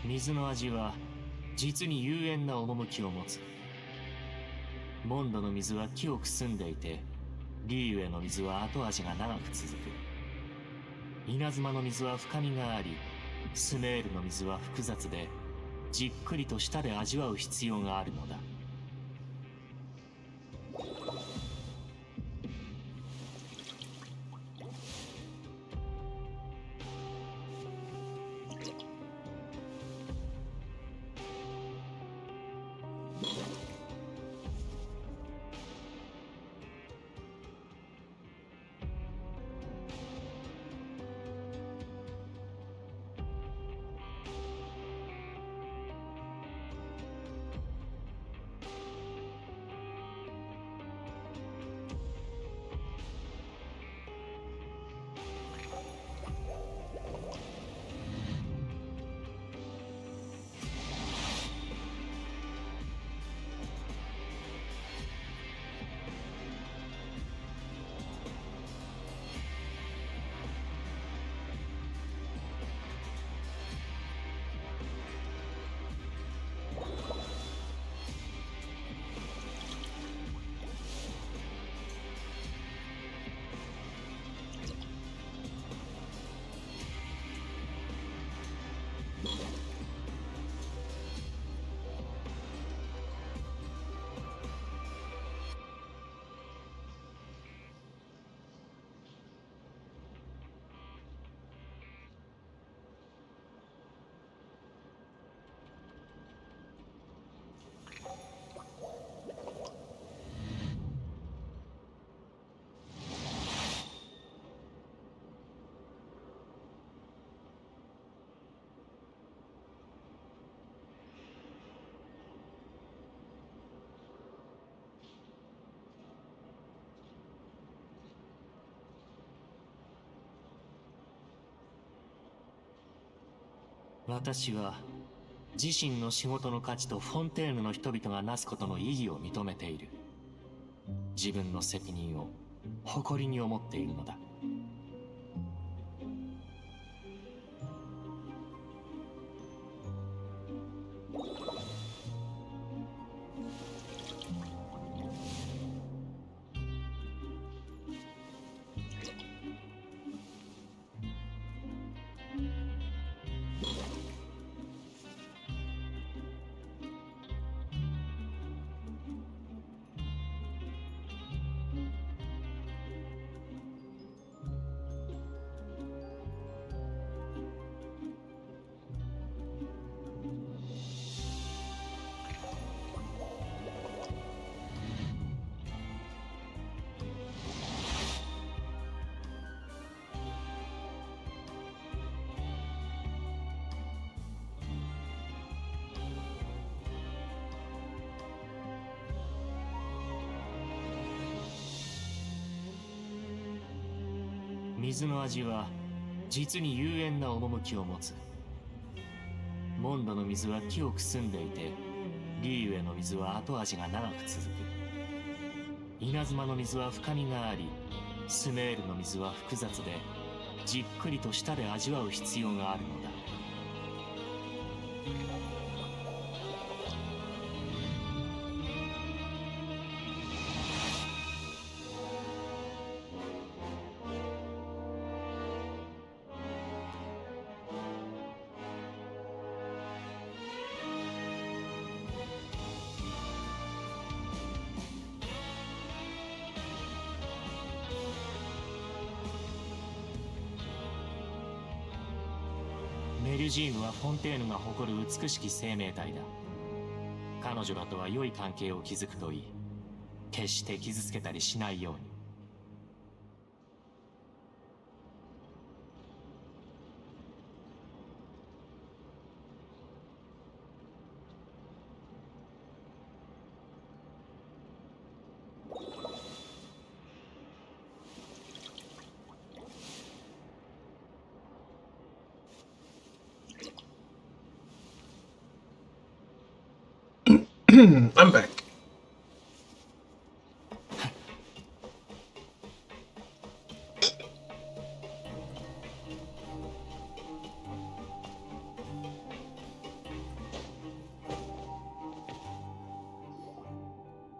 水の味は実に幽怨な趣を持つ。モンドの水は清く澄んでいて、リーウェの水は後味が長く続く。稲妻の水は深みがあり、スメールの水は複雑で、じっくりと舌で味わう必要があるのだ。私は自身の仕事の価値とフォンテーヌの人々がなすことの意義を認めている。自分の責任を誇りに思っているのだ。水の味は実に幽怨な趣を持つ。モンドの水は清く澄んでいて、リーウェの水は後味が長く続く。稲妻の水は深みがあり、スメールの水は複雑で、じっくりと舌で味わう必要があるのだ。メルジーヌはフォンテーヌが誇る美しき生命体だ。彼女らとは良い関係を築くといい。決して傷つけたりしないように。I'm back.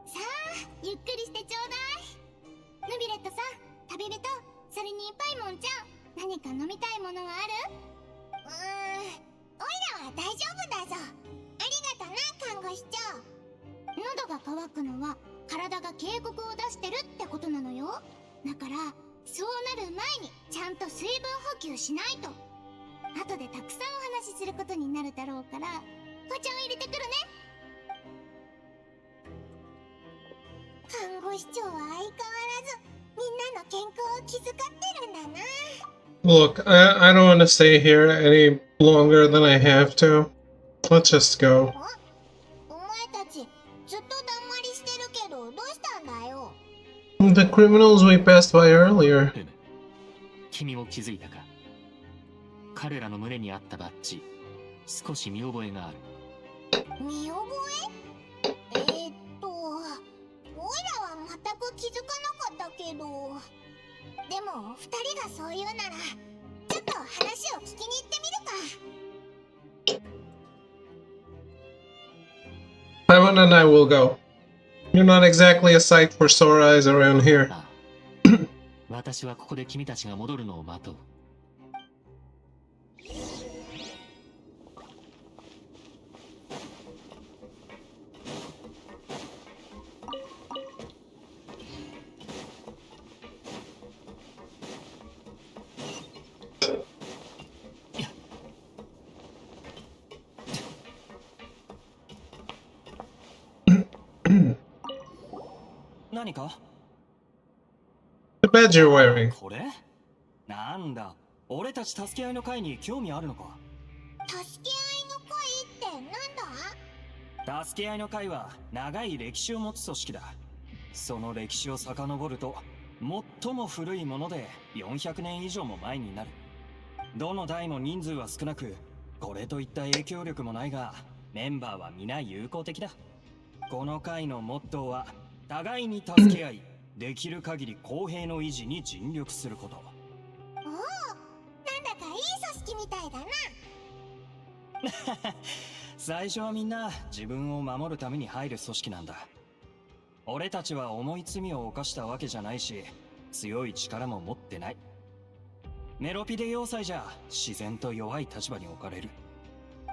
さあゆっくりしてちょうだい。ヌビレットさん、旅人、それにパイモンちゃん、何か飲みたいものはある？おいらは大丈夫だぞ。ありがとな、看護師長。喉が渇くのは体が警告を出してるってことなのよ。だからそうなる前にちゃんと水分補給しないと。後でたくさんお話しすることになるだろうから、お茶を入れてくるね。看護師長は相変わらずみんなの健康を気遣ってるんだな。Look, I don't want to stay here any longer than I have to. Let's just go. お前たちずっとだんまりしてるけどどうしたんだよ。 The criminals we passed by earlier. 君も気づいたか？彼らの胸にあったバッジ、少し見覚えがある。見覚え？おいらは全く気づかなかったけど。でも二人がそう言うならちょっと話を聞きに行ってみるか。 Paimon and I will go. You're not exactly a sight for sore eyes around here. 私はここで君たちが戻るのを待とう。何か？ The badge you're wearing. これ？なんだ、俺たち助け合いの会に興味あるのか？助け合いの会ってなんだ？助け合いの会は長い歴史を持つ組織だ。その歴史を遡ると最も古いもので400年以上も前になる。どの代も人数は少なく、これといった影響力もないが、メンバーは皆友好的だ。この会のモットーは互いに助け合い、できる限り公平の維持に尽力すること。おお、なんだかいい組織みたいだな。最初はみんな自分を守るために入る組織なんだ。俺たちは重い罪を犯したわけじゃないし、強い力も持ってない。メロピデ要塞じゃ自然と弱い立場に置かれる。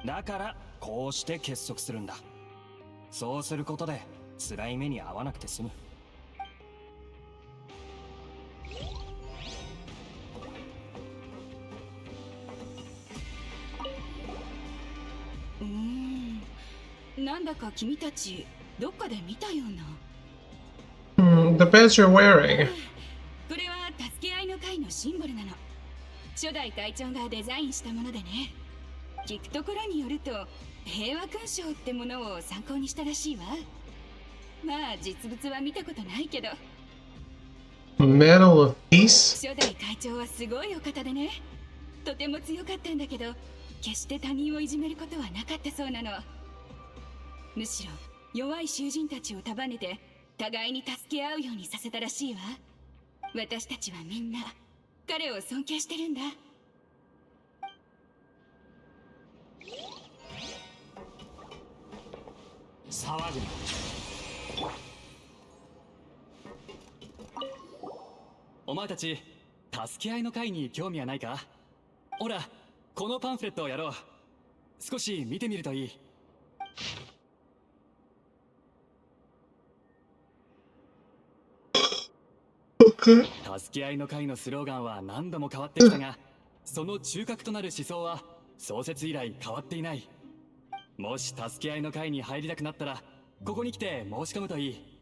だからこうして結束するんだ。そうすることで辛い目に遭わなくて済む。なんだか君たちどっかで見たような。The badge you're wearing. これは助け合いの会のシンボルなの。初代会長がデザインしたものでね。聞くところによると平和勲章ってものを参考にしたらしいわ。まあ実物は見たことないけど。 Medal of Peace? 初代会長はすごいお方でね。とても強かったんだけど、決して他人をいじめることはなかったそうなの。むしろ弱い囚人たちを束ねて互いに助け合うようにさせたらしいわ。私たちはみんな彼を尊敬してるんだ。騒ぐな。お前たち助け合いの会に興味はないか？ほら、このパンフレットをやろう。少し見てみるといい。助け合いの会のスローガンは何度も変わってきたが、その中核となる思想は創設以来変わっていない。もし助け合いの会に入りたくなったら、ここに来て申し込むといい。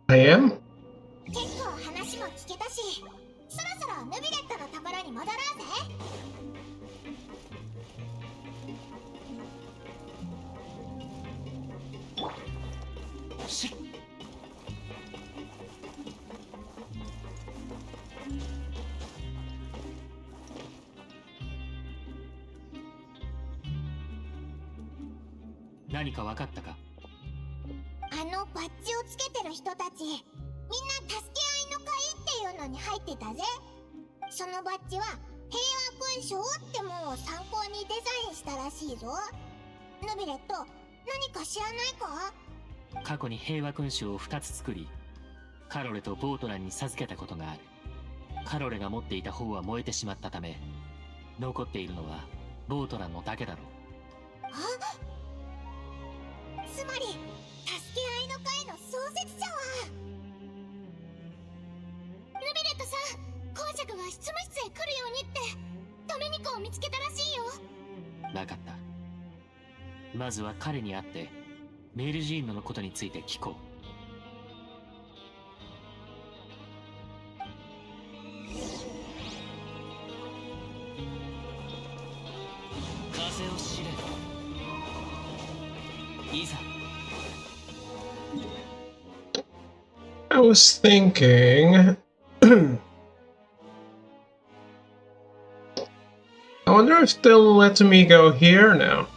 I am? 結構話も聞けたし、そろそろヌビレットのところに戻ろうぜ。何か分かったか？あのバッジをつけてる人たち、みんな助け合いの会っていうのに入ってたぜ。そのバッジは平和勲章ってものを参考にデザインしたらしいぞ。ヌビレット、何か知らないか？過去に平和勲章を2つ作り、カロレとボートランに授けたことがある。カロレが持っていた方は燃えてしまったため、残っているのはボートランのだけだろう。つまり助け合いの会の創設者はヌビレットさん、公爵が執務室へ来るようにってドミニコを見つけたらしいよ。なかった。まずは彼に会ってメルジーヌのことについて聞こう。風を知れ。いざ。I was thinking. I wonder if they'll let me go here now.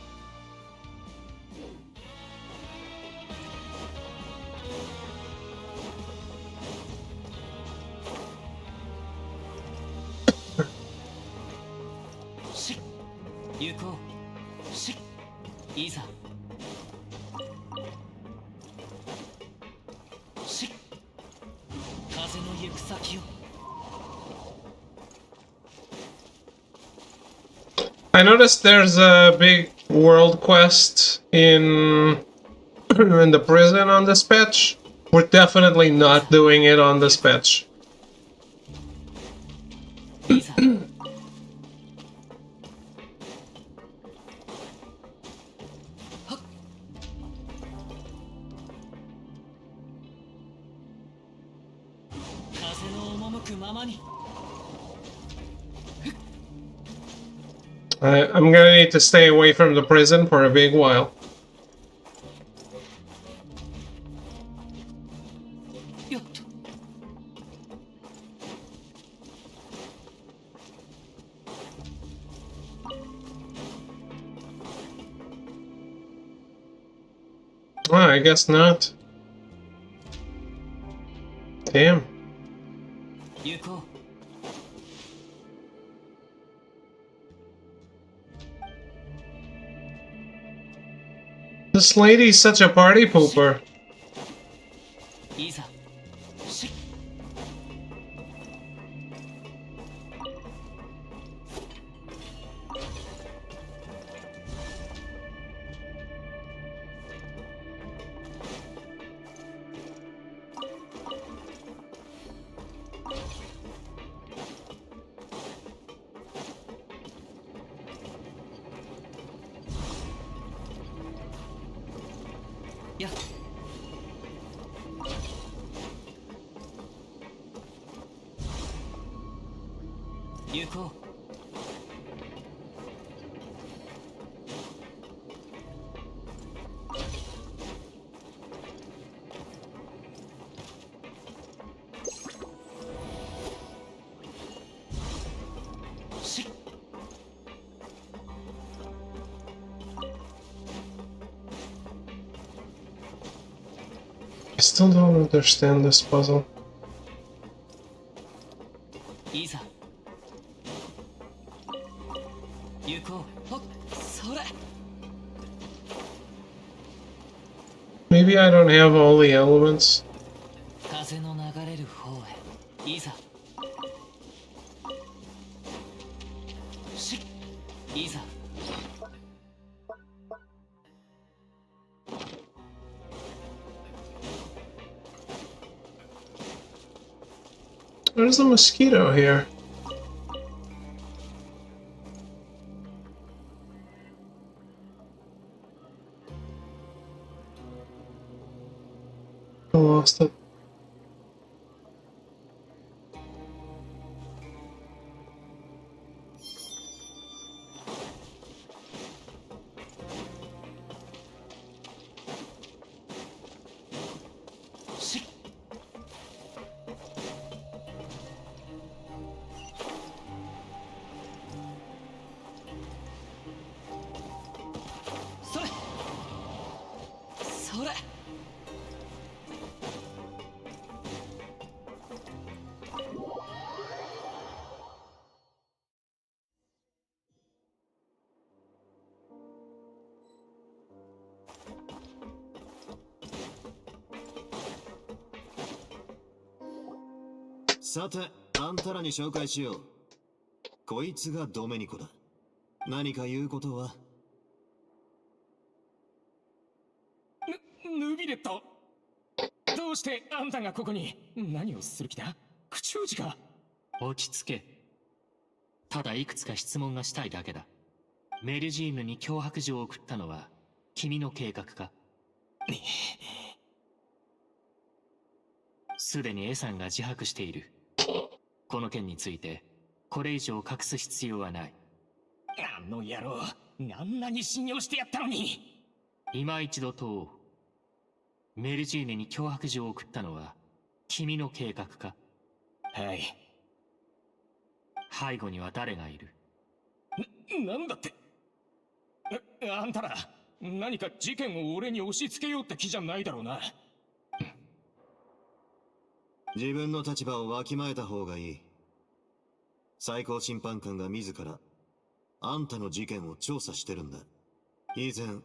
I noticed there's a big world quest in in the prison on this patch. We're definitely not doing it on this patch. I'm gonna need to stay away from the prison for a big while. Oh, I guess not. Damn. This lady's such a party pooper. I still don't understand this puzzle. Maybe I don't have all the elements. There's a mosquito here. I lost it. さて、あんたらに紹介しよう。こいつがドメニコだ。何か言うことは？ヌビレット、どうしてあんたがここに？何をする気だ？口封じか？落ち着け。ただいくつか質問がしたいだけだ。メルジーヌに脅迫状を送ったのは君の計画か？すでにエさんが自白している。この件についてこれ以上隠す必要はない。あの野郎、あんなに信用してやったのに。今一度問おう。メルジーヌに脅迫状を送ったのは君の計画か？はい。背後には誰がいる？なんだって？あんたら何か事件を俺に押し付けようって気じゃないだろうな。自分の立場をわきまえた方がいい。最高審判官が自らあんたの事件を調査してるんだ。以前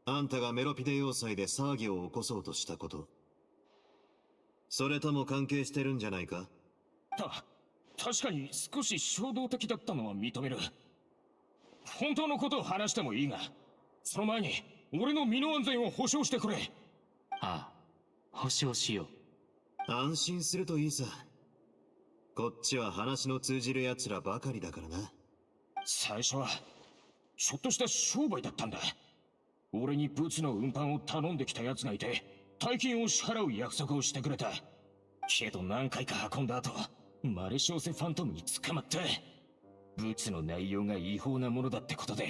あんたがメロピデ要塞で騒ぎを起こそうとしたこと、それとも関係してるんじゃないか？確かに少し衝動的だったのは認める。本当のことを話してもいいが、その前に俺の身の安全を保証してくれ。ああ、保証しよう。安心するといいさ。こっちは話の通じる奴らばかりだからな。最初はちょっとした商売だったんだ。俺にブツの運搬を頼んできた奴がいて、大金を支払う約束をしてくれた。けど何回か運んだ後、マレショーセファントムに捕まった。ブツの内容が違法なものだってことで、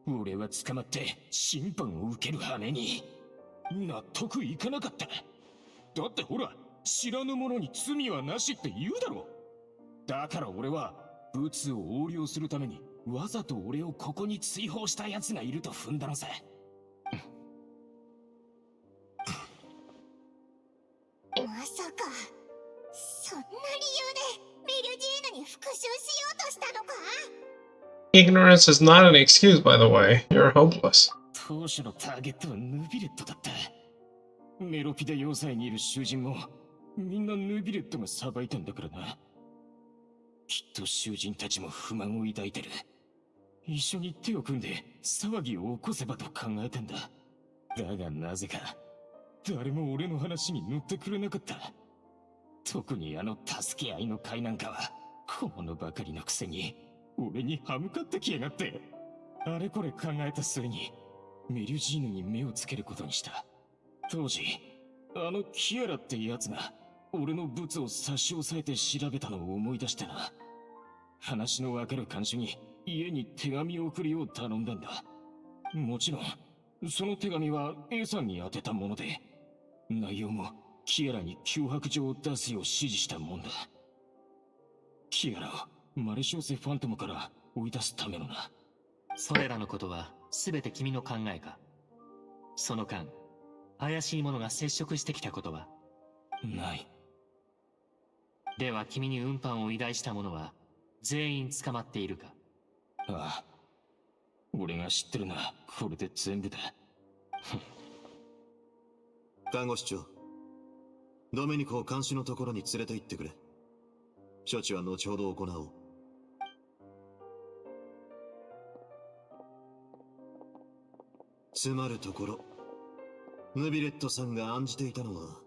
俺は捕まって審判を受ける羽目に。納得いかなかった。だってほら、知らぬ者に罪はなしって言うだろ。だから俺はブツを横領するためにわざと俺をここに追放した奴がいると踏んだのさ。まさかそんな理由でメルジーヌに復讐しようとしたのか？ Ignorance is not an excuse, by the way. You're hopeless. 当初のターゲットはヌビレットだった。メロピデ要塞にいる囚人もみんなヌビレットが裁いたんだからな。きっと囚人たちも不満を抱いてる。一緒に手を組んで騒ぎを起こせばと考えたんだ。だがなぜか誰も俺の話に乗ってくれなかった。特にあの助け合いの会なんかは小物ばかりのくせに俺に歯向かってきやがって。あれこれ考えた末にメリュジーヌに目をつけることにした。当時あのキアラってやつが俺のブツを差し押さえて調べたのを思い出してな。話のわかる看守に家に手紙を送るよう頼んだんだ。もちろんその手紙は A さんに宛てたもので、内容もキアラに脅迫状を出すよう指示したもんだ。キアラをマレショーセファントムから追い出すためのな。それらのことは全て君の考えか？その間怪しい者が接触してきたことは？ない。では君に運搬を依頼した者は全員捕まっているか？ああ、俺が知ってるな。これで全部だ。看護師長、ドメニコを監視のところに連れて行ってくれ。処置は後ほど行おう。つまるところ、ヌビレットさんが案じていたのは、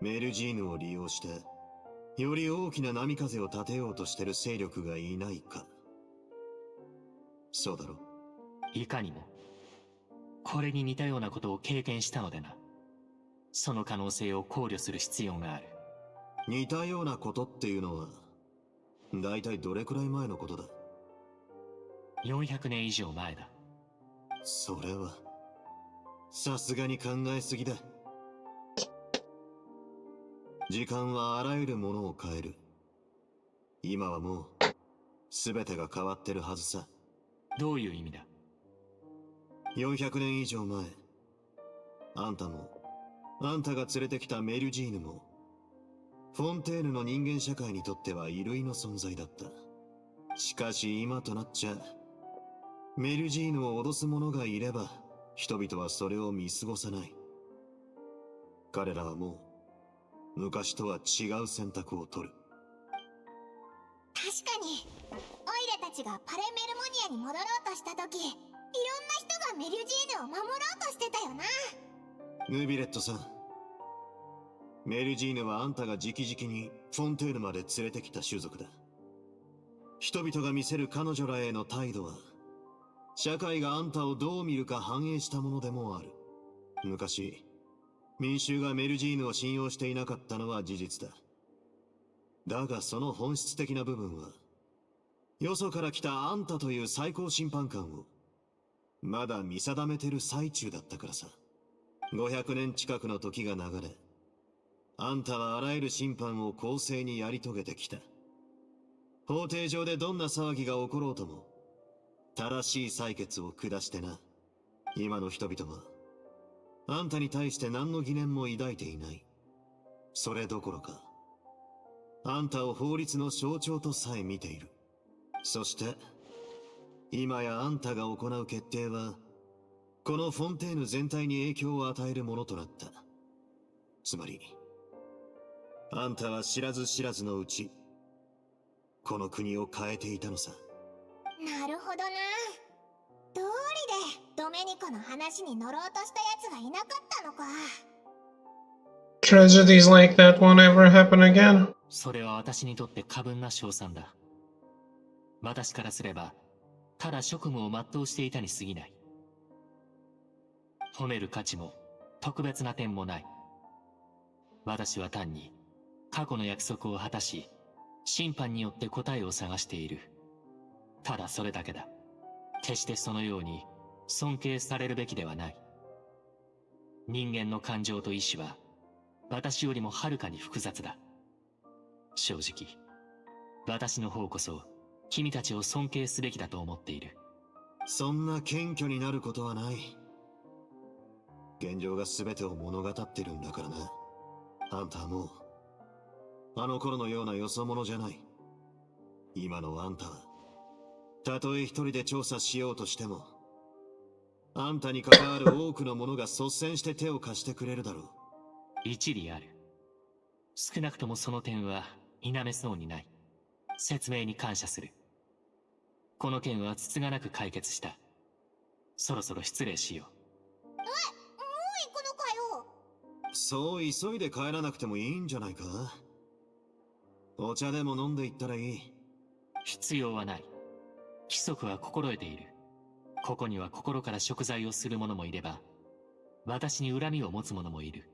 メルジーヌを利用して、より大きな波風を立てようとしてる勢力がいないか。そうだろ？いかにも。これに似たようなことを経験したのでな。その可能性を考慮する必要がある。似たようなことっていうのは、だいたいどれくらい前のことだ？400年以上前だ。それは、さすがに考えすぎだ。時間はあらゆるものを変える。今はもう、全てが変わってるはずさ。どういう意味だ？400年以上前、あんたも、あんたが連れてきたメルジーヌも、フォンテーヌの人間社会にとっては異類の存在だった。しかし今となっちゃ、メルジーヌを脅す者がいれば、人々はそれを見過ごさない。彼らはもう、昔とは違う選択を取る。確かにオイラたちがパレメルモニアに戻ろうとした時、いろんな人がメルジーヌを守ろうとしてたよな。ヌビレットさん、メルジーヌはあんたが直々にフォンテーヌまで連れてきた種族だ。人々が見せる彼女らへの態度は、社会があんたをどう見るか反映したものでもある。昔、民衆がメルジーヌを信用していなかったのは事実だ。だがその本質的な部分は、よそから来たあんたという最高審判官を、まだ見定めてる最中だったからさ。500年近くの時が流れ、あんたはあらゆる審判を公正にやり遂げてきた。法廷上でどんな騒ぎが起ころうとも、正しい裁決を下してな。今の人々は、あんたに対して何の疑念も抱いていない。それどころか、あんたを法律の象徴とさえ見ている。そして、今やあんたが行う決定は、このフォンテーヌ全体に影響を与えるものとなった。つまり、あんたは知らず知らずのうち、この国を変えていたのさ。なるほどな。どうりでドメニコの話に乗ろうとした奴がいなかったのか。Tragedies like that won't ever happen again. それは私にとって過分な賞賛だ。私からすれば、ただ職務を全うしていたに過ぎない。褒める価値も特別な点もない。私は単に過去の約束を果たし、審判によって答えを探している。ただそれだけだ。決してそのように尊敬されるべきではない。人間の感情と意志は私よりもはるかに複雑だ。正直、私の方こそ君たちを尊敬すべきだと思っている。そんな謙虚になることはない。現状が全てを物語ってるんだからな。あんたはもう、あの頃のようなよそ者じゃない。今のあんたは、たとえ一人で調査しようとしても、あんたに関わる多くの者が率先して手を貸してくれるだろう。一理ある。少なくともその点は否めそうにない。説明に感謝する。この件はつつがなく解決した。そろそろ失礼しよう。もう行くのかよ。そう急いで帰らなくてもいいんじゃないか。お茶でも飲んでいったらいい。必要はない。規則は心得ている。ここには心から贖罪をする者もいれば、私に恨みを持つ者もいる。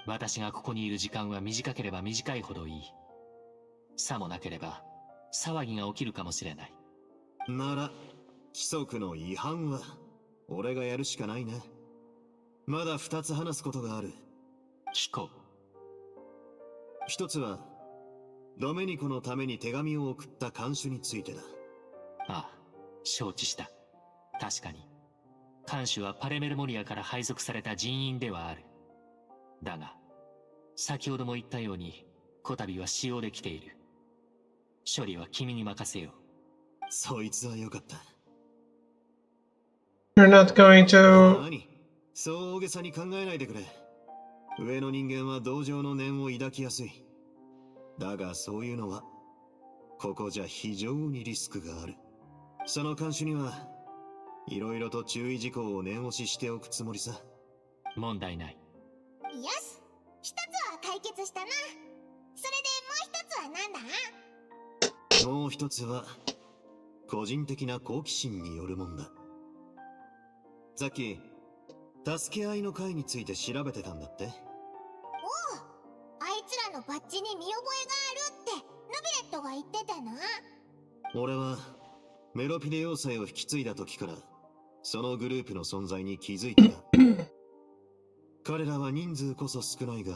私がここにいる時間は短ければ短いほどいい。さもなければ、騒ぎが起きるかもしれない。なら、規則の違反は、俺がやるしかないね。まだ2つ話すことがある。聞こう。一つは、ドメニコのために手紙を送った看守についてだ。ああ、承知した。確かに、看守はパレメルモリアから配属された人員ではある。だが、先ほども言ったように、こたびは使用できている。処理は君に任せよう。そいつはよかった。You're not going to... 何？そう大げさに考えないでくれ。上の人間は同情の念を抱きやすい。だがそういうのは、ここじゃ非常にリスクがある。その看守には、いろいろと注意事項を念押ししておくつもりさ。問題ない。よし、一つは解決したな。それでもう一つは何だ？もう一つは、個人的な好奇心によるもんだ。さっき、助け合いの会について調べてたんだって？おう、あいつらのバッジに見覚えがあるってヌビレットが言ってたな。俺はメロピデ要塞を引き継いだ時からそのグループの存在に気づいてた。彼らは人数こそ少ないが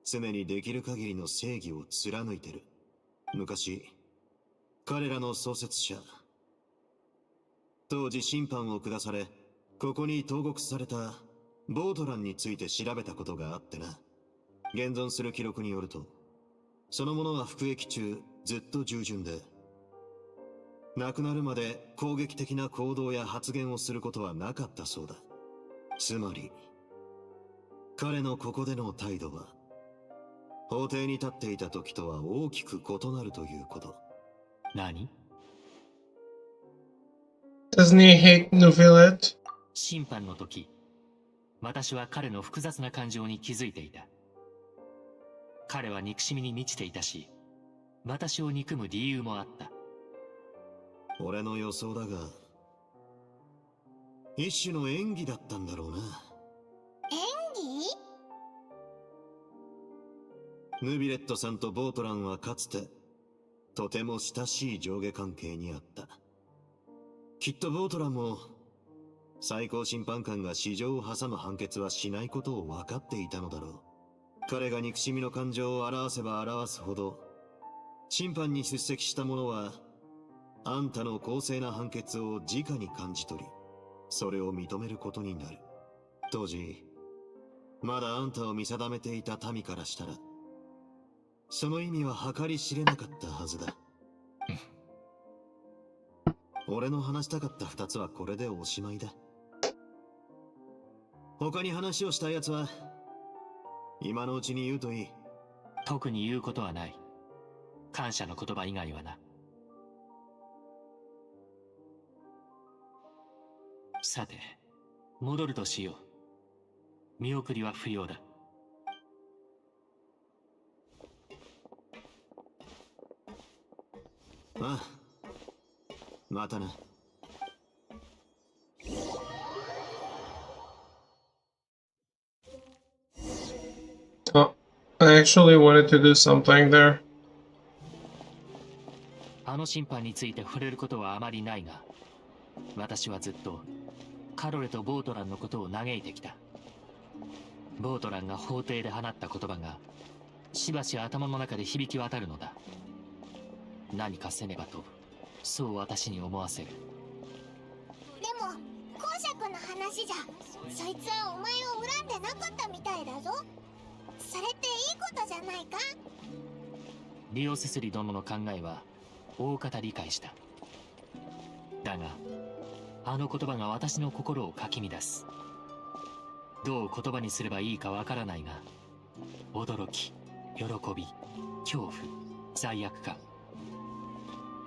常にできる限りの正義を貫いてる。昔彼らの創設者、当時審判を下されここに投獄されたボートランについて調べたことがあってな。現存する記録によると、その者は服役中ずっと従順で、亡くなるまで攻撃的な行動や発言をすることはなかったそうだ。つまり、彼のここでの態度は、法廷に立っていた時とは大きく異なるということ。何？ Doesn't he hate Nuvillet? 審判の時、私は彼の複雑な感情に気づいていた。彼は憎しみに満ちていたし、私を憎む理由もあった。俺の予想だが、一種の演技だったんだろうな。演技？ヌビレットさんとボートランはかつてとても親しい上下関係にあった。きっとボートランも最高審判官が市場を挟む判決はしないことを分かっていたのだろう。彼が憎しみの感情を表せば表すほど、審判に出席した者はあんたの公正な判決を直に感じ取り、それを認めることになる。当時まだあんたを見定めていた民からしたら、その意味は計り知れなかったはずだ。俺の話したかった2つはこれでおしまいだ。他に話をしたいやつは今のうちに言うといい。特に言うことはない。感謝の言葉以外はな。さて、戻るとしよう。見送りは不要だ。ああ、またな。Oh, I actually wanted to do something there. あの審判について触れることはあまりないが、私はずっとカロレとボートランのことを嘆いてきた。ボートランが法廷で放った言葉がしばし頭の中で響き渡るのだ。何かせねばと、そう私に思わせる。でも公爵の話じゃ、そいつはお前を恨んでなかったみたいだぞ。それっていいことじゃないか？リオセスリ殿の考えは大方理解した。だがあの言葉が私の心をかき乱す。どう言葉にすればいいかわからないが、驚き、喜び、恐怖、罪悪感、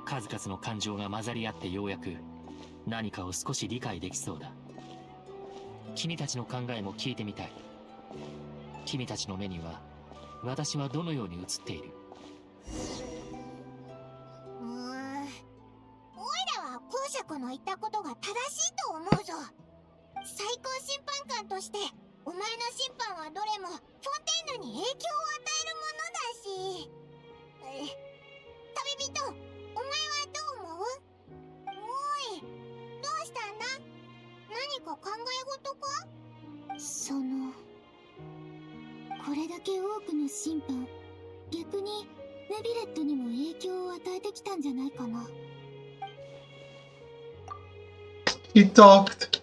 数々の感情が混ざり合ってようやく何かを少し理解できそうだ。君たちの考えも聞いてみたい。君たちの目には私はどのように映っている？おいらは公爵の言ったことが正しいと思うぞ。最高審判官としてお前の審判はどれもフォンテーヌに影響を与えるものだし。旅人、お前はどう思う？おい、どうしたんだ？何か考え事か？これだけ多くの審判、逆にネビレットにも影響を与えてきたんじゃないかな。He talked.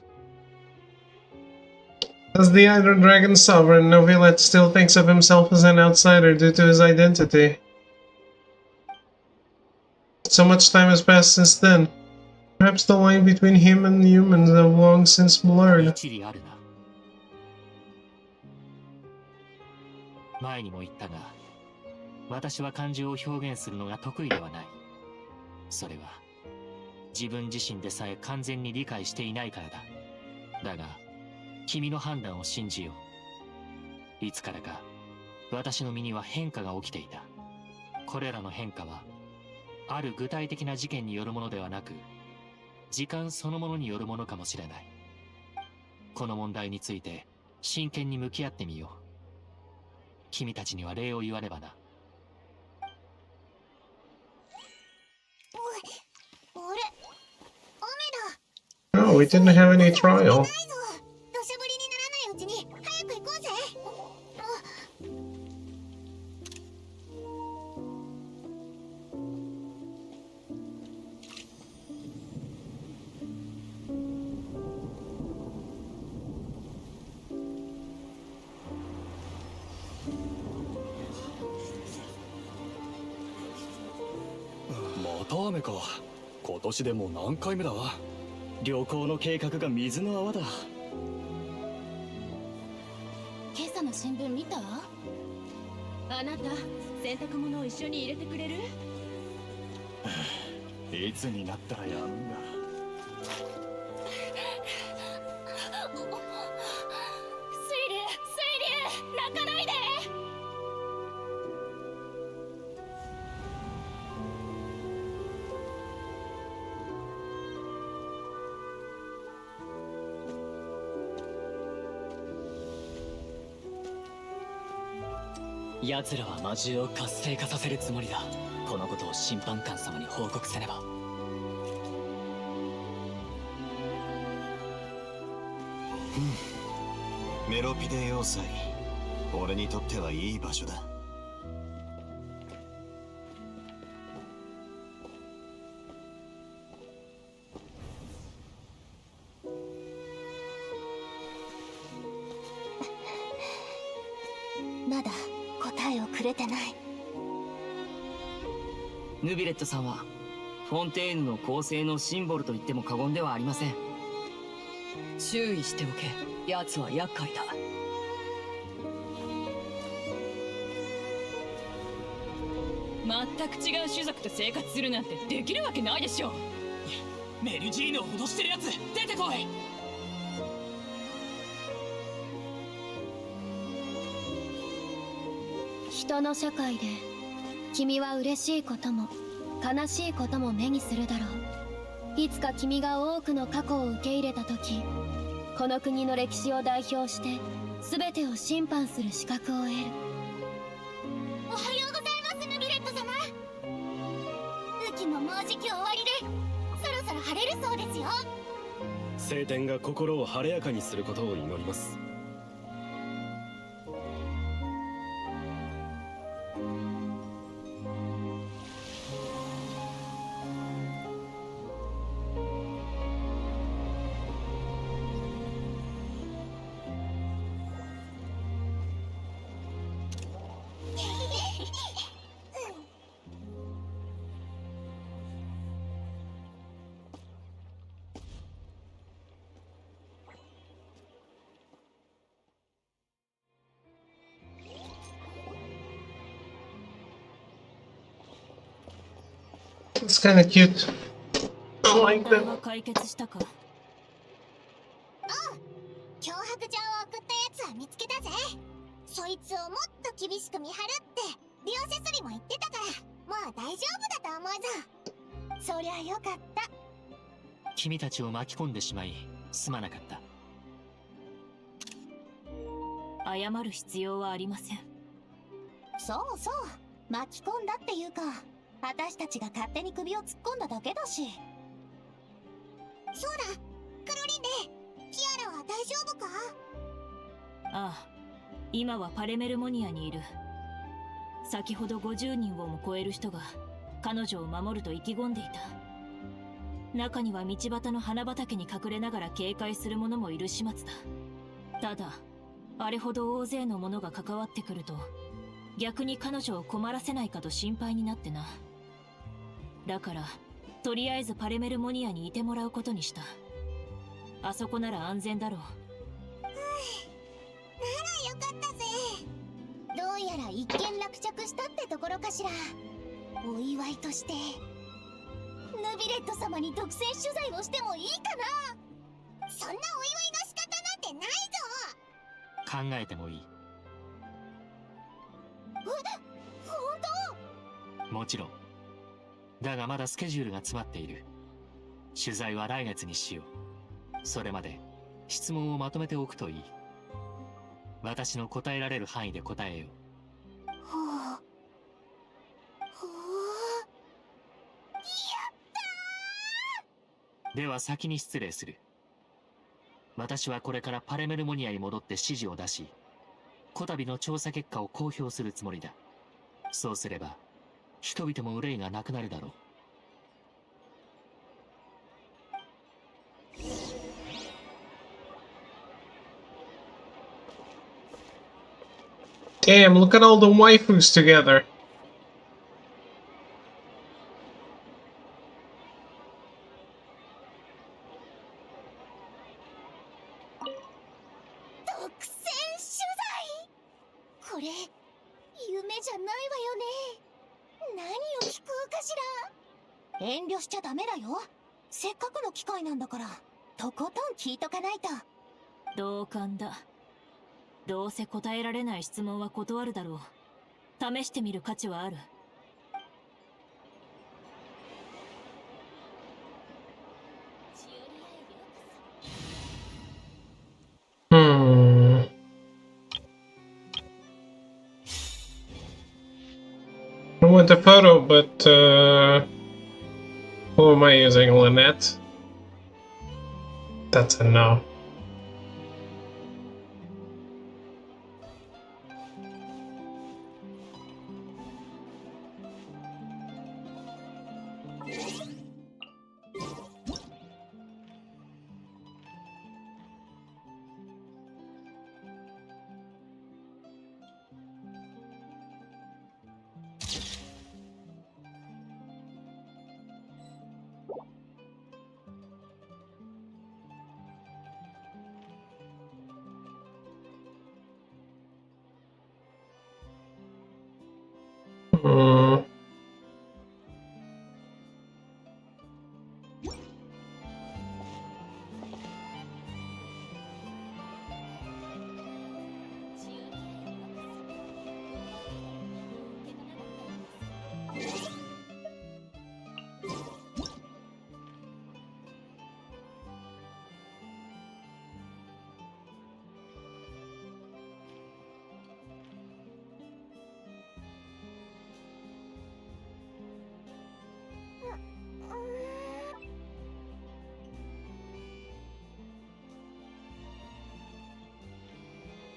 As the Iron Dragon Sovereign, Novillet still thinks of himself as an outsider due to his identity. So much time has passed since then. Perhaps the line between him and humans have long since blurred. 一理あるな。前にも言ったが、私は感情を表現するのが得意ではない。それは自分自身でさえ完全に理解していないからだ。だが君の判断を信じよう。いつからか私の身には変化が起きていた。これらの変化はある具体的な事件によるものではなく、時間そのものによるものかもしれない。この問題について真剣に向き合ってみよう。君たちには礼を言わねばな。あれ、雨だ。 Oh, we didn't have any trial. 土砂降りにならないうちに早く行こうぜ。また雨か。今年でもう何回目だ。旅行の計画が水の泡だ。今朝の新聞見た？あなた洗濯物を一緒に入れてくれる？いつになったらやるんだ。泣かないで。奴らは魔獣を活性化させるつもりだ。このことを審判官様に報告せねば。メロピデ要塞、俺にとってはいい場所だ。まだ答えをくれてない。ヌビレットさんはフォンテーヌの構成のシンボルと言っても過言ではありません。注意しておけ、奴は厄介だ。全く違う種族と生活するなんてできるわけないでしょ。メルジーヌを脅してるやつ出てこい。人の社会で君は嬉しいことも悲しいことも目にするだろう。いつか君が多くの過去を受け入れた時、この国の歴史を代表して全てを審判する資格を得る。おはようございます、ヌビレット様。雨季ももうじき終わりで、そろそろ晴れるそうですよ。晴天が心を晴れやかにすることを祈ります。It's kind of cute. I like 問題 them. は解決したか？脅迫状を送ったやつは見つけたぜ。そいつをもっと厳しく見張るってリオセスリも言ってたから、もう大丈夫だと思うぞ。そりゃよかった。君たちを巻き込んでしまいすまなかった。謝る必要はありません。そうそう、巻き込んだっていうか、私たちが勝手に首を突っ込んだだけだし。そうだ、クロリンデ、キアラは大丈夫か？ああ、今はパレメルモニアにいる。先ほど50人をも超える人が彼女を守ると意気込んでいた。中には道端の花畑に隠れながら警戒する者もいる始末だ。ただあれほど大勢の者が関わってくると、逆に彼女を困らせないかと心配になってな。だからとりあえずパレメルモニアにいてもらうことにした。あそこなら安全だろう。ならよかったぜ。どうやら一件落着したってところかしら。お祝いとしてヌビレット様に独占取材をしてもいいかな？そんなお祝いの仕方なんてないぞ。考えてもいい。本当？もちろん。だがまだスケジュールが詰まっている。取材は来月にしよう。それまで質問をまとめておくといい。私の答えられる範囲で答えよう。ほう。ほう。やったー！では先に失礼する。私はこれからパレメルモニアに戻って指示を出し、こたびの調査結果を公表するつもりだ。そうすれば人々も憂いがなくなるだろう。Damn, look at all the waifus together. 独占取材？これ夢じゃないわよね。何を聞こうかしら。遠慮しちゃダメだよ。せっかくの機会なんだから、とことん聞いとかないと。同感だ。どうせ答えられない質問は断るだろう。試してみる価値はある。I want a photo, but who am I using? Lynette? That's a no. Hmm.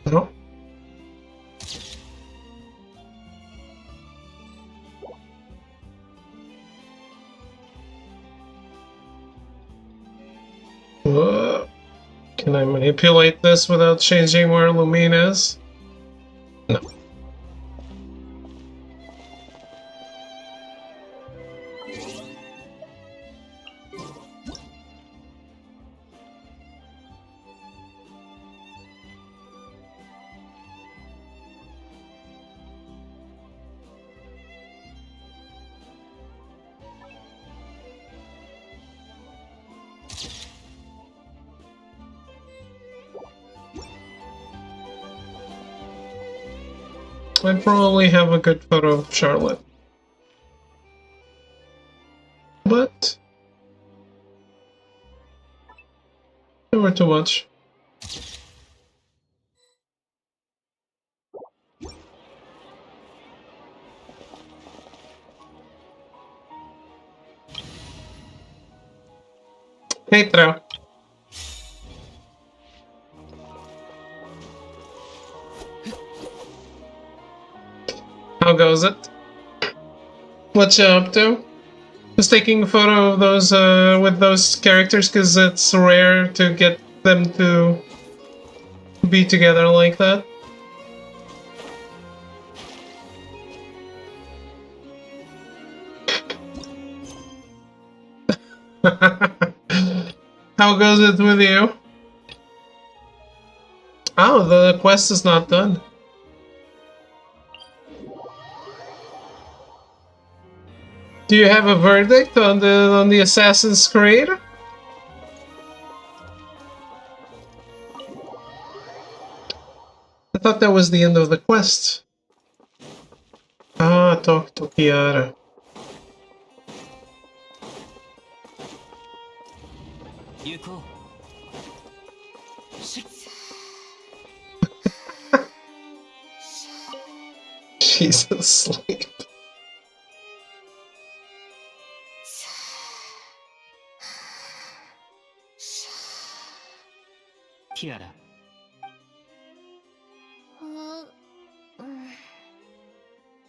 No. Can I manipulate this without changing where Lumine is? No. I probably have a good photo of Charlotte. But never too much. Hey, Tro. How goes it? What you up to? Just taking a photo of those with those characters because it's rare to get them to be together like that. How goes it with you? Oh, the quest is not done. Do you have a verdict on the Assassin's Creed? I thought that was the end of the quest. Ah, talk to Kiara. She's asleep. Kiara.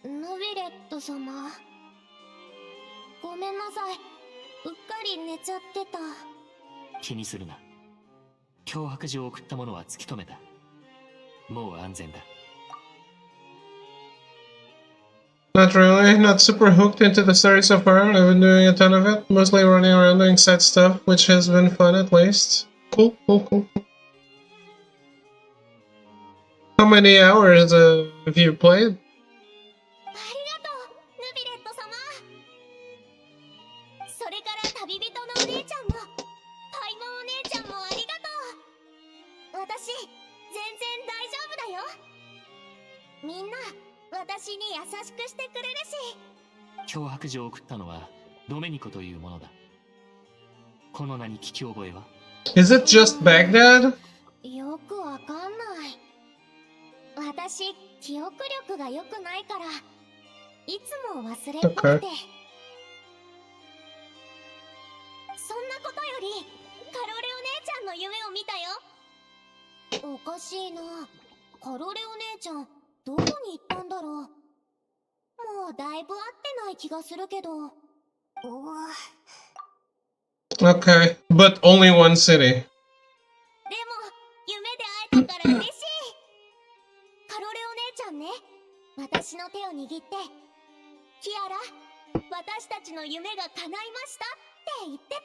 ヌビレット様、ごめんなさい。うっかり寝ちゃってた。気にするな。脅迫状を送った者は突き止めた。もう安全だ。Not really, not super hooked into the story so far. I've been doing a ton of it, mostly running around doing side stuff, which has been fun at least. Cool. How many hours have you played? みんな私に優しくしてくれるし。脅迫状を送ったのはドメニコというものだ。この名に聞き覚えは？ Is it just Baghdad? よくわかんない。私記憶力が良くないからいつも忘れっぽくて。そんなことよりカロレお姉ちゃんの夢を見たよ。おかしいな。カロレお姉ちゃんどこに行ったんだろう。もうだいぶ会ってない気がするけど。Okay, but only one city. でも夢で会えたから嬉しい。カロレお姉ちゃんね、私の手を握って、キアラ、私たちの夢が叶いましたって言って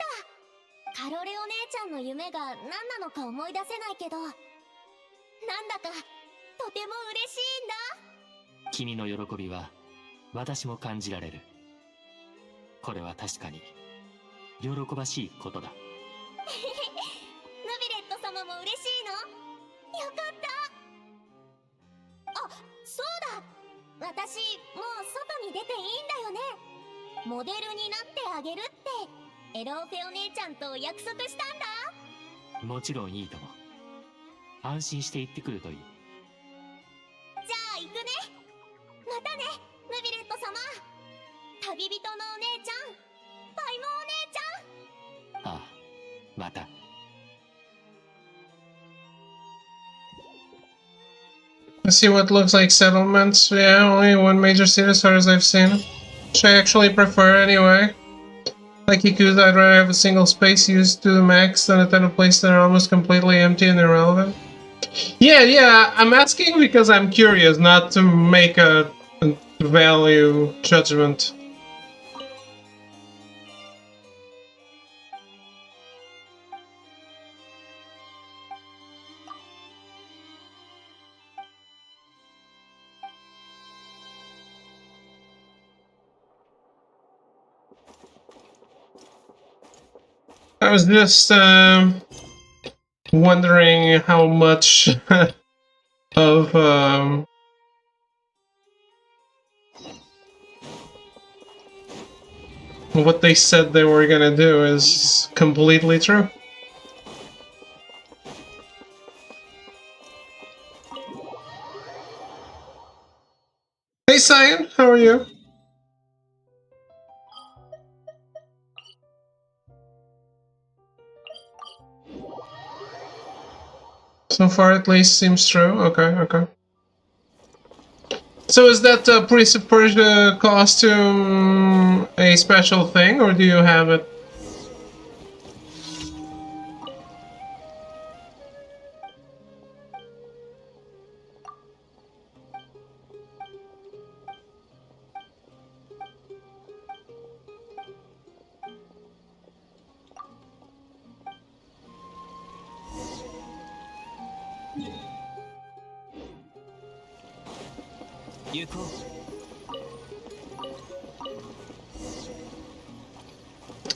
た。カロレお姉ちゃんの夢が何なのか思い出せないけど、なんだかとても嬉しいんだ。君の喜びは私も感じられる。これは確かに喜ばしいことだ。ヌビレット様も嬉しいの？よかった。あ、そうだ。私もう外に出ていいんだよね。モデルになってあげるってエローフェお姉ちゃんと約束したんだ。もちろんいいとも。安心して行ってくるといい。じゃあ行くね。またね、ヌビレット様。旅人のお姉ちゃん、パイモお姉ちゃん。ああ、また。I see what looks like settlements. Yeah, only one major city as far as I've seen. Which I actually prefer anyway. Like Yakuza, I'd rather have a single space used to the max than a ton of places that are almost completely empty and irrelevant. Yeah, I'm asking because I'm curious, not to make a value judgment. I was just wondering how much of what they said they were gonna do is completely true. Hey Cyan, how are you? So far, at least, seems true. Okay. So is that Prince of Persia costume a special thing, or do you have it?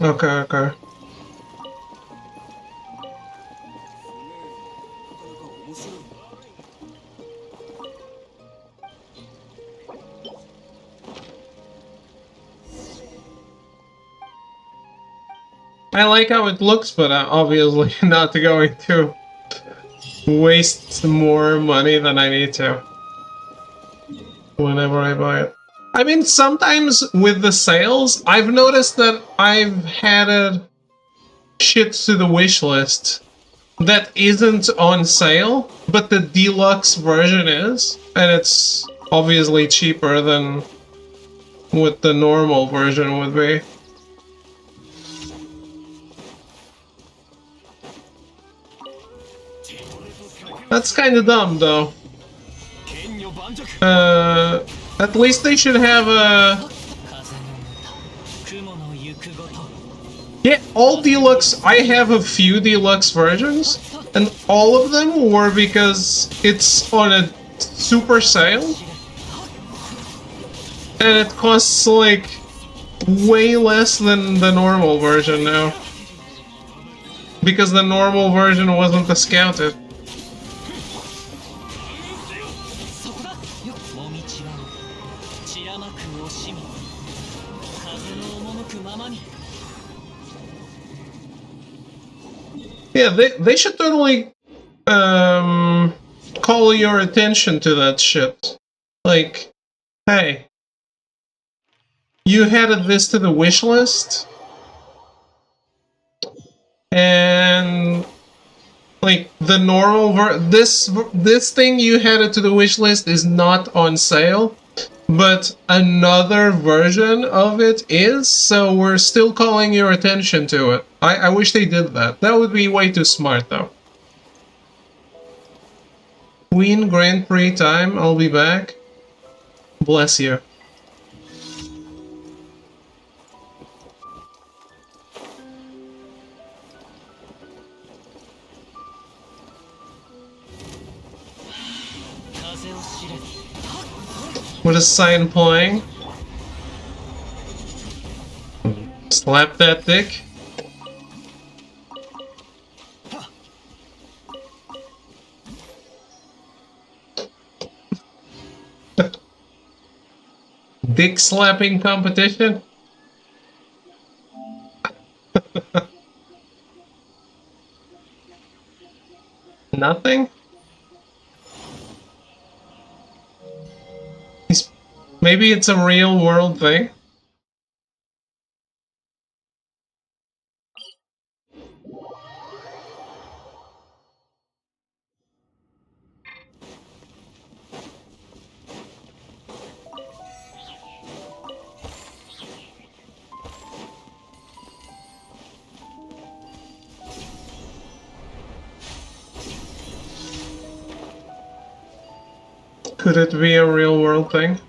Okay. I like how it looks, but obviously not going to waste more money than I need to whenever I buy it. I mean, sometimes with the sales, I've noticed that I've added shit to the wish list that isn't on sale, but the deluxe version is, and it's obviously cheaper than what the normal version would be. That's kind of dumb, though. At least they should have a... Yeah, all deluxe... I have a few deluxe versions, and all of them were because it's on a super sale. And it costs, like, way less than the normal version now. Because the normal version wasn't discounted. もみちばを散らまく惜しみ風の赴くままに Yeah, they should totally call your attention to that shit. Like, hey, you added this to the wish list, and like the normal this thing you added to the wish list is not on sale, but another version of it is, so we're still calling your attention to it. I wish they did that. That would be way too smart, though. Queen Grand Prix time, I'll be back. Bless you. What is Cyan playing? Slap that dick. Dick slapping competition? Nothing? Maybe it's a real world thing? Could it be a real world thing?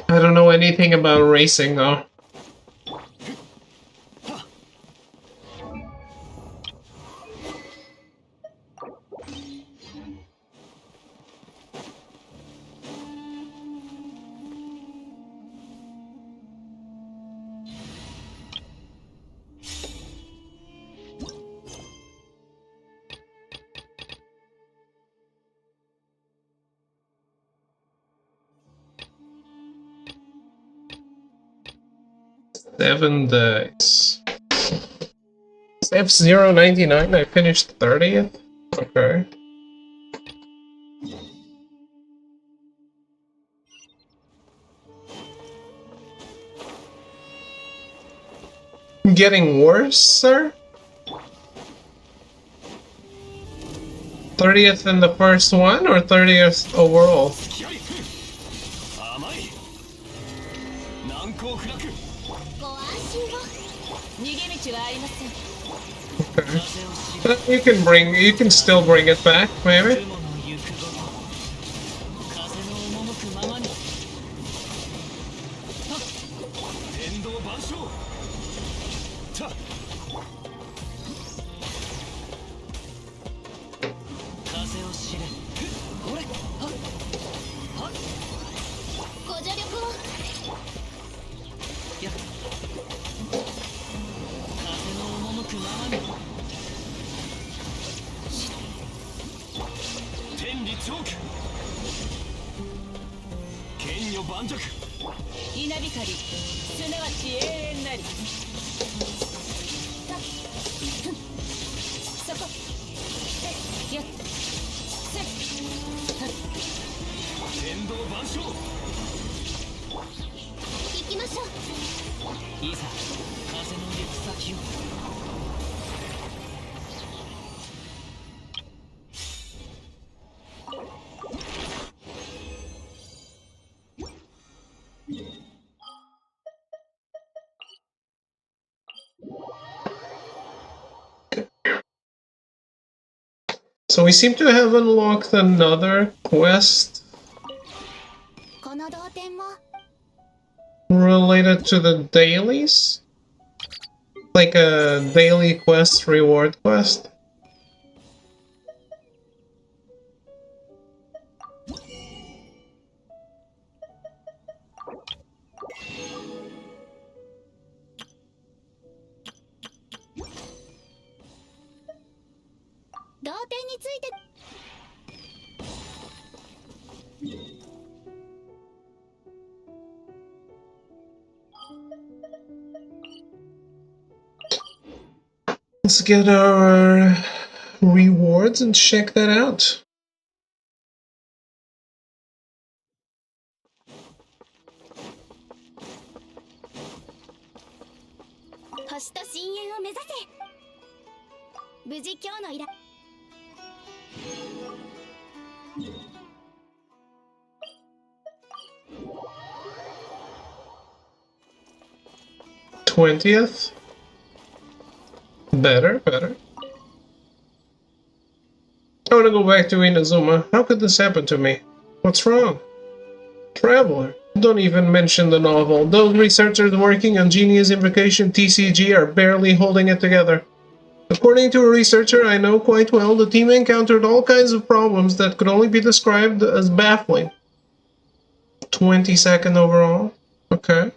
I don't know anything about racing though. Seven days. F099, I finished 30th? Okay. Getting worse, sir? 30th in the first one, or 30th overall? Okay. You can still bring it back, maybe? So we seem to have unlocked another quest この同点も related to the dailies? Like a daily quest reward quest? Let's get our rewards and check that out. '20th? Better. I want to go back to Inazuma. How could this happen to me? What's wrong? Traveler. Don't even mention the novel. Those researchers working on Genius Invocation TCG are barely holding it together. According to a researcher I know quite well, the team encountered all kinds of problems that could only be described as baffling. 22nd overall. Okay.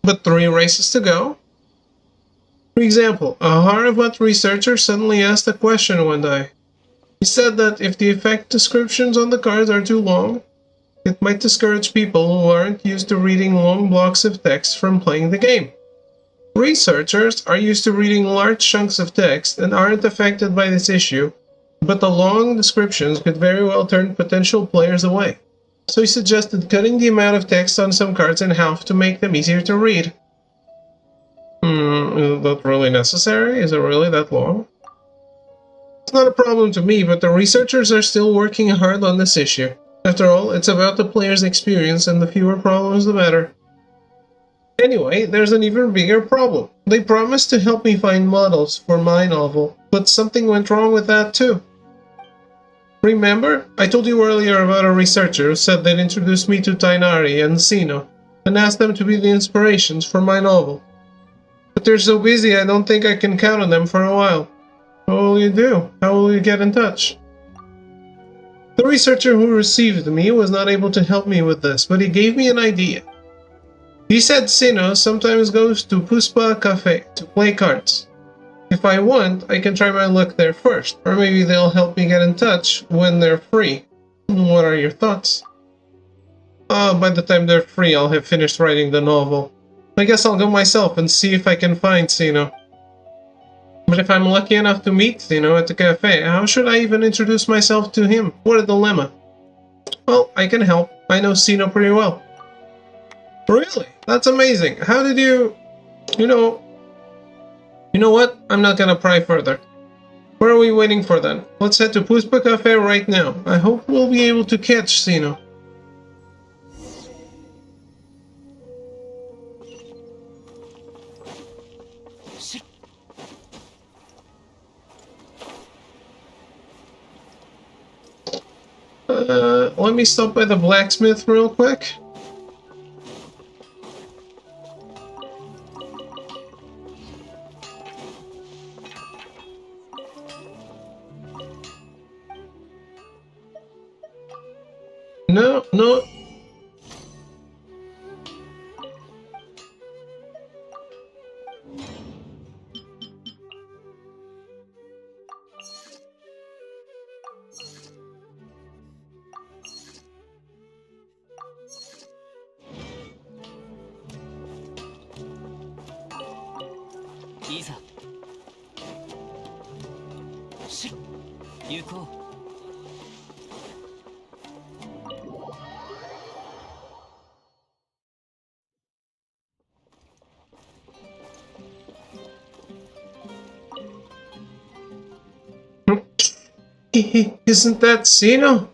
But 3 races to go. For example, a Harvard researcher suddenly asked a question one day. He said that if the effect descriptions on the cards are too long, it might discourage people who aren't used to reading long blocks of text from playing the game. Researchers are used to reading large chunks of text and aren't affected by this issue, but the long descriptions could very well turn potential players away. So he suggested cutting the amount of text on some cards in half to make them easier to read. Is that really necessary? Is it really that long? It's not a problem to me, but the researchers are still working hard on this issue. After all, it's about the player's experience, and the fewer problems the better. Anyway, there's an even bigger problem. They promised to help me find models for my novel, but something went wrong with that too. Remember? I told you earlier about a researcher who said they'd introduced me to Tainari and Sino, and asked them to be the inspirations for my novel. But they're so busy I don't think I can count on them for a while. What will you do? How will you get in touch? The researcher who received me was not able to help me with this, but he gave me an idea. He said Sino sometimes goes to Puspa Cafe to play cards. If I want, I can try my luck there first, or maybe they'll help me get in touch when they're free. What are your thoughts? By the time they're free, I'll have finished writing the novel. I guess I'll go myself and see if I can find Sino. But if I'm lucky enough to meet Sino at the cafe, how should I even introduce myself to him? What a dilemma. Well, I can help. I know Sino pretty well. Really? That's amazing. How did you... You know what? I'm not gonna pry further. What are we waiting for then? Let's head to Puspa Cafe right now. I hope we'll be able to catch Sino. Let me stop by the blacksmith real quick. No. Isn't that Sino?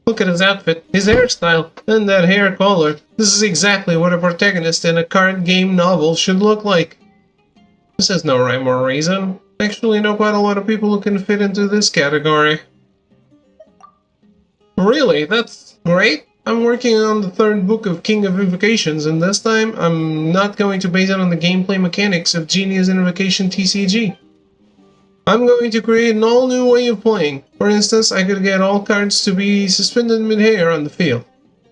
Look at his outfit, his hairstyle, and that hair color. This is exactly what a protagonist in a card game novel should look like. This has no rhyme or reason. I actually know quite a lot of people who can fit into this category. Really? That's great. I'm working on the third book of King of Invocations, and this time I'm not going to base it on the gameplay mechanics of Genius Invocation TCG. I'm going to create an all-new way of playing. For instance, I could get all cards to be suspended mid-air on the field.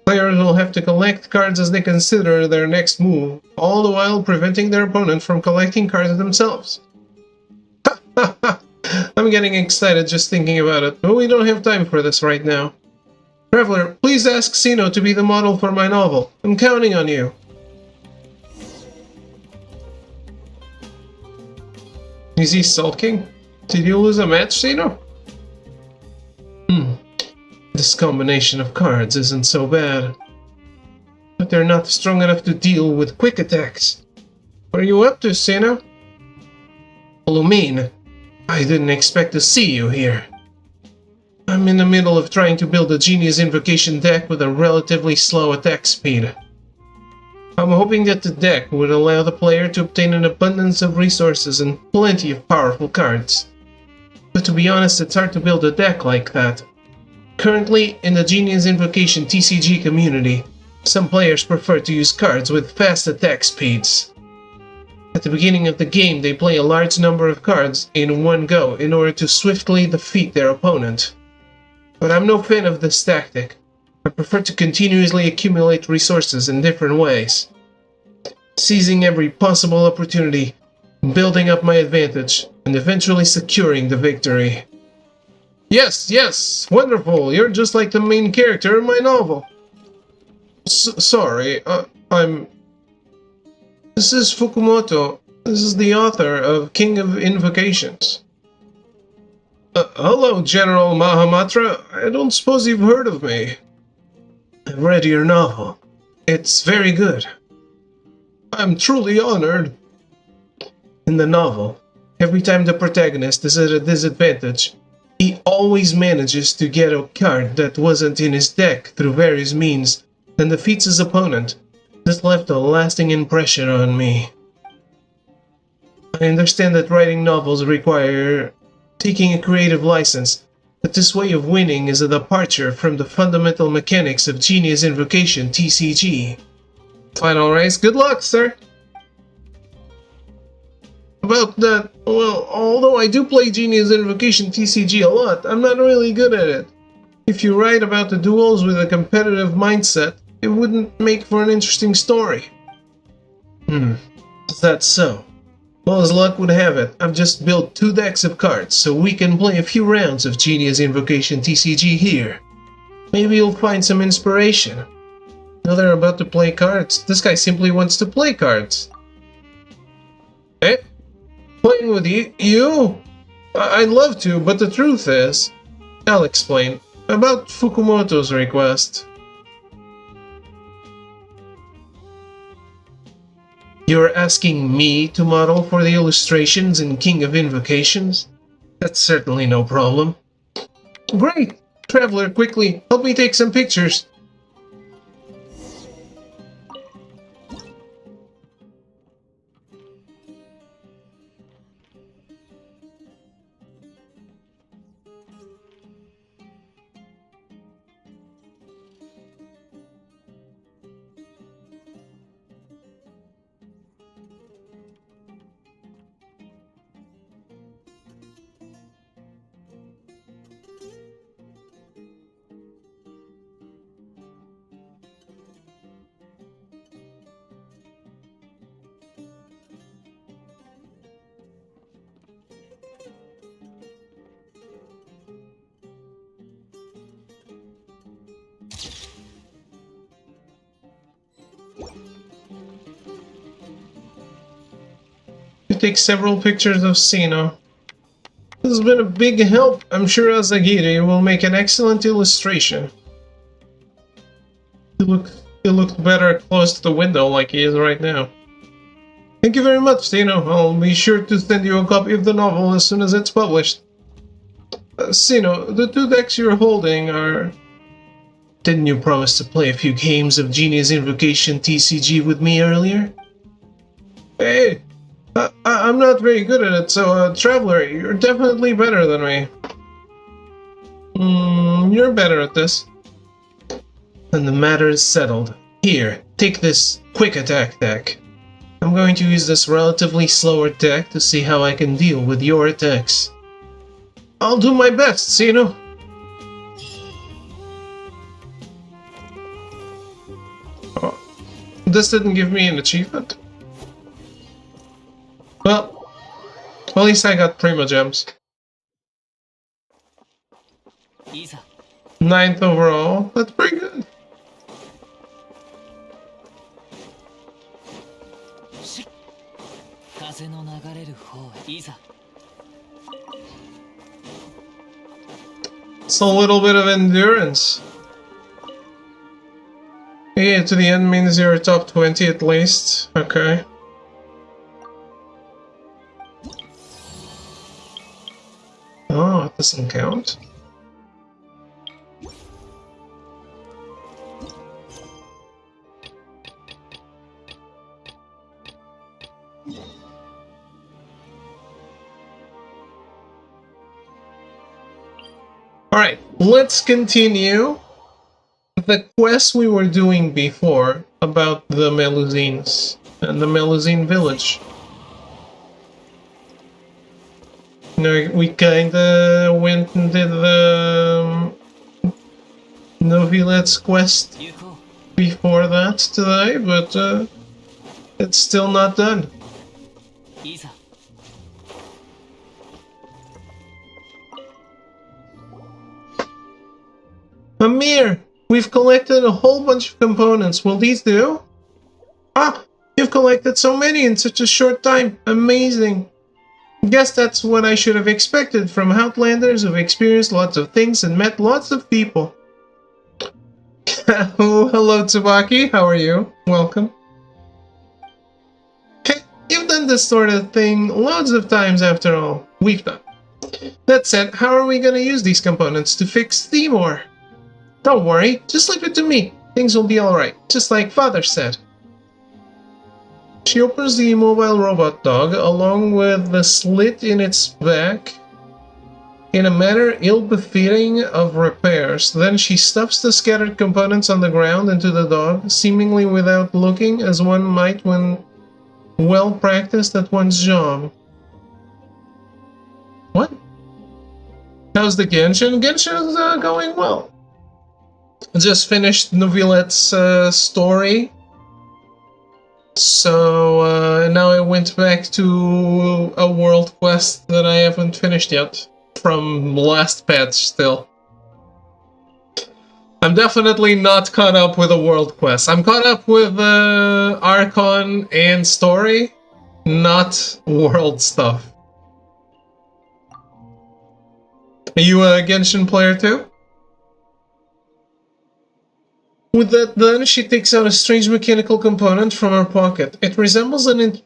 Players will have to collect cards as they consider their next move, all the while preventing their opponent from collecting cards themselves. I'm getting excited just thinking about it, but we don't have time for this right now. Traveler, please ask Sino to be the model for my novel. I'm counting on you. Is he sulking? Did you lose a match, Sino? This combination of cards isn't so bad. But they're not strong enough to deal with quick attacks. What are you up to, Sino? Lumine, I didn't expect to see you here. I'm in the middle of trying to build a Genius Invocation deck with a relatively slow attack speed. I'm hoping that the deck would allow the player to obtain an abundance of resources and plenty of powerful cards. But to be honest, it's hard to build a deck like that. Currently, in the Genius Invocation TCG community, some players prefer to use cards with fast attack speeds. At the beginning of the game, they play a large number of cards in one go in order to swiftly defeat their opponent. But I'm no fan of this tactic. I prefer to continuously accumulate resources in different ways, seizing every possible opportunity, building up my advantage, and eventually securing the victory. Yes, wonderful, you're just like the main character in my novel. Sorry, This is Fukumoto. This is the author of King of Invocations. Hello, General Mahamatra. I don't suppose you've heard of me. I've read your novel. It's very good. I'm truly honored. In the novel, every time the protagonist is at a disadvantage, he always manages to get a card that wasn't in his deck through various means, and defeats his opponent. This left a lasting impression on me. I understand that writing novels require taking a creative license, but this way of winning is a departure from the fundamental mechanics of Genius Invocation TCG. Final race, good luck, sir! About that, well, although I do play Genius Invocation TCG a lot, I'm not really good at it. If you write about the duels with a competitive mindset, it wouldn't make for an interesting story. Is that so? Well, as luck would have it, I've just built 2 decks of cards, so we can play a few rounds of Genius Invocation TCG here. Maybe you'll find some inspiration. Now they're about to play cards. This guy simply wants to play cards. Eh? Playing with you? I'd love to, but the truth is... I'll explain. About Fukumoto's request. You're asking me to model for the illustrations in King of Invocations? That's certainly no problem. Great! Traveler, quickly, help me take some pictures. You take several pictures of Sino. This has been a big help. I'm sure Azagiri will make an excellent illustration. He looked better close to the window like he is right now. Thank you very much, Sino. I'll be sure to send you a copy of the novel as soon as it's published. Sino, the 2 decks you're holding are... Didn't you promise to play a few games of Genius Invocation TCG with me earlier? Hey! I'm not very good at it, so, Traveler, you're definitely better than me. You're better at this. then the matter is settled. Here, take this quick attack deck. I'm going to use this relatively slower deck to see how I can deal with your attacks. I'll do my best, Sino. Oh, this didn't give me an achievement. Well, at least I got Prima Gems. 9th overall, that's pretty good. It's a little bit of endurance. Yeah, to the end means you're top 20 at least. Okay. Oh, it doesn't count. Alright, let's continue the quest we were doing before about the Melusines and the Melusine village. You know, we kinda went and did the Novilet's quest before that today, but it's still not done. Amir, we've collected a whole bunch of components. Will these do? Ah, you've collected so many in such a short time. Amazing. Guess that's what I should have expected from Outlanders who've experienced lots of things and met lots of people. Oh, hello, Tsubaki. How are you? Welcome. You've done this sort of thing loads of times after all. We've done. That said, how are we going to use these components to fix Timor? Don't worry, just leave it to me. Things will be alright, just like Father said. She opens the immobile robot dog along with the slit in its back in a manner ill-befitting of repairs. Then she stuffs the scattered components on the ground into the dog, seemingly without looking, as one might when well practiced at one's job. What? How's the Genshin? Genshin is going well. Just finished Novilet's story. So now I went back to a world quest that I haven't finished yet. From last patch still. I'm definitely not caught up with the world quest. I'm caught up with Archon and story, not world stuff. Are you a Genshin player too? With that done, she takes out a strange mechanical component from her pocket. It resembles an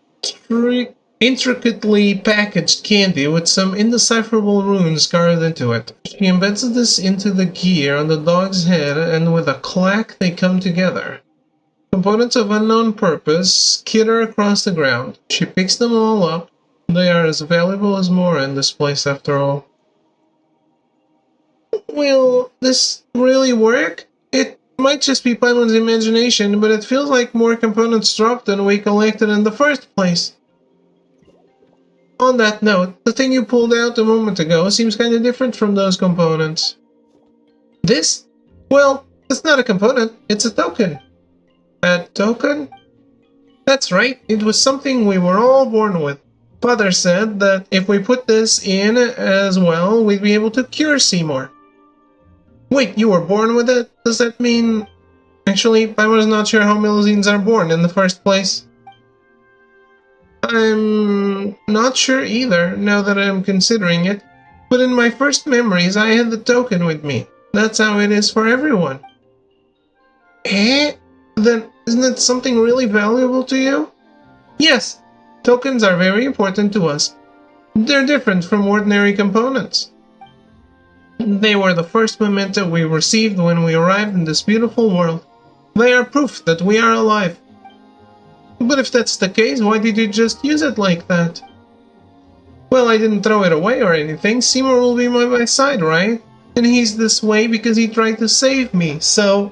intricately packaged candy with some indecipherable runes carved into it. She embeds this into the gear on the dog's head, and with a clack they come together. Components of unknown purpose skitter across the ground. She picks them all up. They are as valuable as more in this place after all. Will this really work? It might just be Paimon's imagination, but it feels like more components dropped than we collected in the first place. On that note, the thing you pulled out a moment ago seems kind of different from those components. This? Well, it's not a component, it's a token. A token? That's right, it was something we were all born with. Father said that if we put this in as well, we'd be able to cure Seymour. Wait, you were born with it? Does that mean... Actually, I was not sure how Melusines are born in the first place. I'm not sure either, now that I'm considering it. But in my first memories, I had the token with me. That's how it is for everyone. Eh? Then, isn't it something really valuable to you? Yes, tokens are very important to us. They're different from ordinary components. They were the first memento we received when we arrived in this beautiful world. They are proof that we are alive. But if that's the case, why did you just use it like that? Well, I didn't throw it away or anything. Seymour will be by my side, right? And he's this way because he tried to save me, so...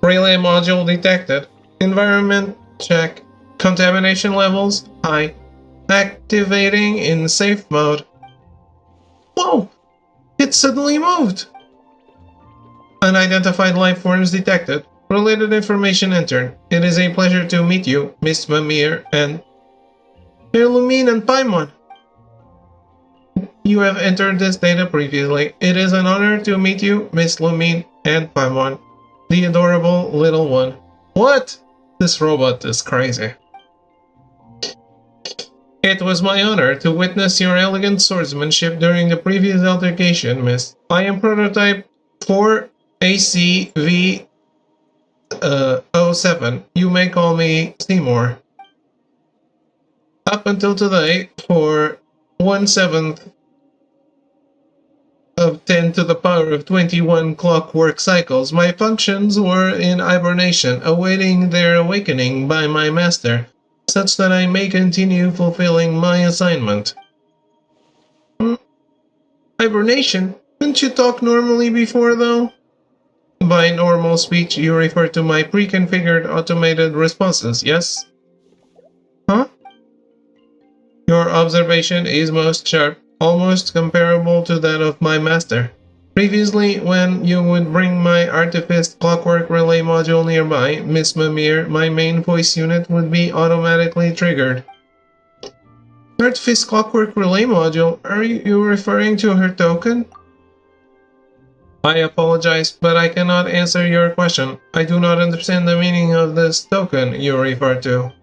Relay module detected. Environment check. Contamination levels high. Activating in safe mode. Whoa! It suddenly moved! Unidentified life forms detected. Related information entered. It is a pleasure to meet you, Miss Mimir and Lumine and Paimon. You have entered this data previously. It is an honor to meet you, Miss Lumine and Paimon. The adorable little one. What? This robot is crazy. It was my honor to witness your elegant swordsmanship during the previous altercation, Miss. I am prototype 4ACV07. You may call me Seymour. Up until today, for 1/7 of 10 to the power of 21 clockwork cycles, my functions were in hibernation, awaiting their awakening by my master, such that I may continue fulfilling my assignment. Hibernation? Couldn't you talk normally before, though? By normal speech, you refer to my pre-configured automated responses, yes? Huh? Your observation is most sharp, almost comparable to that of my master. Previously, when you would bring my Artifice clockwork relay module nearby, Miss Mimir, my main voice unit would be automatically triggered. Artifice clockwork relay module? Are you referring to her token? I apologize, but I cannot answer your question. I do not understand the meaning of this token you refer to.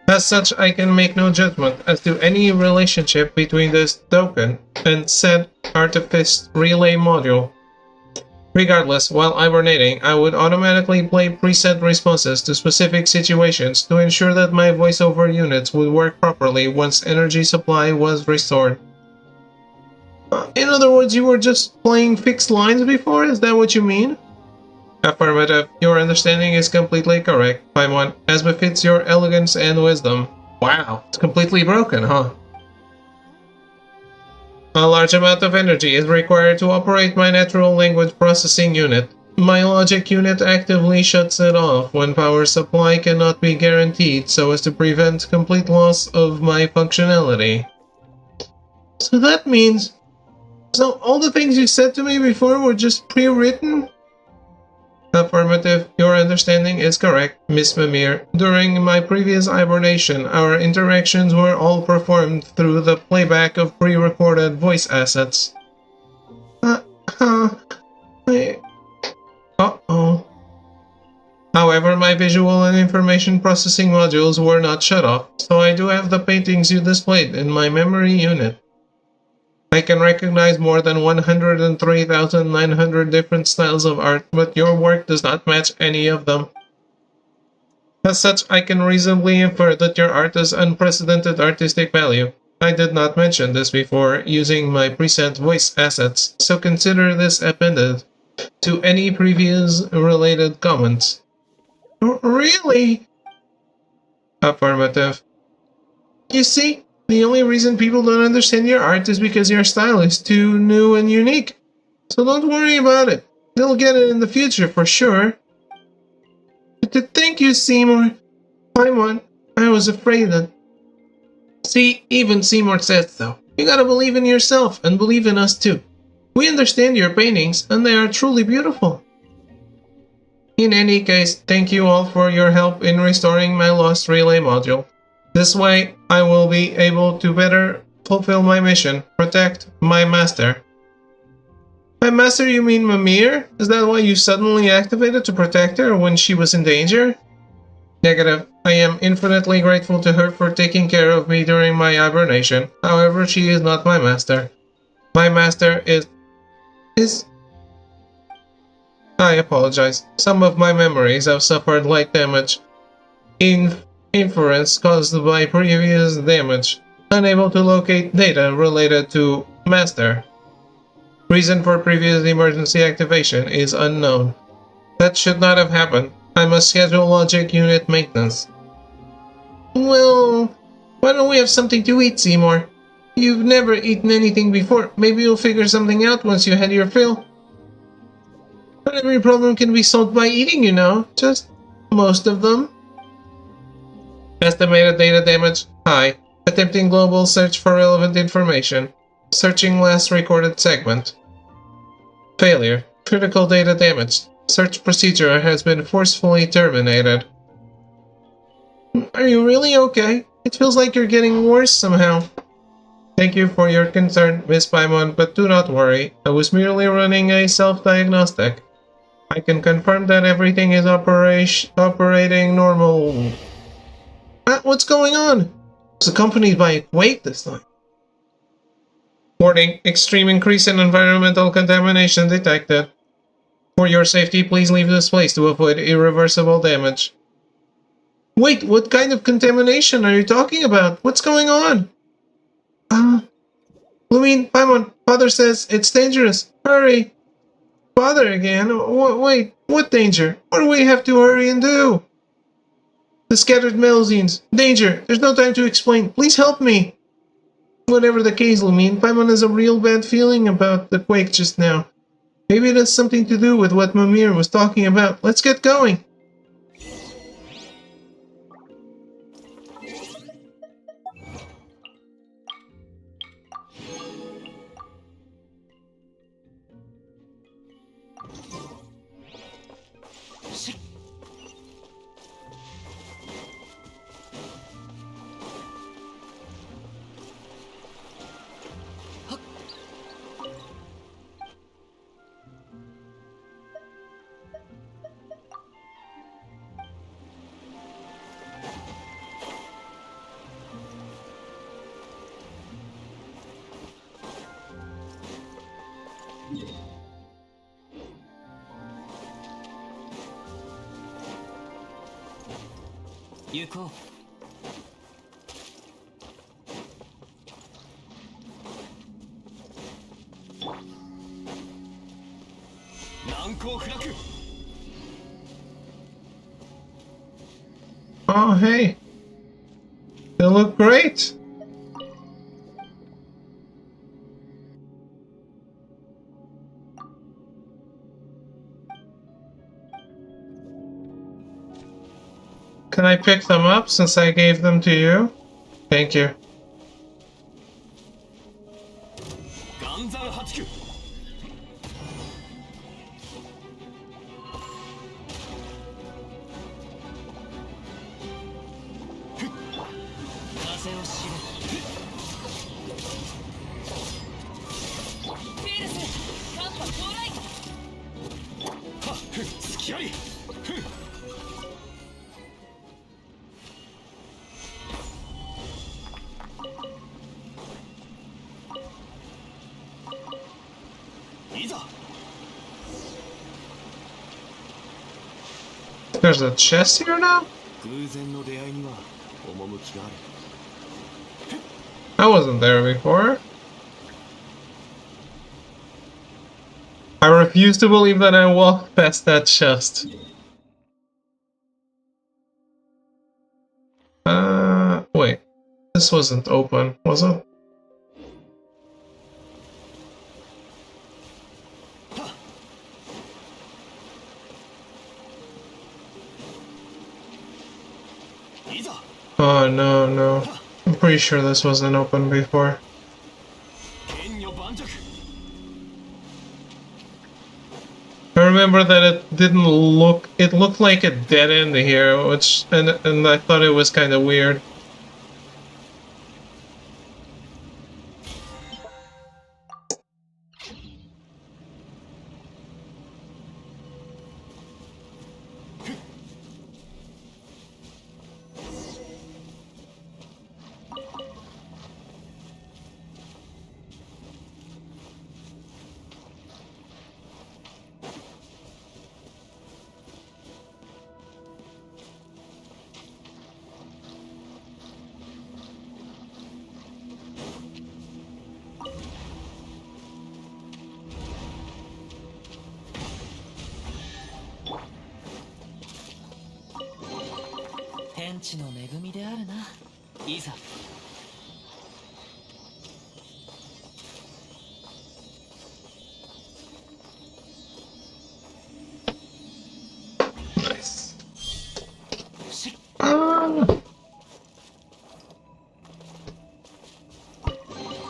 As such, I can make no judgment as to any relationship between this token and said Artifice relay module. Regardless, while hibernating, I would automatically play preset responses to specific situations to ensure that my voiceover units would work properly once energy supply was restored. In other words, you were just playing fixed lines before? Is that what you mean? Affirmative. Your understanding is completely correct, Paimon, as befits your elegance and wisdom. Wow, it's completely broken, huh? A large amount of energy is required to operate my natural language processing unit. My logic unit actively shuts it off when power supply cannot be guaranteed so as to prevent complete loss of my functionality. So that means... So all the things you said to me before were just pre-written? Affirmative. Your understanding is correct, Miss Mimir. During my previous hibernation, our interactions were all performed through the playback of pre-recorded voice assets. Uh-oh. However, my visual and information processing modules were not shut off, so I do have the paintings you displayed in my memory unit. I can recognize more than 103,900 different styles of art, but your work does not match any of them. As such, I can reasonably infer that your art has unprecedented artistic value. I did not mention this before using my preset voice assets, so consider this appended to any previous related comments. Really? Affirmative. You see? The only reason people don't understand your art is because your style is too new and unique. So don't worry about it. They'll get it in the future for sure. But thank you, Seymour. Paimon, I was afraid that... See, even Seymour says so. You gotta believe in yourself and believe in us too. We understand your paintings and they are truly beautiful. In any case, thank you all for your help in restoring my lost relay module. This way, I will be able to better fulfill my mission, protect my master. By master, you mean Mimir? Is that why you suddenly activated to protect her when she was in danger? Negative. I am infinitely grateful to her for taking care of me during my hibernation. However, she is not my master. My master is... I apologize. Some of my memories have suffered light damage. Inference caused by previous damage. Unable to locate data related to Master. Reason for previous emergency activation is unknown. That should not have happened. I must schedule logic unit maintenance. Well, why don't we have something to eat, Seymour? You've never eaten anything before. Maybe you'll figure something out once you had your fill. Not every problem can be solved by eating, you know. Just most of them. Estimated data damage high. Attempting global search for relevant information. Searching last recorded segment. Failure. Critical data damage. Search procedure has been forcefully terminated. Are you really okay? It feels like you're getting worse somehow. Thank you for your concern, Miss Paimon, but do not worry. I was merely running a self-diagnostic. I can confirm that everything is operating normal. What's going on? It's accompanied by a quake this time. Warning, extreme increase in environmental contamination detected. For your safety, please leave this place to avoid irreversible damage. Wait, what kind of contamination are you talking about? What's going on? Lumine, Paimon, Father says it's dangerous. Hurry! Father again? Wait, what danger? What do we have to hurry and do? The scattered Melzines. Danger! There's no time to explain. Please help me! Whatever the case, Lumine, Paimon has a real bad feeling about the quake just now. Maybe it has something to do with what Mimir was talking about. Let's get going! Yuko. Oh, hey. They look great. Can I pick them up since I gave them to you? Thank you. There's a chest here now? I wasn't there before. I refuse to believe that I walked past that chest. Wait. This wasn't open, was it? Oh, no. I'm pretty sure this wasn't open before. I remember that it looked like a dead end here, and I thought it was kind of weird.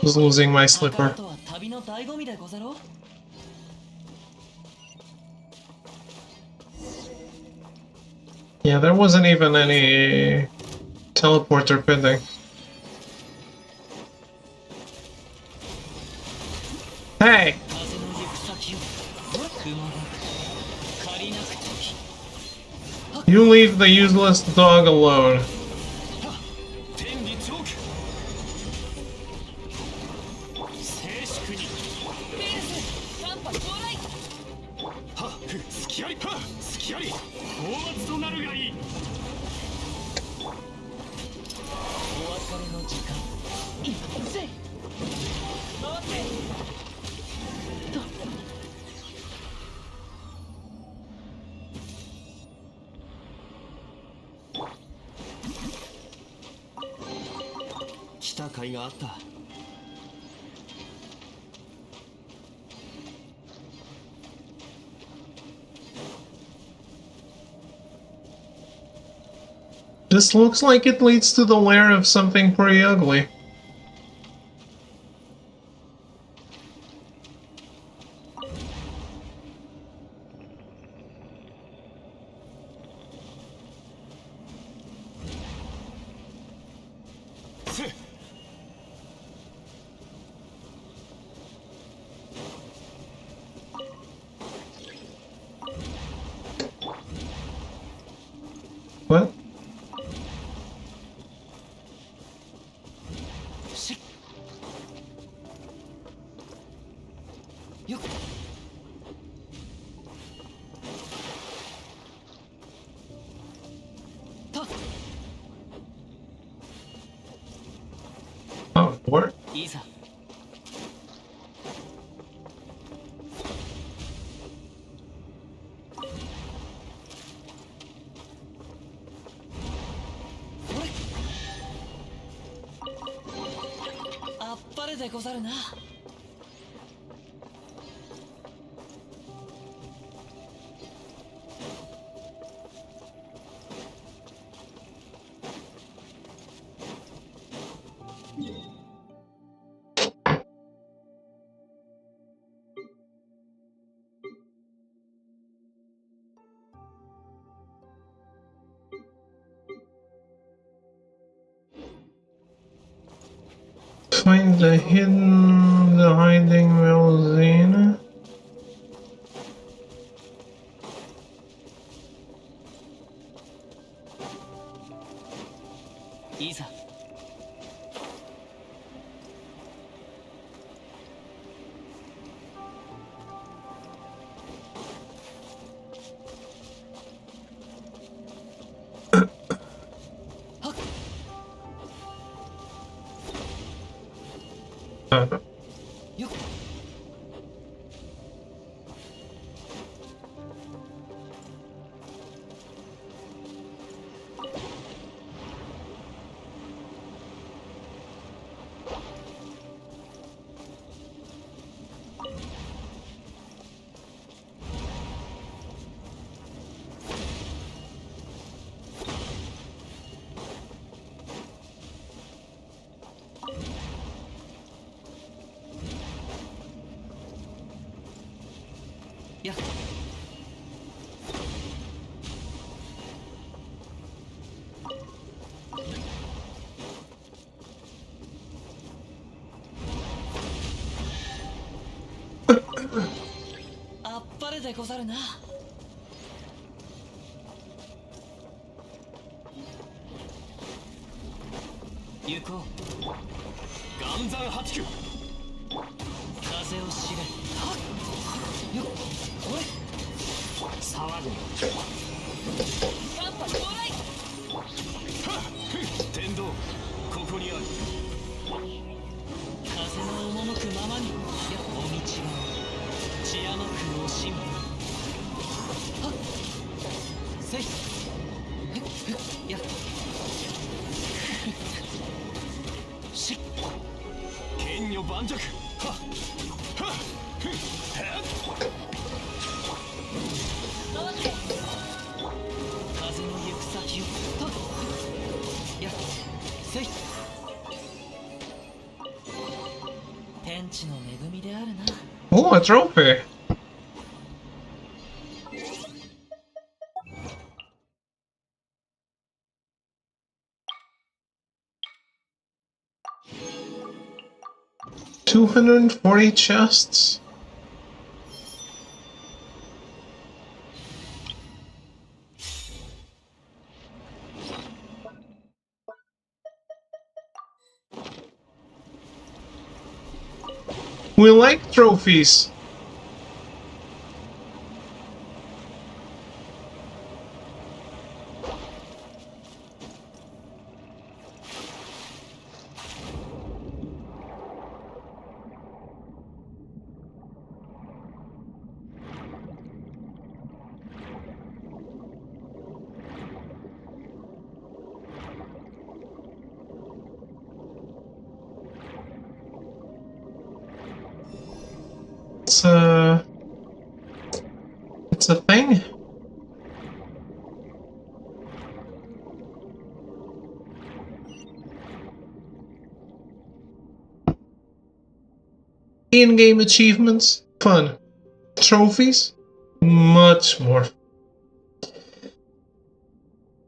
was losing my slipper. あとは旅の醍醐味でござろう。 Yeah, there wasn't even any teleporter pending. Hey! You leave the useless dog alone. This looks like it leads to the lair of something pretty ugly. What? Oh, what? いいさ。 あっぱれでござるな。 Find the hiding Melzine. Isa. Yeah.あっぱれでござるな。行こう。岩山八九。風を知れ。はっ。よっ。これ。騒ぐ。三波到来。はっ。天道。ここにある。風の赴くままに。やお道は。血山区をしむ。はっ。せい。やっ。し。剣女盤石。はっ。はっ。風の行く先を。と。やっ。せい。Oh, a trophy. $240 chests. We like trophies. It's a thing. In-game achievements, fun. Trophies, much more.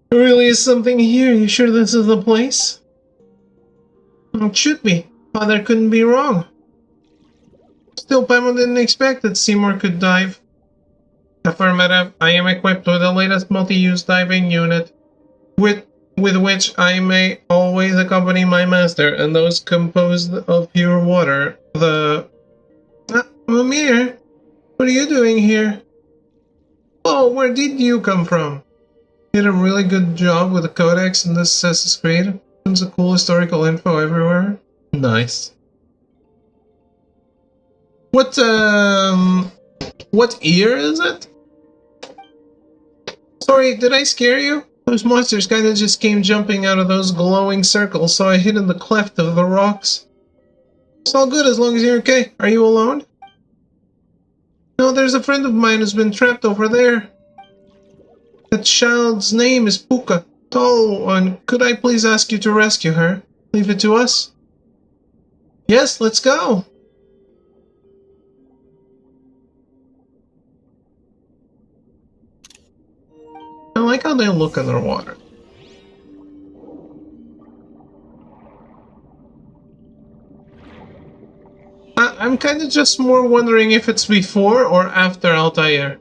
There really is something here. You sure this is the place? It should be. Father couldn't be wrong. Still, Paimon didn't expect that Seymour could dive. Affirmative. I am equipped with the latest multi-use diving unit, with which I may always accompany my master and those composed of pure water. Mimir, what are you doing here? Oh, where did you come from? You did a really good job with the codex in this Assassin's Creed. There's a cool historical info everywhere. Nice. What year is it? Sorry, did I scare you? Those monsters kinda just came jumping out of those glowing circles, so I hid in the cleft of the rocks. It's all good as long as you're okay. Are you alone? No, there's a friend of mine who's been trapped over there. That child's name is Puka. Tall one. Could I please ask you to rescue her? Leave it to us? Yes, let's go. I like how they look underwater. I'm kind of just more wondering if it's before or after Altair.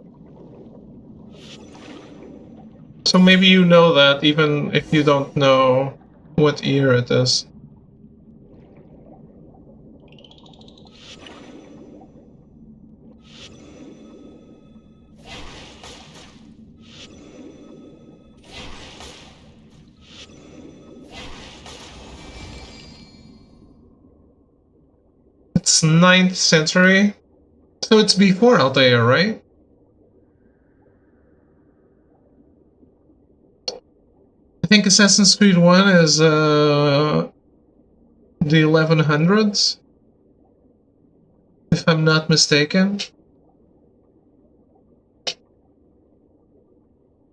So maybe you know that, even if you don't know what year it is. It's 9th century, so it's before Altair, right? I think Assassin's Creed 1 is the 1100s, if I'm not mistaken.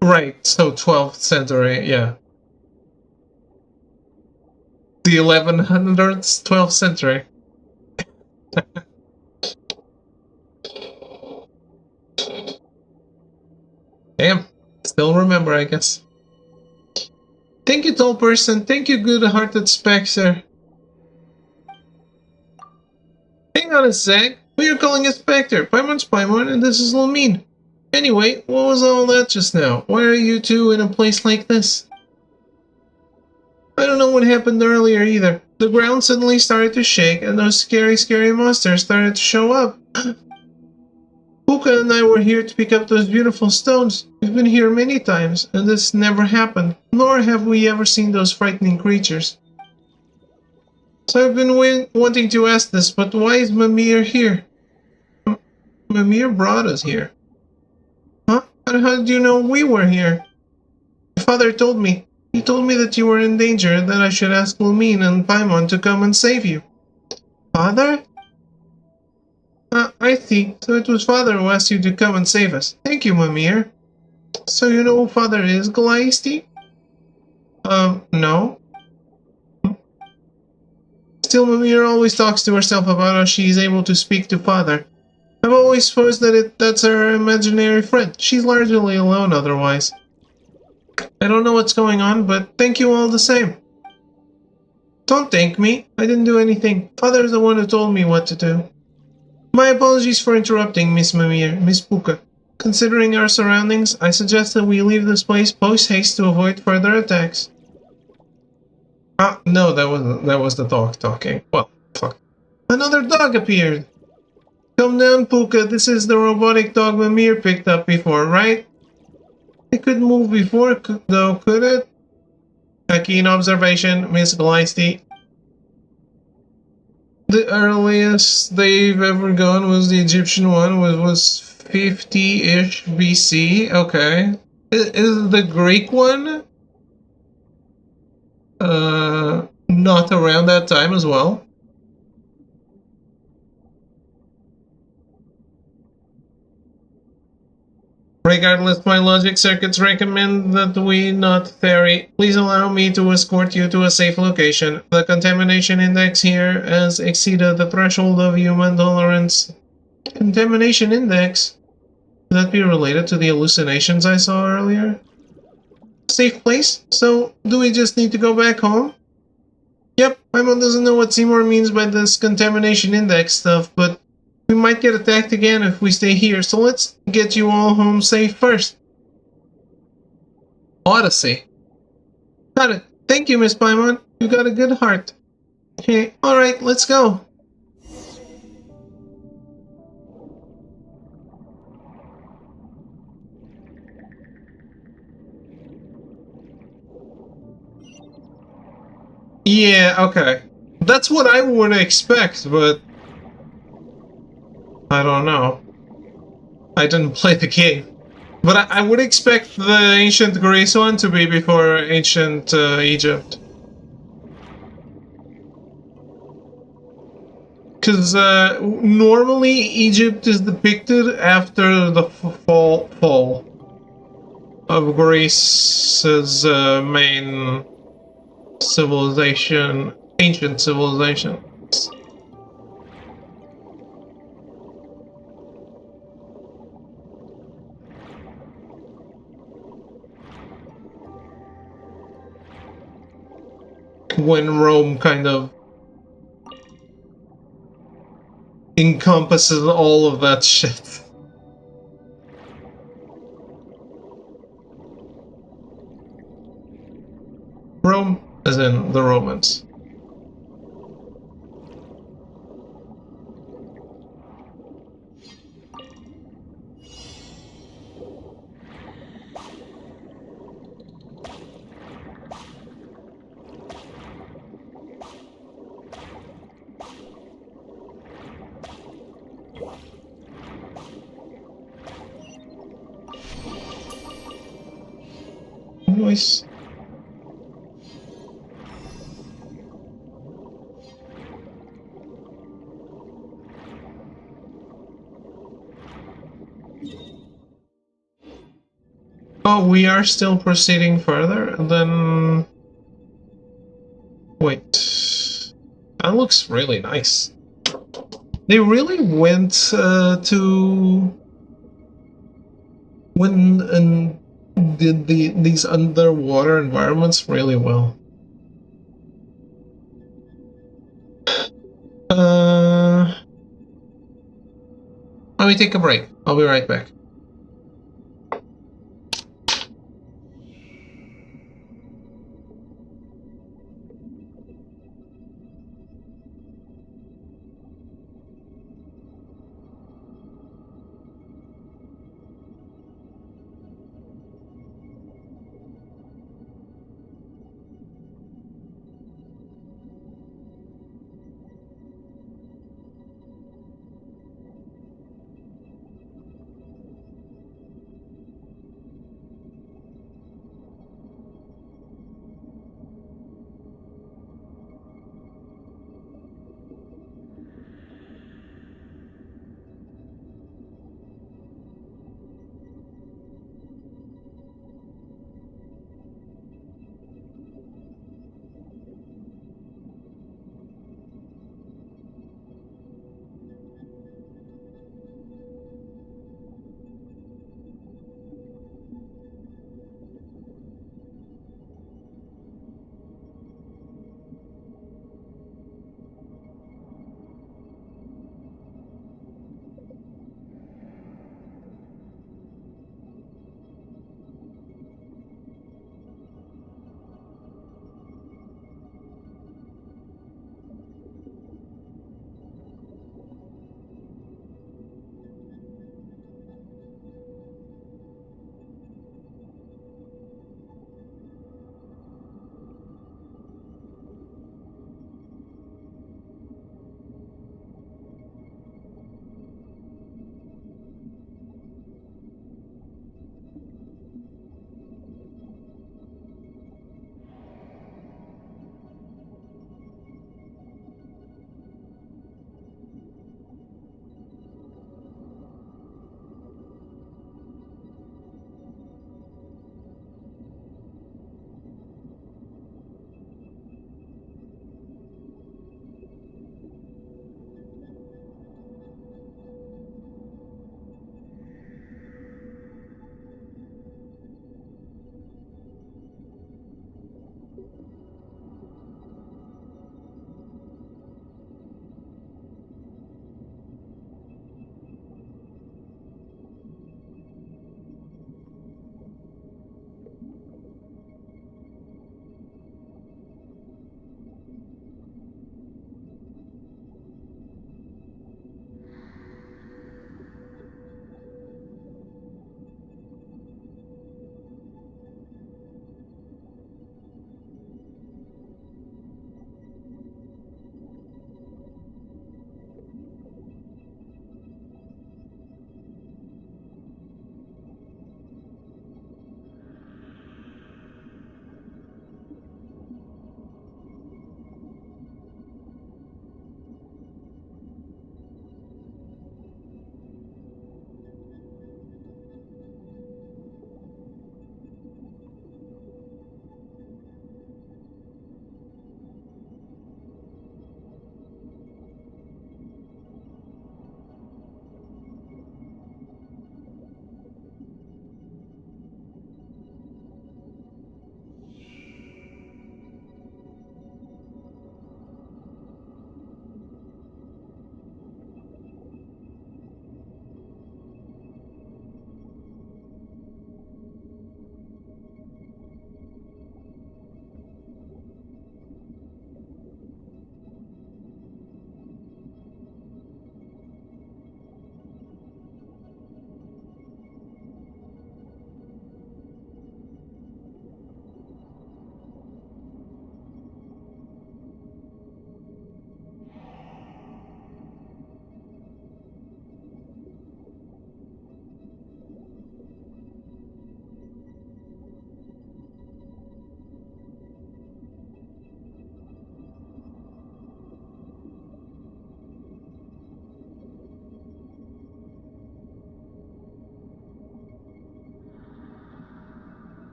Right, so 12th century, yeah. The 1100s, 12th century. Damn, still remember, I guess. Thank you, tall person. Thank you, good-hearted Spectre. Hang on a sec. We are calling it Spectre. Paimon's Paimon, and this is Lumine. Anyway, what was all that just now? Why are you two in a place like this? I don't know what happened earlier either. The ground suddenly started to shake, and those scary monsters started to show up. Puka and I were here to pick up those beautiful stones. We've been here many times, and this never happened, nor have we ever seen those frightening creatures. So I've been wanting to ask this, but why is Mimir here? Mimir brought us here. Huh? How did you know we were here? My father told me. He told me that you were in danger and that I should ask Lumine and Paimon to come and save you. Father? I see. So it was Father who asked you to come and save us. Thank you, Mimir. So you know who Father is, Galaisti? No. Still, Mimir always talks to herself about how she is able to speak to Father. I've always supposed that that's her imaginary friend. She's largely alone otherwise. I don't know what's going on, but thank you all the same. Don't thank me. I didn't do anything. Father's the one who told me what to do. My apologies for interrupting, Miss Mimir, Miss Puka. Considering our surroundings, I suggest that we leave this place post-haste to avoid further attacks. Ah, no, that was the dog talking. Well, fuck. Another dog appeared! Come down, Puka. This is the robotic dog Mimir picked up before, right? It could move before, though, could it? A keen observation, Miss Gleisty. The earliest they've ever gone was the Egyptian one, which was 50-ish BC. Okay. Is the Greek one not around that time as well? Regardless, my logic circuits recommend that we not ferry. Please allow me to escort you to a safe location. The contamination index here has exceeded the threshold of human tolerance. Contamination index? Could that be related to the hallucinations I saw earlier? Safe place? So, do we just need to go back home? Yep, my mom doesn't know what Seymour means by this contamination index stuff, but we might get attacked again if we stay here, so let's get you all home safe first. Odyssey. Got it. Thank you, Miss Paimon. You got a good heart. Okay, alright, let's go. Yeah, okay. That's what I would expect, but I don't know. I didn't play the game. But I would expect the ancient Greece one to be before ancient Egypt. Because normally Egypt is depicted after the fall of Greece's main civilization, ancient civilization. When Rome kind of encompasses all of that shit. Rome, as in the Romans. Nice. Oh, we are still proceeding further, and then... Wait. That looks really nice. They really went to... When and did these underwater environments really well. Let me take a break. I'll be right back.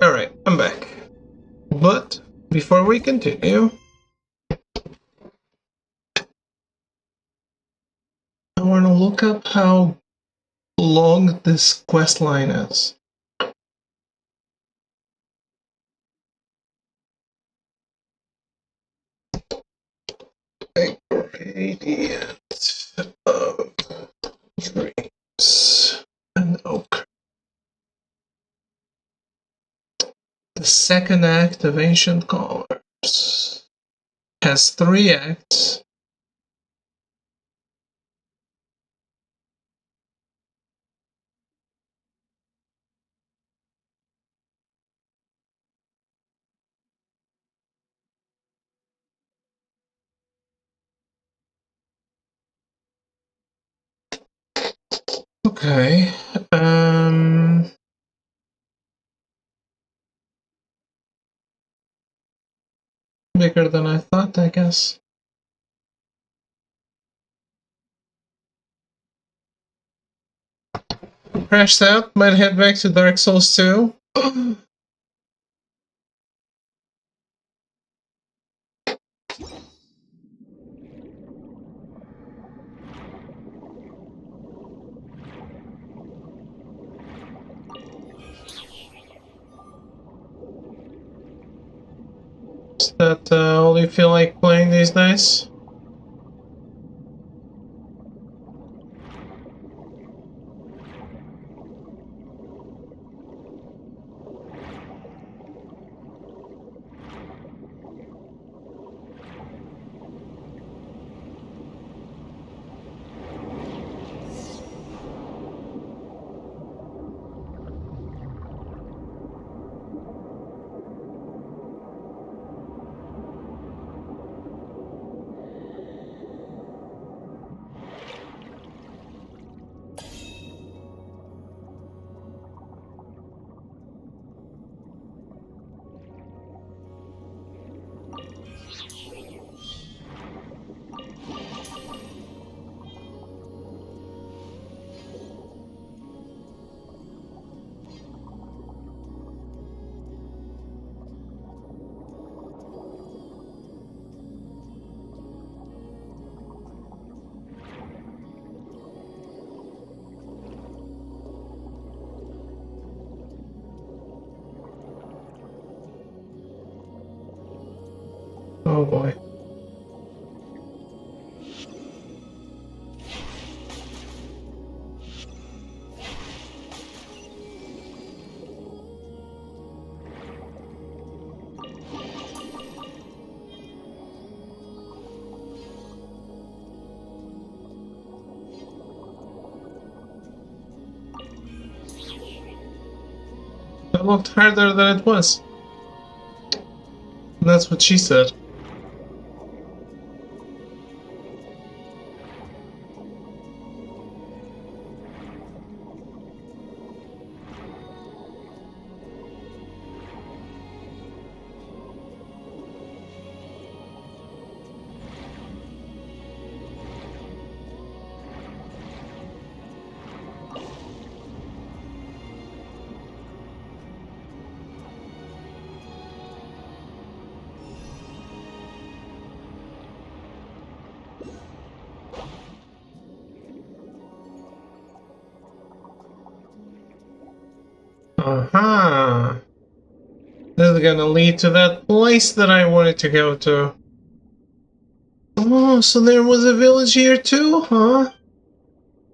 Alright, I'm back. But before we continue, I want to look up how long this quest line is. A gradient of dreams and oak. The second act of Ancient Colors has 3 acts. Okay. Bigger than I thought, I guess. Crashed out, might head back to Dark Souls 2. Is that all you feel like playing these days? Oh boy. That looked harder than it was. That's what she said. Uh-huh. This is gonna lead to that place that I wanted to go to. Oh, so there was a village here too, huh?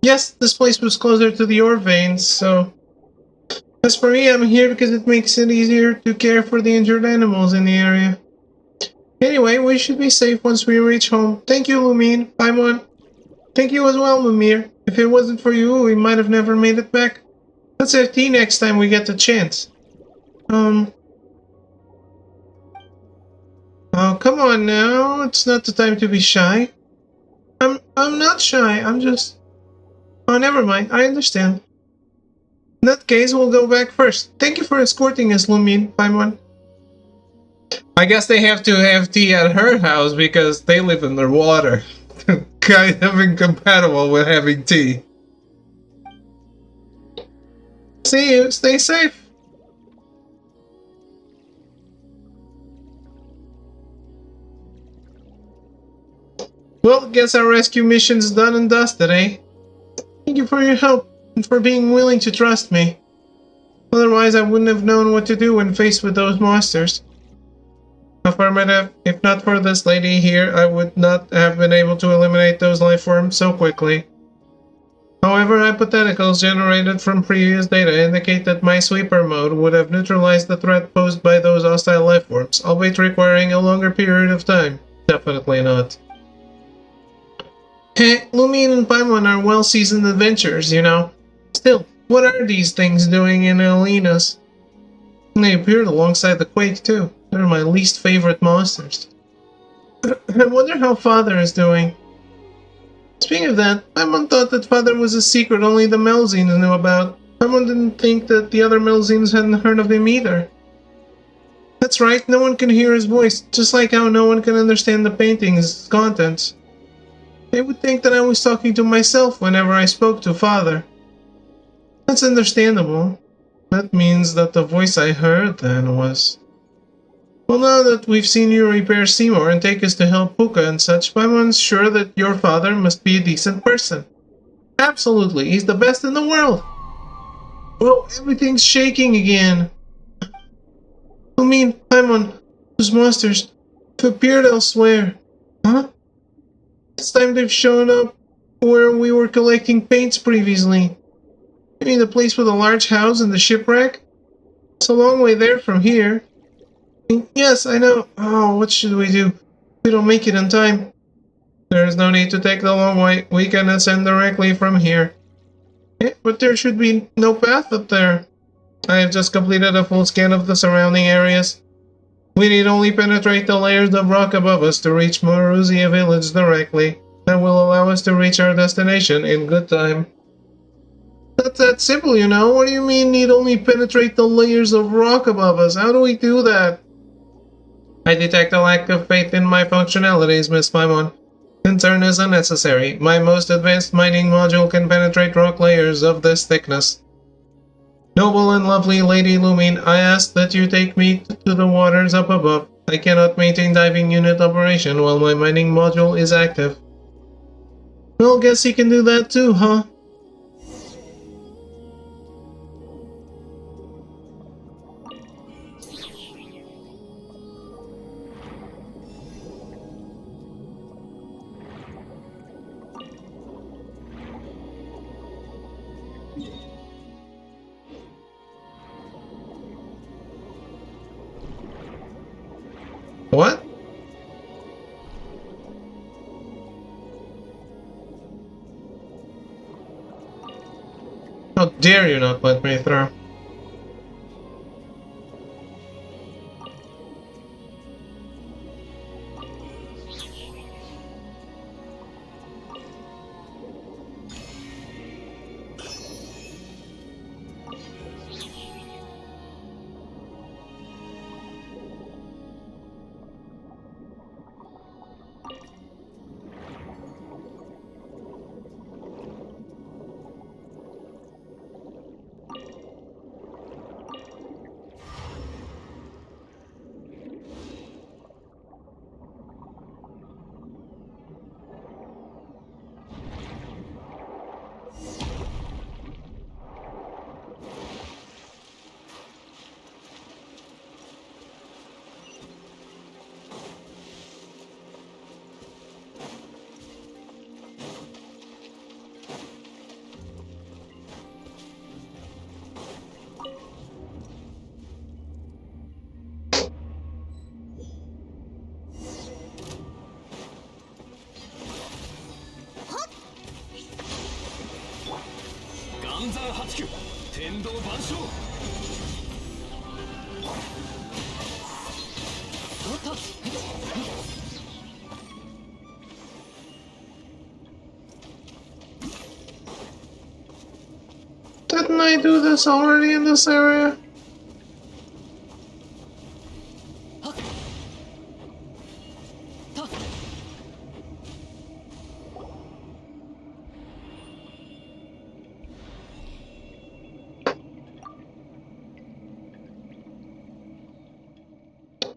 Yes, this place was closer to the ore veins, so... As for me, I'm here because it makes it easier to care for the injured animals in the area. Anyway, we should be safe once we reach home. Thank you, Lumine. Paimon. Thank you as well, Mimir. If it wasn't for you, we might have never made it back. Let's have tea next time we get the chance. Oh, come on now. It's not the time to be shy. I'm not shy. I'm just... Oh, never mind. I understand. In that case, we'll go back first. Thank you for escorting us, Lumine, Paimon. I guess they have to have tea at her house because they live in the water. Kind of incompatible with having tea. See you. Stay safe. Well, guess our rescue mission's done and dusted, eh? Thank you for your help and for being willing to trust me. Otherwise, I wouldn't have known what to do when faced with those monsters. Affirmative. If not for this lady here, I would not have been able to eliminate those life forms so quickly. However, hypotheticals generated from previous data indicate that my sweeper mode would have neutralized the threat posed by those hostile life forms, albeit requiring a longer period of time. Definitely not. Heh, Lumine and Paimon are well-seasoned adventurers, you know. Still, what are these things doing in Elena's? They appeared alongside the Quake, too. They're my least favorite monsters. I wonder how Father is doing. Speaking of that, Paimon thought that Father was a secret only the Melzines knew about. Paimon didn't think that the other Melzines hadn't heard of him either. That's right, no one can hear his voice, just like how no one can understand the painting's contents. They would think that I was talking to myself whenever I spoke to Father. That's understandable. That means that the voice I heard then was... Well, now that we've seen you repair Seymour and take us to help Puka and such, Paimon's sure that your father must be a decent person. Absolutely, he's the best in the world. Whoa, everything's shaking again. I mean, Paimon, those monsters have appeared elsewhere. Huh? This time they've shown up where we were collecting paints previously. You mean the place with a large house and the shipwreck? It's a long way there from here. Yes, I know. Oh, what should we do? We don't make it in time. There is no need to take the long way. We can ascend directly from here. But there should be no path up there. I have just completed a full scan of the surrounding areas. We need only penetrate the layers of rock above us to reach Maruzia village directly. That will allow us to reach our destination in good time. That's that simple, you know. What do you mean need only penetrate the layers of rock above us? How do we do that? I detect a lack of faith in my functionalities, Miss Paimon. Concern is unnecessary. My most advanced mining module can penetrate rock layers of this thickness. Noble and lovely Lady Lumine, I ask that you take me to the waters up above. I cannot maintain diving unit operation while my mining module is active. Well, guess you can do that too, huh? What? How dare you not let me through? Didn't I do this already in this area?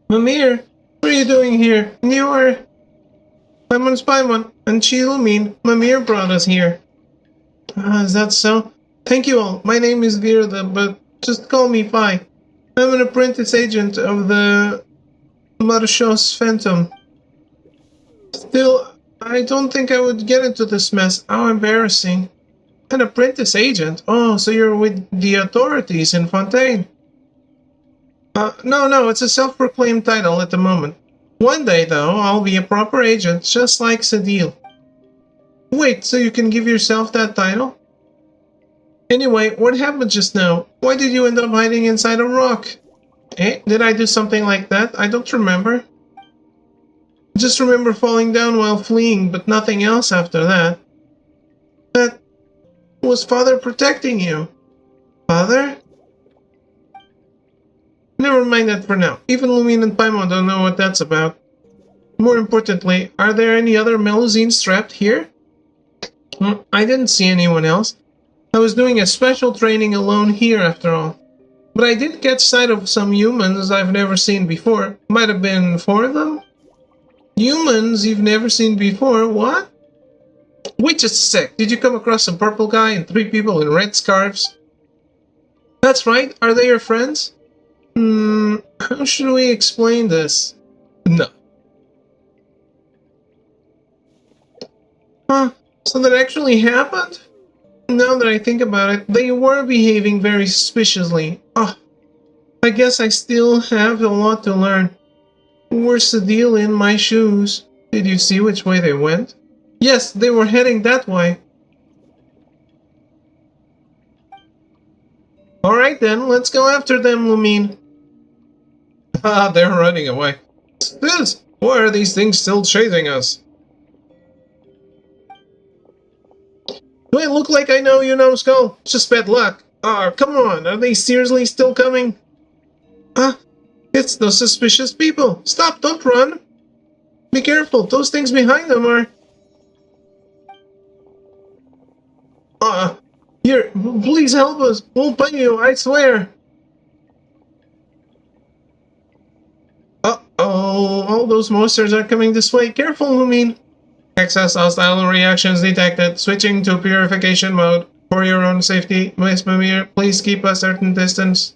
Mimir, what are you doing here? You are... Paimon's Paimon. and Chilumin, Mimir brought us here. Is that so? Thank you all. My name is Virda, but just call me Pi. I'm an apprentice agent of the Marshos Phantom. Still, I don't think I would get into this mess. How embarrassing. An apprentice agent? Oh, so you're with the authorities in Fontaine. No, it's a self-proclaimed title at the moment. One day, though, I'll be a proper agent, just like Sadil. Wait, so you can give yourself that title? Anyway, what happened just now? Why did you end up hiding inside a rock? Eh? Did I do something like that? I don't remember. Just remember falling down while fleeing, but nothing else after that. That was Father protecting you. Father? Never mind that for now. Even Lumine and Paimon don't know what that's about. More importantly, are there any other Melusines trapped here? I didn't see anyone else. I was doing a special training alone here after all. But I did catch sight of some humans I've never seen before. Might have been 4 of them? Humans you've never seen before? What? Wait just a sec. Did you come across some purple guy and 3 people in red scarves? That's right. Are they your friends? How should we explain this? No. Huh? So that actually happened? Now that I think about it, they were behaving very suspiciously. Oh, I guess I still have a lot to learn. Where's the deal in my shoes? Did you see which way they went? Yes, they were heading that way. Alright then, let's go after them, Lumine. Ah, they're running away. This? Why are these things still chasing us? Do I look like I know you, Numbskull? It's just bad luck. Ah, come on, are they seriously still coming? It's those suspicious people. Stop, don't run. Be careful, those things behind them are... Here, please help us. We'll pay you, I swear. Uh-oh, all those monsters are coming this way. Careful, Lumine. Excess hostile reactions detected. Switching to purification mode. For your own safety, Miss Mimir, please keep a certain distance.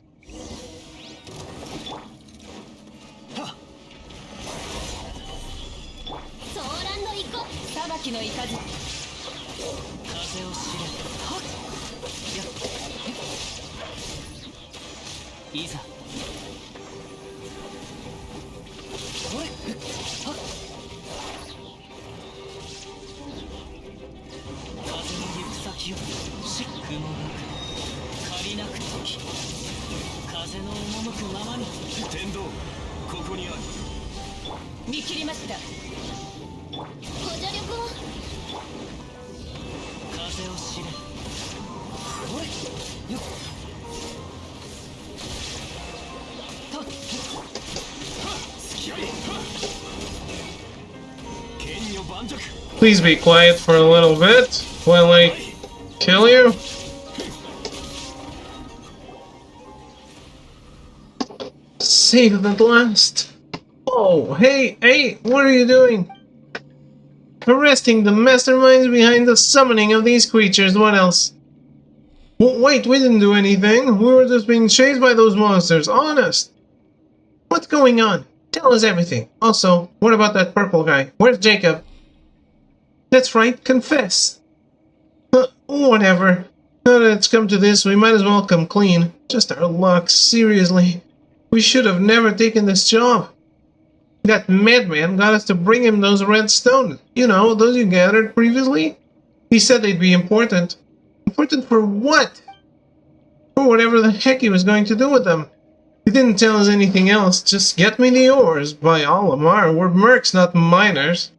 Please be quiet for a little bit while I kill you. Saved at last. Oh, hey, what are you doing? Arresting the masterminds behind the summoning of these creatures, what else? Wait, we didn't do anything. We were just being chased by those monsters, honest. What's going on? Tell us everything. Also, what about that purple guy? Where's Jacob? That's right, confess. Whatever. Now that it's come to this, we might as well come clean. Just our luck, seriously. We should have never taken this job. That madman got us to bring him those red stones. You know, those you gathered previously? He said they'd be important. Important for what? For whatever the heck he was going to do with them. He didn't tell us anything else, just get me the ores. By Olimar, we're mercs, not miners.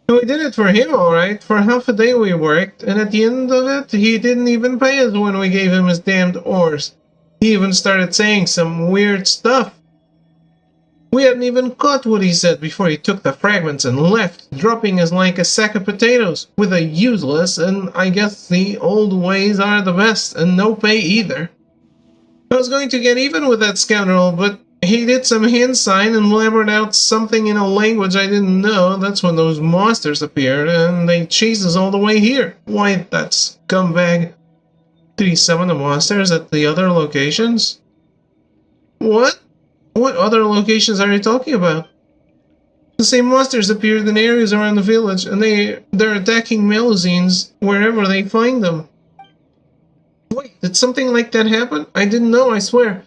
And we did it for him, alright. For half a day we worked, and at the end of it, he didn't even pay us when we gave him his damned ores. He even started saying some weird stuff. We hadn't even caught what he said before he took the fragments and left, dropping us like a sack of potatoes, with a useless, and I guess the old ways are the best, and no pay either. I was going to get even with that scoundrel, but he did some hand sign and blabbered out something in a language I didn't know. That's when those monsters appeared, and they chased us all the way here. Why, that scumbag. Did he summon the monsters at the other locations? What? What other locations are you talking about? The same monsters appeared in areas around the village, and they're attacking Melusines wherever they find them. Wait, did something like that happen? I didn't know, I swear.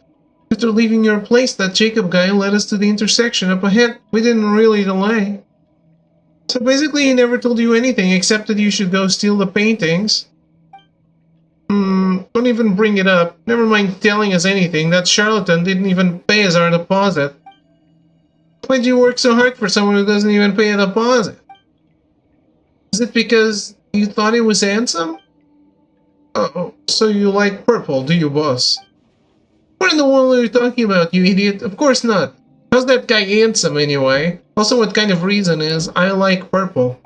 After leaving your place, that Jacob guy led us to the intersection up ahead. We didn't really delay. So basically he never told you anything except that you should go steal the paintings. Don't even bring it up. Never mind telling us anything. That charlatan didn't even pay us our deposit. Why'd you work so hard for someone who doesn't even pay a deposit? Is it because you thought he was handsome? Oh, so you like purple, do you, boss? What in the world are you talking about, you idiot? Of course not. How's that guy handsome, anyway? Also, what kind of reason is I like purple?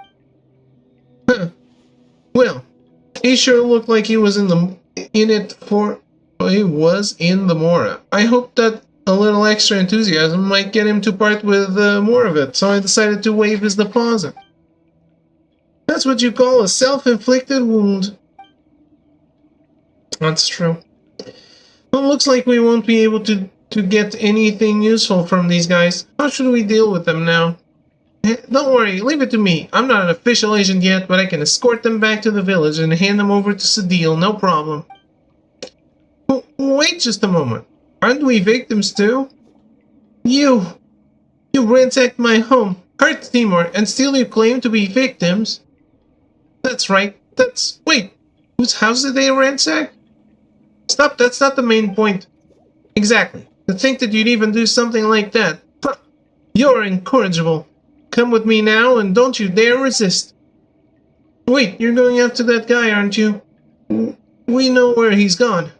Huh. Well, he sure looked like he was he was in the Mora. I hope that a little extra enthusiasm might get him to part with more of it, so I decided to waive his deposit. That's what you call a self-inflicted wound. That's true. Well, looks like we won't be able to get anything useful from these guys. How should we deal with them now? Don't worry, leave it to me. I'm not an official agent yet, but I can escort them back to the village and hand them over to Sadil, no problem. Wait just a moment. Aren't we victims too? You ransacked my home, hurt Timur, and still you claim to be victims? That's right. Wait, whose house did they ransack? Stop, that's not the main point. Exactly. To think that you'd even do something like that. Huh. You're incorrigible. Come with me now, and don't you dare resist. Wait, you're going after that guy, aren't you? We know where he's gone.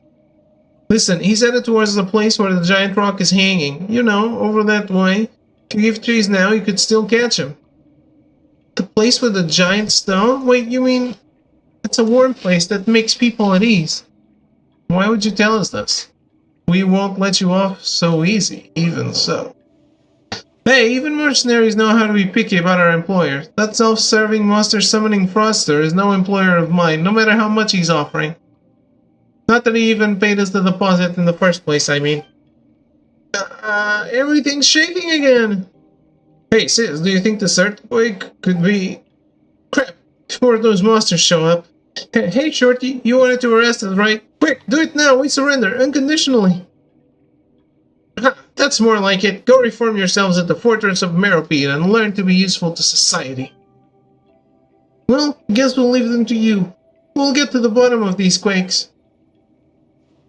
Listen, he's headed towards the place where the giant rock is hanging. You know, over that way. If you give trees now, you could still catch him. The place with the giant stone? Wait, you mean... It's a warm place that makes people at ease. Why would you tell us this? We won't let you off so easy, even so. Hey, even mercenaries know how to be picky about our employers. That self-serving monster-summoning fraudster is no employer of mine, no matter how much he's offering. Not that he even paid us the deposit in the first place, I mean. Everything's shaking again. Hey, sis, do you think this earthquake could be... Crap, before those monsters show up. Hey, Shorty, you wanted to arrest us, right? Quick, do it now, we surrender, unconditionally. Ha, that's more like it. Go reform yourselves at the Fortress of Meropide and learn to be useful to society. Well, guess we'll leave them to you. We'll get to the bottom of these quakes.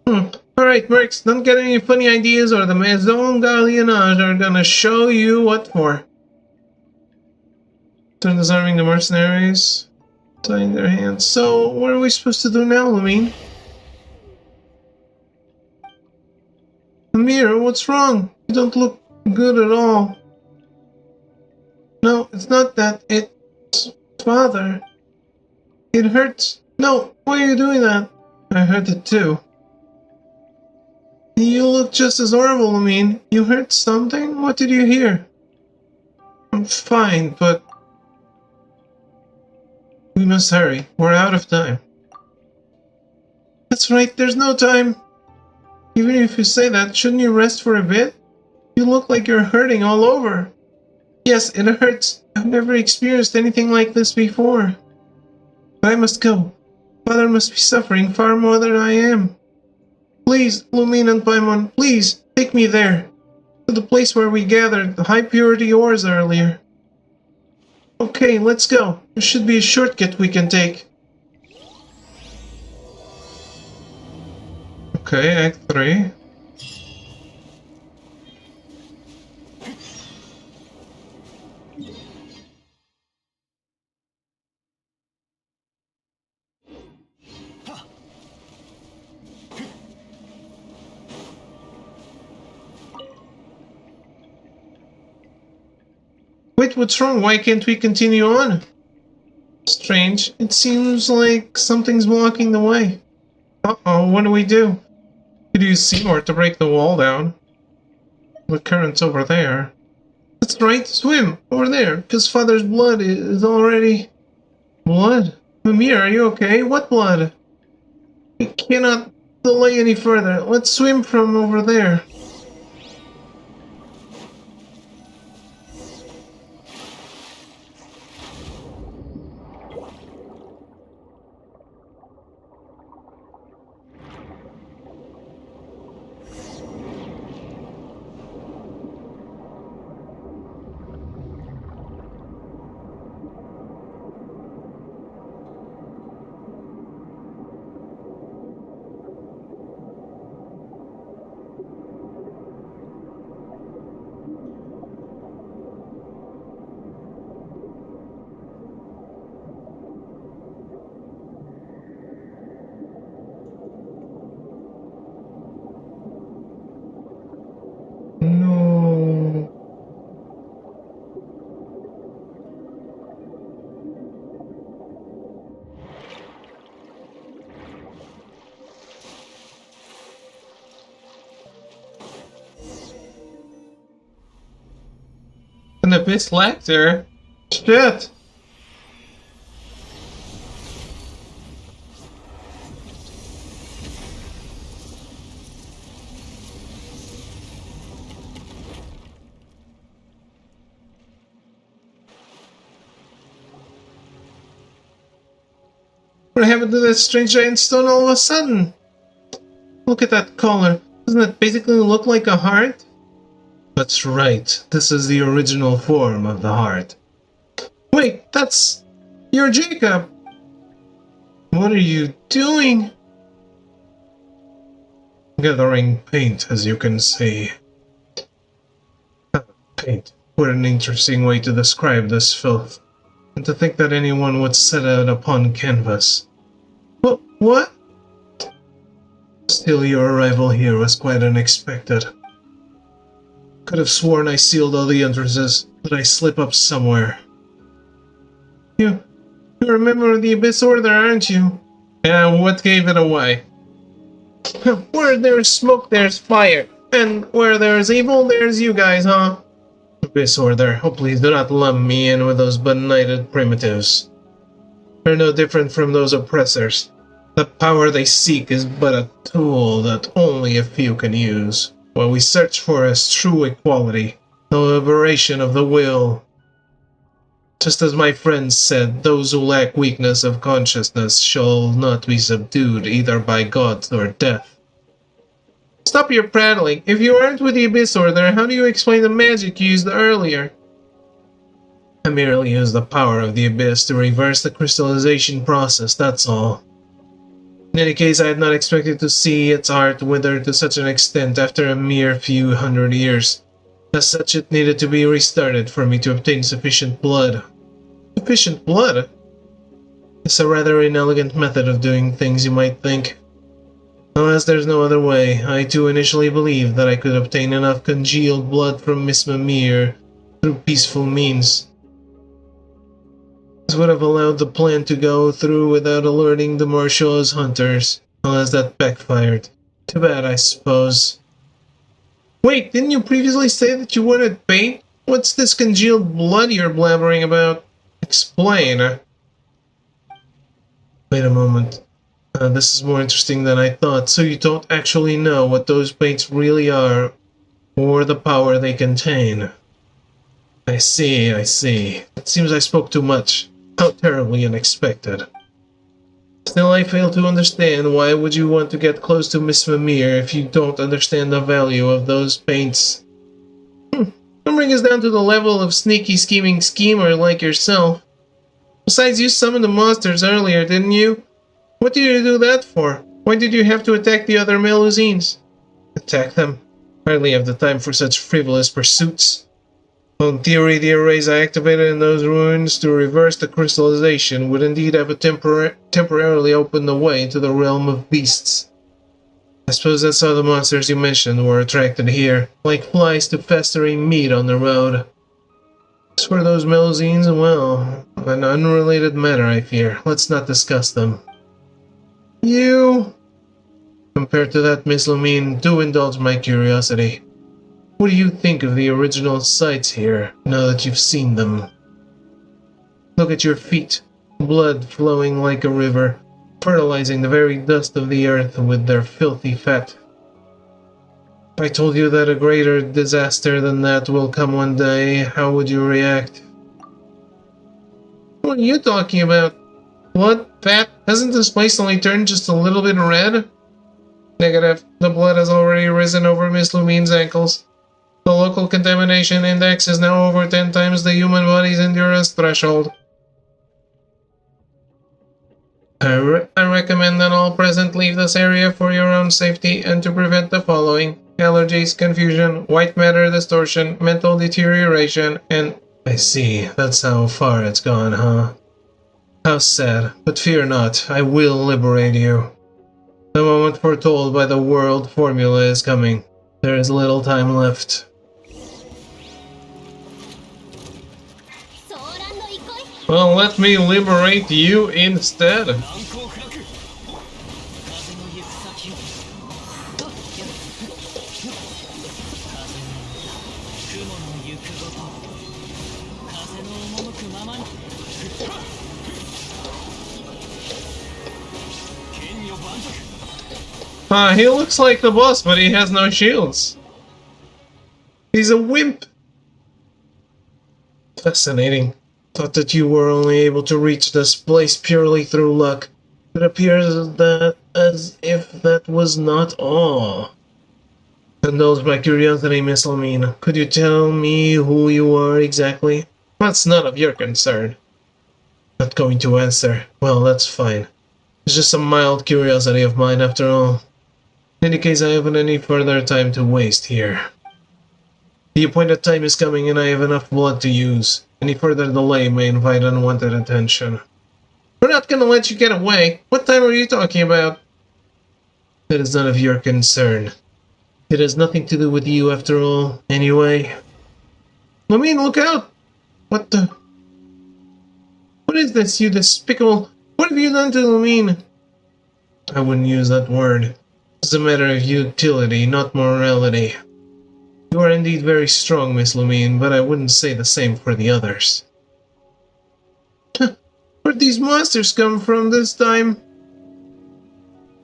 Alright, Mercs, don't get any funny ideas or the Maison Gardiennage are gonna show you what for. Turn disarming the mercenaries. Tying their hands. So, what are we supposed to do now, Lamine? Amir, what's wrong? You don't look good at all. No, it's not that. It's... Father. It hurts. No, why are you doing that? I hurt it too. You look just as horrible, Lamine. You heard something? What did you hear? I'm fine, but... We must hurry. We're out of time. That's right, there's no time. Even if you say that, shouldn't you rest for a bit? You look like you're hurting all over. Yes, it hurts. I've never experienced anything like this before. But I must go. Father must be suffering far more than I am. Please, Lumine and Paimon, please, take me there. To the place where we gathered the high-purity ores earlier. Okay, let's go. There should be a shortcut we can take. Okay, Act 3. Wait, what's wrong? Why can't we continue on? Strange. It seems like something's blocking the way. Uh-oh, what do we do? Could use Seymour to break the wall down. The current's over there. That's right, swim! Over there, because Father's blood is already... Blood? Mimir, are you okay? What blood? We cannot delay any further. Let's swim from over there. No. An abyss lector? Shit! What happened to that strange giant stone all of a sudden? Look at that color. Doesn't it basically look like a heart? That's right. This is the original form of the heart. Wait, that's... You're Jacob! What are you doing? Gathering paint, as you can see. Paint. What an interesting way to describe this filth. And to think that anyone would set it upon canvas. What? Still, your arrival here was quite unexpected. Could have sworn I sealed all the entrances. Did I slip up somewhere? You're a member of the Abyss Order, aren't you? Yeah, what gave it away? Where there's smoke, there's fire. And where there's evil, there's you guys, huh? Abyss Order, oh please do not lump me in with those benighted primitives. They're no different from those oppressors. The power they seek is but a tool that only a few can use. What we search for is true equality, the liberation of the will. Just as my friend said, those who lack weakness of consciousness shall not be subdued either by gods or death. Stop your prattling. If you aren't with the Abyss Order, how do you explain the magic you used earlier? I merely used the power of the Abyss to reverse the crystallization process, that's all. In any case, I had not expected to see its heart wither to such an extent after a mere few hundred years. As such, it needed to be restarted for me to obtain sufficient blood. Sufficient blood? It's a rather inelegant method of doing things, you might think. Unless there's no other way, I too initially believed that I could obtain enough congealed blood from Miss Mimir through peaceful means. This would have allowed the plan to go through without alerting the Marshall's hunters, unless that backfired. Too bad, I suppose. Wait, didn't you previously say that you wanted paint? What's this congealed blood you're blabbering about? Explain. Wait a moment. This is more interesting than I thought. So you don't actually know what those paints really are, or the power they contain. I see, I see. It seems I spoke too much. How terribly unexpected. Still, I fail to understand why would you want to get close to Miss Mimir if you don't understand the value of those paints. Don't bring us down to the level of sneaky scheming schemer like yourself. Besides, you summoned the monsters earlier, didn't you? What did you do that for? Why did you have to attack the other Melusines? Attack them? Hardly have the time for such frivolous pursuits. In theory, the arrays I activated in those ruins to reverse the crystallization would indeed have temporarily opened the way into the realm of beasts. I suppose that's how the monsters you mentioned were attracted here, like flies to festering meat on the road. As for those Melusines, well, an unrelated matter, I fear. Let's not discuss them. You... Compared to that Miss Lumine, do indulge my curiosity. What do you think of the original sights here, now that you've seen them? Look at your feet, blood flowing like a river, fertilizing the very dust of the earth with their filthy fat. If I told you that a greater disaster than that will come one day, how would you react? What are you talking about? Blood? Fat? Hasn't this place only turned just a little bit red? Negative. The blood has already risen over Miss Lumine's ankles. The local contamination index is now over 10 times the human body's endurance threshold. I recommend that all present leave this area for your own safety and to prevent the following: allergies, confusion, white matter distortion, mental deterioration, and... I see, that's how far it's gone, huh? How sad, but fear not, I will liberate you. The moment foretold by the world formula is coming. There is little time left. Well, let me liberate you instead. He looks like the boss, but he has no shields. He's a wimp. Fascinating. Thought that you were only able to reach this place purely through luck. It appears that as if that was not all. Indulge my curiosity, Miss Lamine. Could you tell me who you are exactly? That's none of your concern. Not going to answer. Well, that's fine. It's just a mild curiosity of mine after all. In any case, I haven't any further time to waste here. The appointed time is coming and I have enough blood to use. Any further delay may invite unwanted attention. We're not gonna let you get away. What time are you talking about? That is none of your concern. It has nothing to do with you after all, anyway. Lamine, look out! What the... What is this, you despicable... What have you done to Lamine? I wouldn't use that word. It's a matter of utility, not morality. You are indeed very strong, Miss Lamine, but I wouldn't say the same for the others. Where'd these monsters come from this time?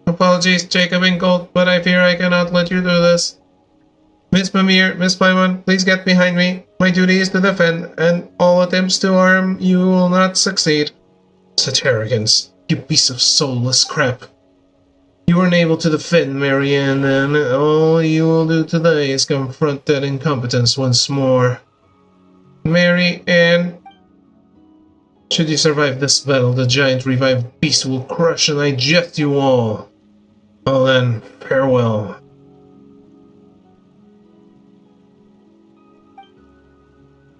Apologies, Jacob and Colt, but I fear I cannot let you do this. Miss Mimir, Miss Paimon, please get behind me. My duty is to defend, and all attempts to harm you will not succeed. Such arrogance, you piece of soulless crap. You weren't able to defend Marianne, and all you will do today is confront that incompetence once more. Marianne, should you survive this battle, the giant revived beast will crush and digest you all. Well then, farewell.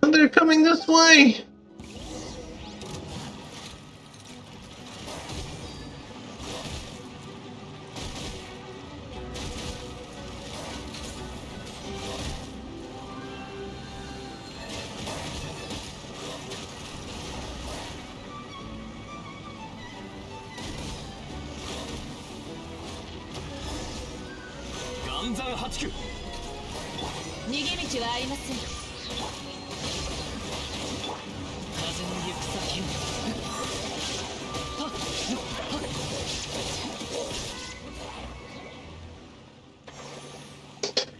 And they're coming this way!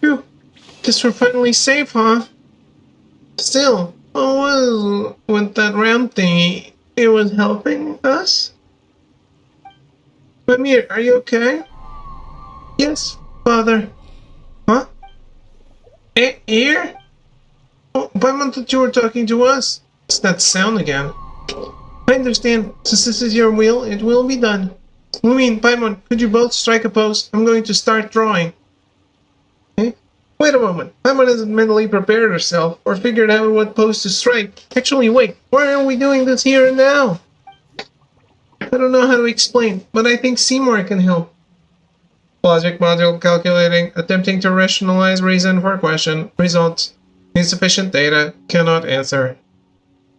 Phew, guess we're finally safe, huh? Still, what was with that round thingy? It was helping us? Mimir, are you okay? Yes, Father. Huh? Here? Oh, Paimon thought you were talking to us. It's that sound again. I understand. Since this is your will, it will be done. Lumine, Paimon, could you both strike a pose? I'm going to start drawing. Eh? Wait a moment. Paimon hasn't mentally prepared herself or figured out what pose to strike. Actually, wait. Why are we doing this here and now? I don't know how to explain, but I think Seymour can help. Logic module calculating, attempting to rationalize reason for question. Result. Insufficient data. Cannot answer.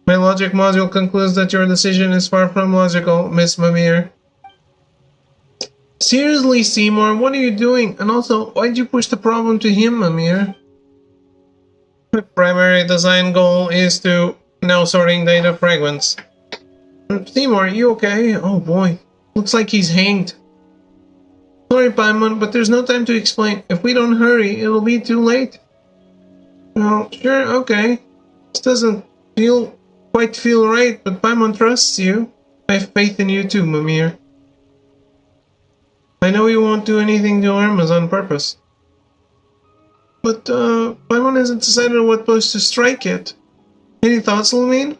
My logic module concludes that your decision is far from logical, Miss Mimir. Seriously, Seymour, what are you doing? And also, why'd you push the problem to him, Mimir? My primary design goal is to now sorting data fragments. Seymour, are you okay? Oh boy, looks like he's hanged. Sorry, Paimon, but there's no time to explain. If we don't hurry, it'll be too late. Well, sure, okay. This doesn't quite feel right, but Paimon trusts you. I have faith in you too, Mimir. I know you won't do anything to harm us on purpose. But, Paimon hasn't decided on what pose to strike yet. Any thoughts, Lumine?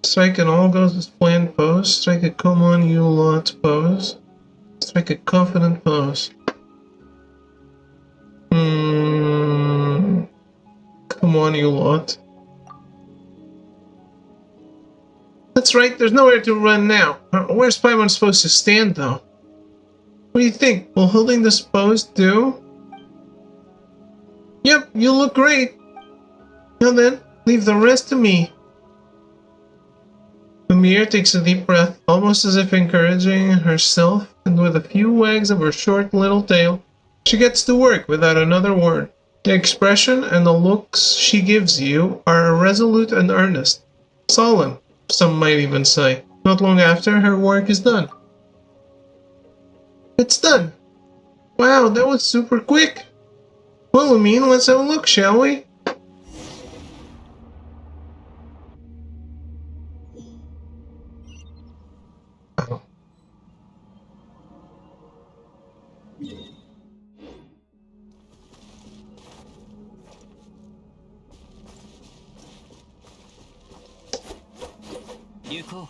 Strike an all goes as planned pose. Strike a come on you lot pose. Strike a confident pose. Come on you lot. That's right, there's nowhere to run now. Where's Paimon supposed to stand though? What do you think? Will holding this pose do? Yep, you look great. Now then, leave the rest to me. Mimir takes a deep breath, almost as if encouraging herself, and with a few wags of her short little tail, she gets to work without another word. The expression and the looks she gives you are resolute and earnest. Solemn, some might even say. Not long after, her work is done. It's done! Wow, that was super quick! Well, Lumine, let's have a look, shall we? Oh. Yuko.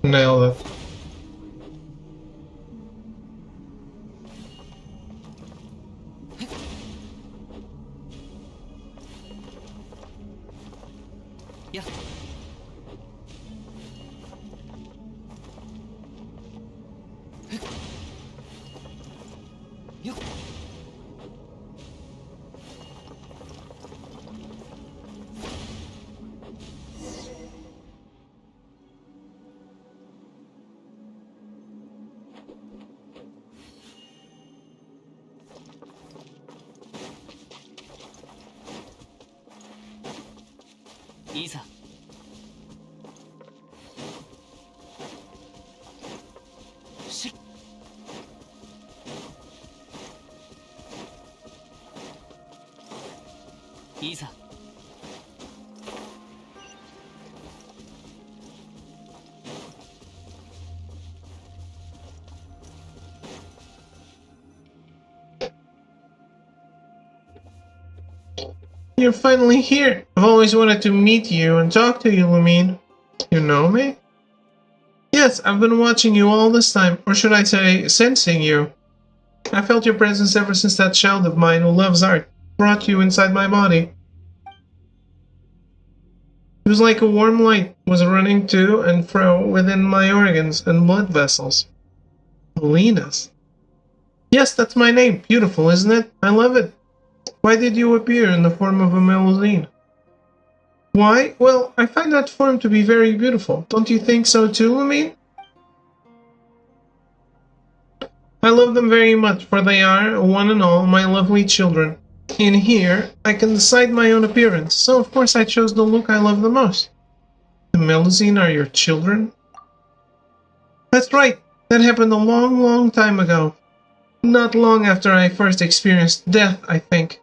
Nailed it. Yeah.いいさ。しっ。いいさ。You're finally here. I've always wanted to meet you and talk to you, Lumine. You know me? Yes, I've been watching you all this time, or should I say, sensing you. I felt your presence ever since that child of mine who loves art brought you inside my body. It was like a warm light was running to and fro within my organs and blood vessels. Melenas. Yes, that's my name. Beautiful, isn't it? I love it. Why did you appear in the form of a Melusine? Why? Well, I find that form to be very beautiful. Don't you think so too, Lumine? I love them very much, for they are, one and all, my lovely children. In here, I can decide my own appearance, so of course I chose the look I love the most. The Melusine are your children? That's right. That happened a long, long time ago. Not long after I first experienced death, I think.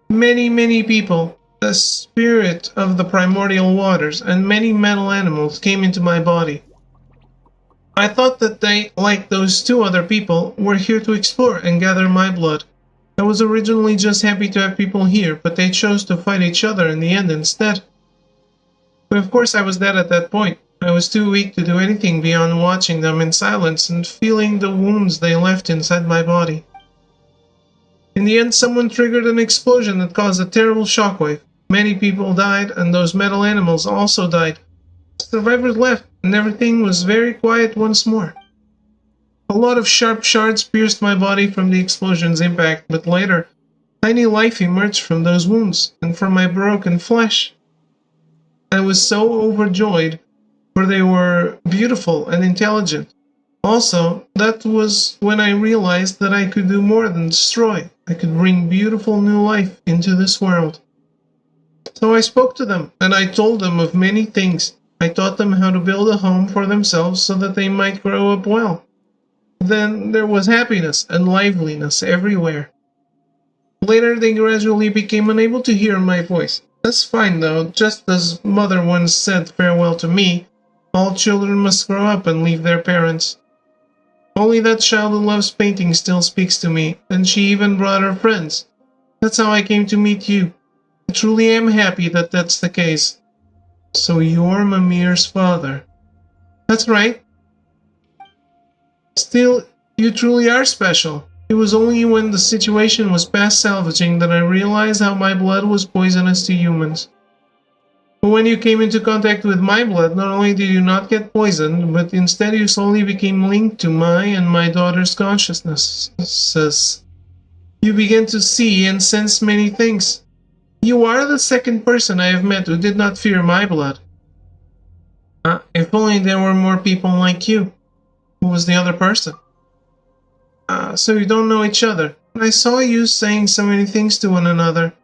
Many, many people, the spirit of the primordial waters, and many metal animals came into my body. I thought that they, like those two other people, were here to explore and gather my blood. I was originally just happy to have people here, but they chose to fight each other in the end instead. But of course I was dead at that point. I was too weak to do anything beyond watching them in silence and feeling the wounds they left inside my body. In the end, someone triggered an explosion that caused a terrible shockwave. Many people died, and those metal animals also died. Survivors left, and everything was very quiet once more. A lot of sharp shards pierced my body from the explosion's impact, but later, tiny life emerged from those wounds and from my broken flesh. I was so overjoyed, for they were beautiful and intelligent. Also, that was when I realized that I could do more than destroy. I could bring beautiful new life into this world. So I spoke to them, and I told them of many things. I taught them how to build a home for themselves so that they might grow up well. Then there was happiness and liveliness everywhere. Later they gradually became unable to hear my voice. That's fine though, just as mother once said farewell to me, all children must grow up and leave their parents. Only that child who loves painting still speaks to me, and she even brought her friends. That's how I came to meet you. I truly am happy that that's the case. So you're Mimir's father. That's right. Still, you truly are special. It was only when the situation was past salvaging that I realized how my blood was poisonous to humans. But when you came into contact with my blood, not only did you not get poisoned, but instead you slowly became linked to my and my daughter's consciousnesses. You began to see and sense many things. You are the second person I have met who did not fear my blood. If only there were more people like you. Who was the other person? So you don't know each other. I saw you saying so many things to one another.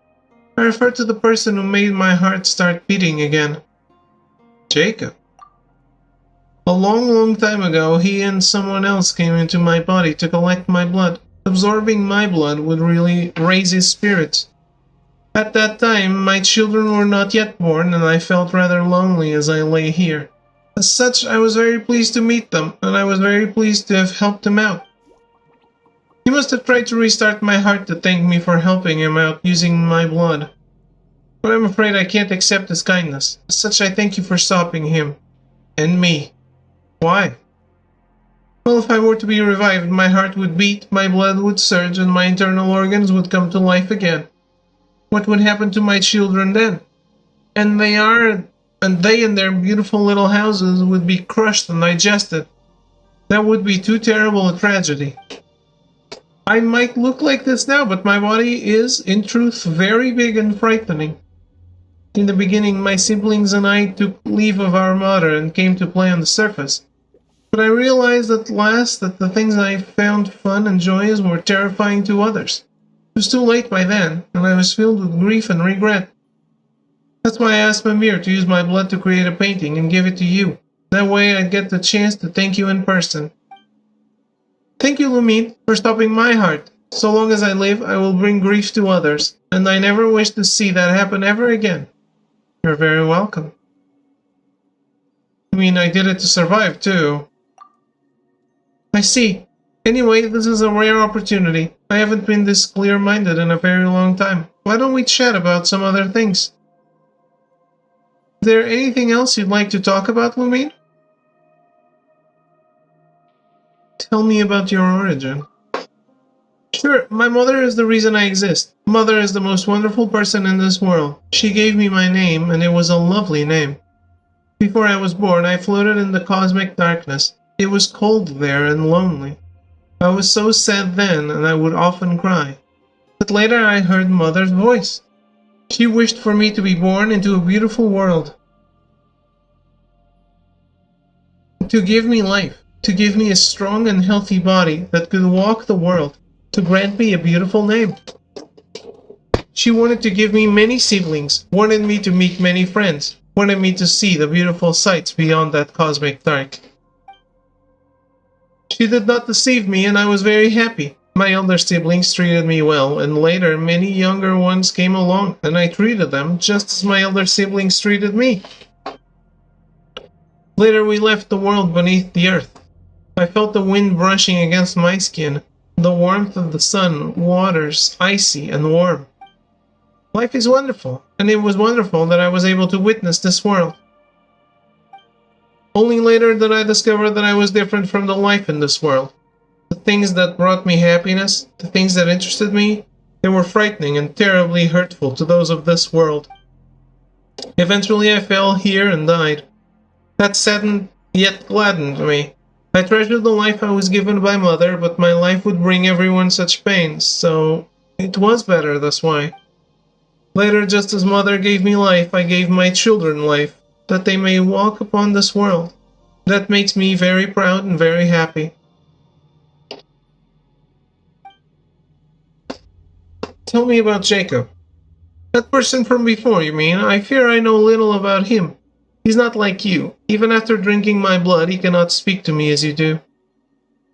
I refer to the person who made my heart start beating again. Jacob. A long time ago, he and someone else came into my body to collect my blood. Absorbing my blood would really raise his spirits. At that time, my children were not yet born, and I felt rather lonely as I lay here. As such, I was very pleased to meet them, and I was very pleased to have helped them out. He must have tried to restart my heart to thank me for helping him out using my blood. But I'm afraid I can't accept his kindness. As such, I thank you for stopping him. And me. Why? Well, if I were to be revived, my heart would beat, my blood would surge, and my internal organs would come to life again. What would happen to my children then? And they and their beautiful little houses would be crushed and digested. That would be too terrible a tragedy. I might look like this now, but my body is, in truth, very big and frightening. In the beginning, my siblings and I took leave of our mother and came to play on the surface. But I realized at last that the things I found fun and joyous were terrifying to others. It was too late by then, and I was filled with grief and regret. That's why I asked Mimir to use my blood to create a painting and give it to you. That way I'd get the chance to thank you in person. Thank you, Lumine, for stopping my heart. So long as I live, I will bring grief to others, and I never wish to see that happen ever again. You're very welcome. I mean, I did it to survive, too. I see. Anyway, this is a rare opportunity. I haven't been this clear-minded in a very long time. Why don't we chat about some other things? Is there anything else you'd like to talk about, Lumine? Tell me about your origin. Sure, my mother is the reason I exist. Mother is the most wonderful person in this world. She gave me my name, and it was a lovely name. Before I was born, I floated in the cosmic darkness. It was cold there and lonely. I was so sad then, and I would often cry. But later I heard Mother's voice. She wished for me to be born into a beautiful world. To give me life. To give me a strong and healthy body that could walk the world. To grant me a beautiful name. She wanted to give me many siblings, wanted me to meet many friends, wanted me to see the beautiful sights beyond that cosmic dark. She did not deceive me, and I was very happy. My elder siblings treated me well, and later many younger ones came along, and I treated them just as my elder siblings treated me. Later we left the world beneath the earth. I felt the wind brushing against my skin, the warmth of the sun, waters, icy and warm. Life is wonderful, and it was wonderful that I was able to witness this world. Only later did I discover that I was different from the life in this world. The things that brought me happiness, the things that interested me, they were frightening and terribly hurtful to those of this world. Eventually I fell here and died. That saddened yet gladdened me. I treasured the life I was given by Mother, but my life would bring everyone such pains, so it was better this way. Later, just as Mother gave me life, I gave my children life, that they may walk upon this world. That makes me very proud and very happy. Tell me about Jacob. That person from before, you mean? I fear I know little about him. He's not like you. Even after drinking my blood, he cannot speak to me as you do.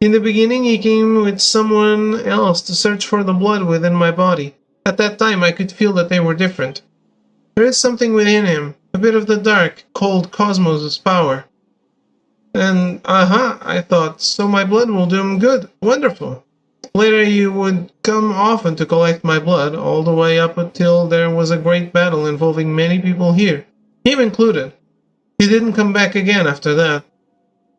In the beginning, he came with someone else to search for the blood within my body. At that time, I could feel that they were different. There is something within him, a bit of the dark, cold cosmos' power. And, I thought, so my blood will do him good. Wonderful. Later, he would come often to collect my blood, all the way up until there was a great battle involving many people here, him included. He didn't come back again after that.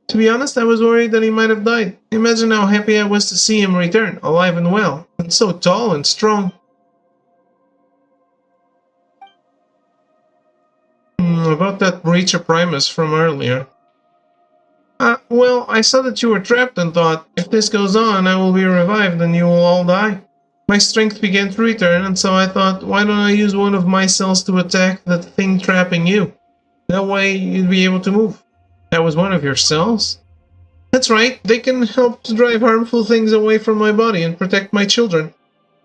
To be honest, I was worried that he might have died. Imagine how happy I was to see him return, alive and well, and so tall and strong. About that breach of Primus from earlier. Well, I saw that you were trapped and thought, if this goes on, I will be revived and you will all die. My strength began to return, and so I thought, why don't I use one of my cells to attack the thing trapping you? That way, you'd be able to move. That was one of your cells? That's right, they can help to drive harmful things away from my body and protect my children.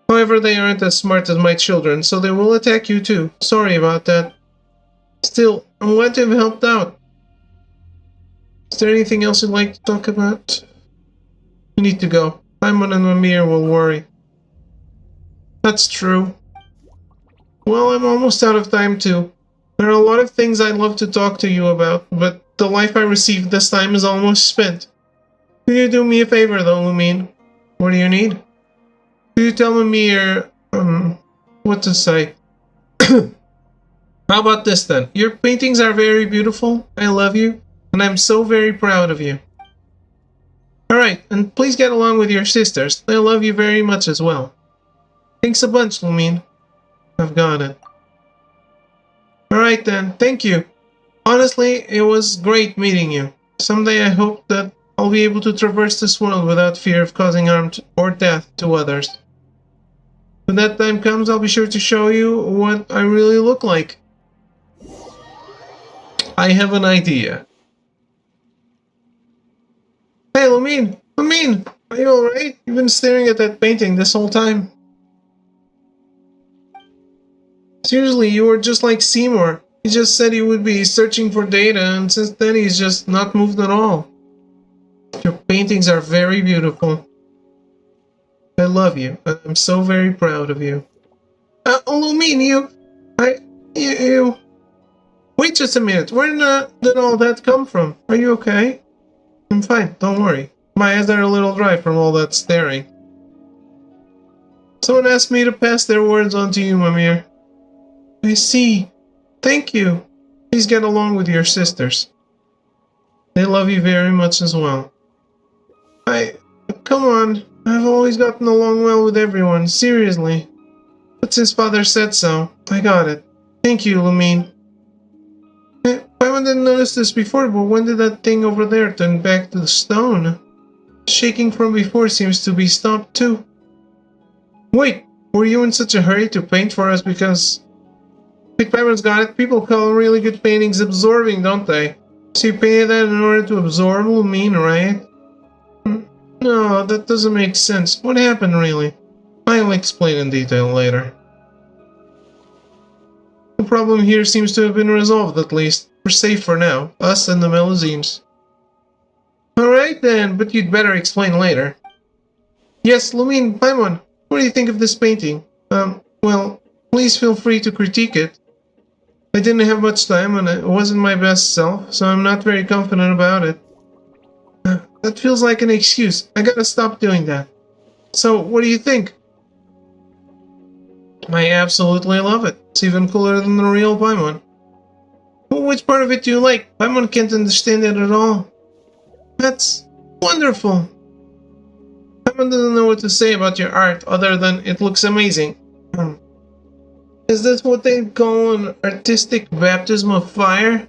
However, they aren't as smart as my children, so they will attack you too. Sorry about that. Still, I'm glad to have helped out. Is there anything else you'd like to talk about? You need to go. Simon and Mimir will worry. That's true. Well, I'm almost out of time too. There are a lot of things I'd love to talk to you about, but the life I received this time is almost spent. Could you do me a favor though, Lumine? What do you need? Could you tell Mimir, what to say? How about this then? Your paintings are very beautiful. I love you. And I'm so very proud of you. Alright, and please get along with your sisters. They love you very much as well. Thanks a bunch, Lumine. I've got it. Alright then, thank you. Honestly, it was great meeting you. Someday I hope that I'll be able to traverse this world without fear of causing harm or death to others. When that time comes, I'll be sure to show you what I really look like. I have an idea. Hey, Lumine! Lumine! Are you alright? You've been staring at that painting this whole time. Seriously, you were just like Seymour. He just said he would be searching for data, and since then he's just not moved at all. Your paintings are very beautiful. I love you, and I'm so very proud of you. Lumine, you... Wait just a minute, where did all that come from? Are you okay? I'm fine, don't worry. My eyes are a little dry from all that staring. Someone asked me to pass their words on to you, Mimir. I see. Thank you. Please get along with your sisters. They love you very much as well. Come on. I've always gotten along well with everyone, seriously. But since Father said so, I got it. Thank you, Lumine. I didn't notice this before, but when did that thing over there turn back to the stone? Shaking from before seems to be stopped too. Wait, were you in such a hurry to paint for us because... Big Pepper's got it. People call really good paintings absorbing, don't they? So you painted that in order to absorb Lumine, right? No, that doesn't make sense. What happened really? I'll explain in detail later. The problem here seems to have been resolved at least. We're safe for now, us and the Melusines. Alright then, but you'd better explain later. Yes, Lumine, Paimon, what do you think of this painting? Well, please feel free to critique it. I didn't have much time and it wasn't my best self, so I'm not very confident about it. That feels like an excuse. I gotta stop doing that. So, what do you think? I absolutely love it. It's even cooler than the real Paimon. Which part of it do you like? Paimon can't understand it at all. That's wonderful. Paimon doesn't know what to say about your art other than it looks amazing. Is this what they call an artistic baptism of fire?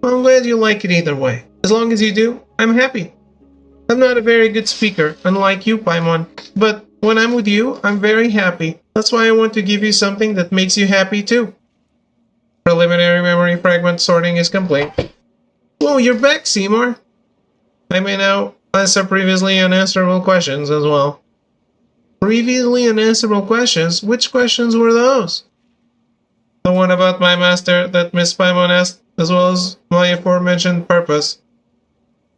I'm glad you like it either way. As long as you do, I'm happy. I'm not a very good speaker, unlike you, Paimon, but when I'm with you, I'm very happy. That's why I want to give you something that makes you happy too. Preliminary memory fragment sorting is complete. Whoa, you're back, Seymour! I may now answer previously unanswerable questions as well. Previously unanswerable questions? Which questions were those? The one about my master that Miss Paimon asked, as well as my aforementioned purpose.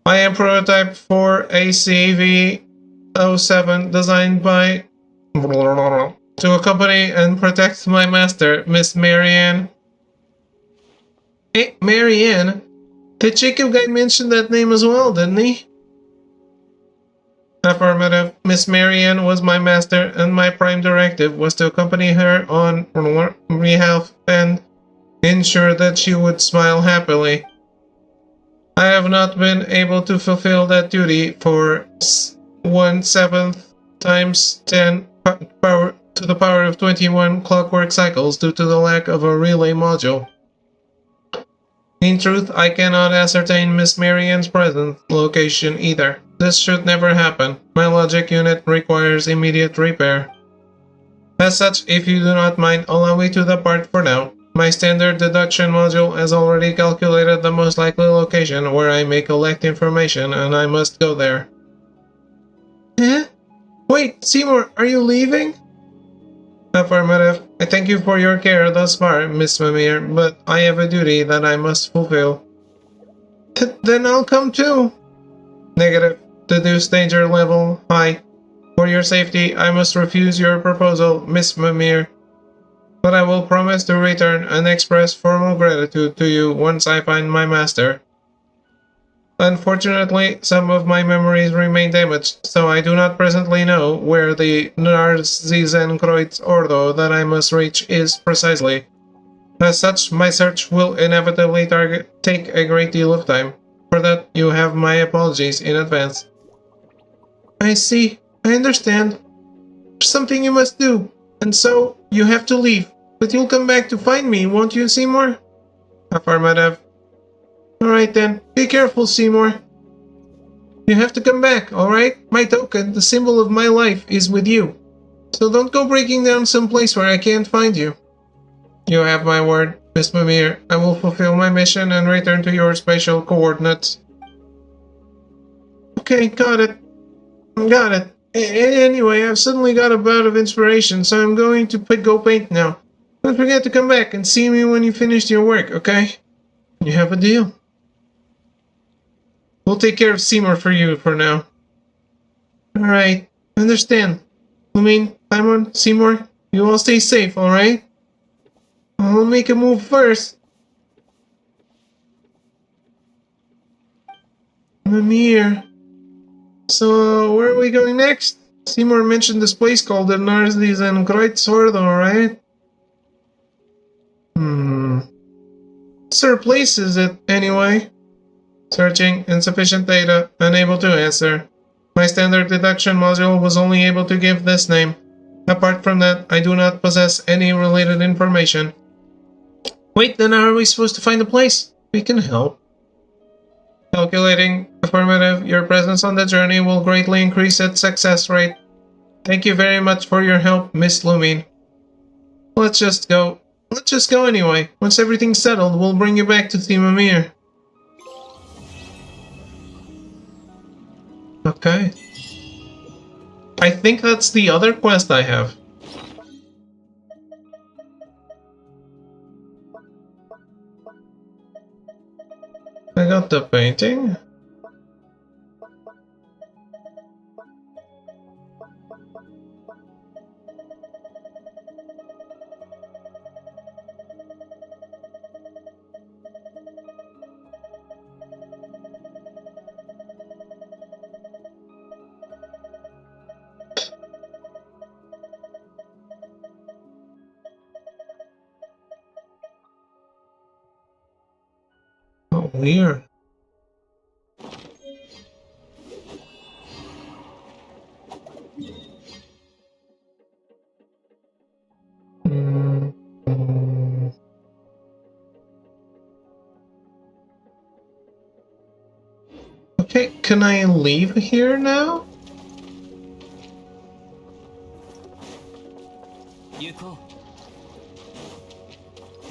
I am prototype for ACV-07 designed by to accompany and protect my master, Miss Marianne. Hey, Marianne? The Jacob guy mentioned that name as well, didn't he? Affirmative. Miss Marianne was my master, and my prime directive was to accompany her on behalf and ensure that she would smile happily. I have not been able to fulfill that duty for 1/7 times 10 power to the power of 21 clockwork cycles due to the lack of a relay module. In truth, I cannot ascertain Miss Marianne's present location either. This should never happen. My logic unit requires immediate repair. As such, if you do not mind, allow me to depart for now. My standard deduction module has already calculated the most likely location where I may collect information, and I must go there. Eh? Wait, Seymour, are you leaving? Affirmative. I thank you for your care thus far, Miss Mimir, but I have a duty that I must fulfill. Then I'll come too. Negative. Deduce danger level high. For your safety, I must refuse your proposal, Miss Mimir. But I will promise to return and express formal gratitude to you once I find my master. Unfortunately, some of my memories remain damaged, so I do not presently know where the Narzizenkreuz Ordo that I must reach is precisely. As such, my search will inevitably take a great deal of time. For that, you have my apologies in advance. I see. I understand. There's something you must do, and so you have to leave. But you'll come back to find me, won't you, Seymour? Affirmative. Alright then, be careful, Seymour. You have to come back, alright? My token, the symbol of my life, is with you. So don't go breaking down some place where I can't find you. You have my word, Miss Mimir. I will fulfill my mission and return to your spatial coordinates. Okay, got it. Got it. Anyway, I've suddenly got a bout of inspiration, so I'm going to go paint now. Don't forget to come back and see me when you finished your work, okay? You have a deal. We'll take care of Seymour for you for now. Alright, understand. Lumine, Paimon, Seymour, you all stay safe, alright? I'll make a move first. Mimir. So, where are we going next? Seymour mentioned this place called the Narzizenkreuz Ordo, right? What sort of place is it, anyway? Searching, insufficient data, unable to answer. My standard deduction module was only able to give this name. Apart from that, I do not possess any related information. Wait, then how are we supposed to find the place? We can help. Calculating. Affirmative. Your presence on the journey will greatly increase its success rate. Thank you very much for your help, Miss Lumine. Let's just go. Let's just go anyway. Once everything's settled, we'll bring you back to Team Amir. Okay. I think that's the other quest I have. I got the painting. Oh, weird. can I leave here now? 行こ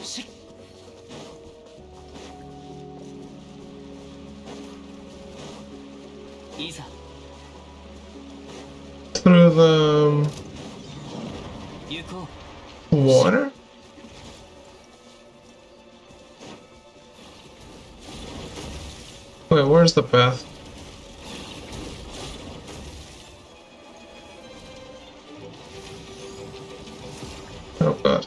う。しっ。いざ。 Through the 行こう。 water? Wait, where's the path? Oh god.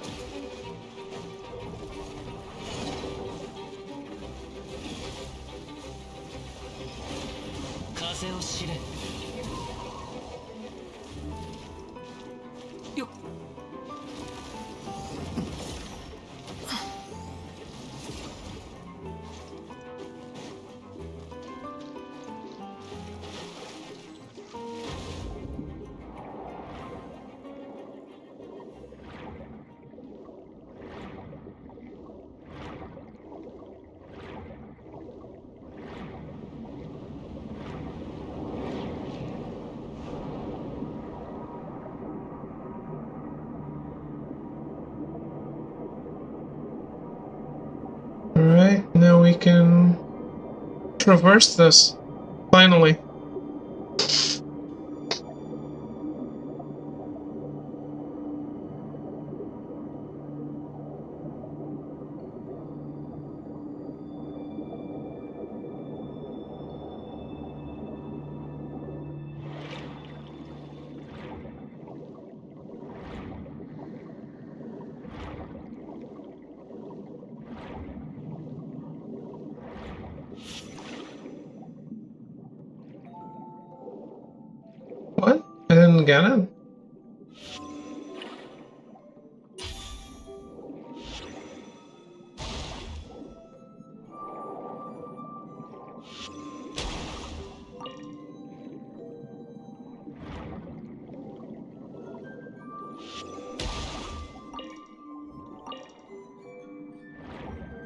風を知れ。よっ。 Alright, now we can traverse this. Finally. What? I didn't get it?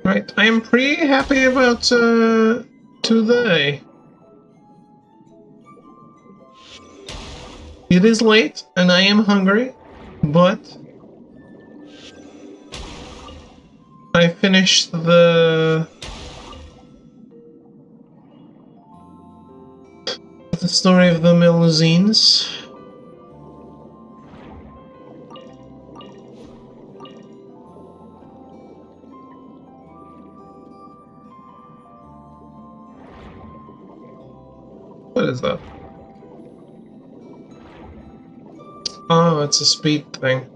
Right, I am pretty happy about today. It is late and I am hungry, but I finished the story of the Melusines. What is that? Oh, it's a speed thing.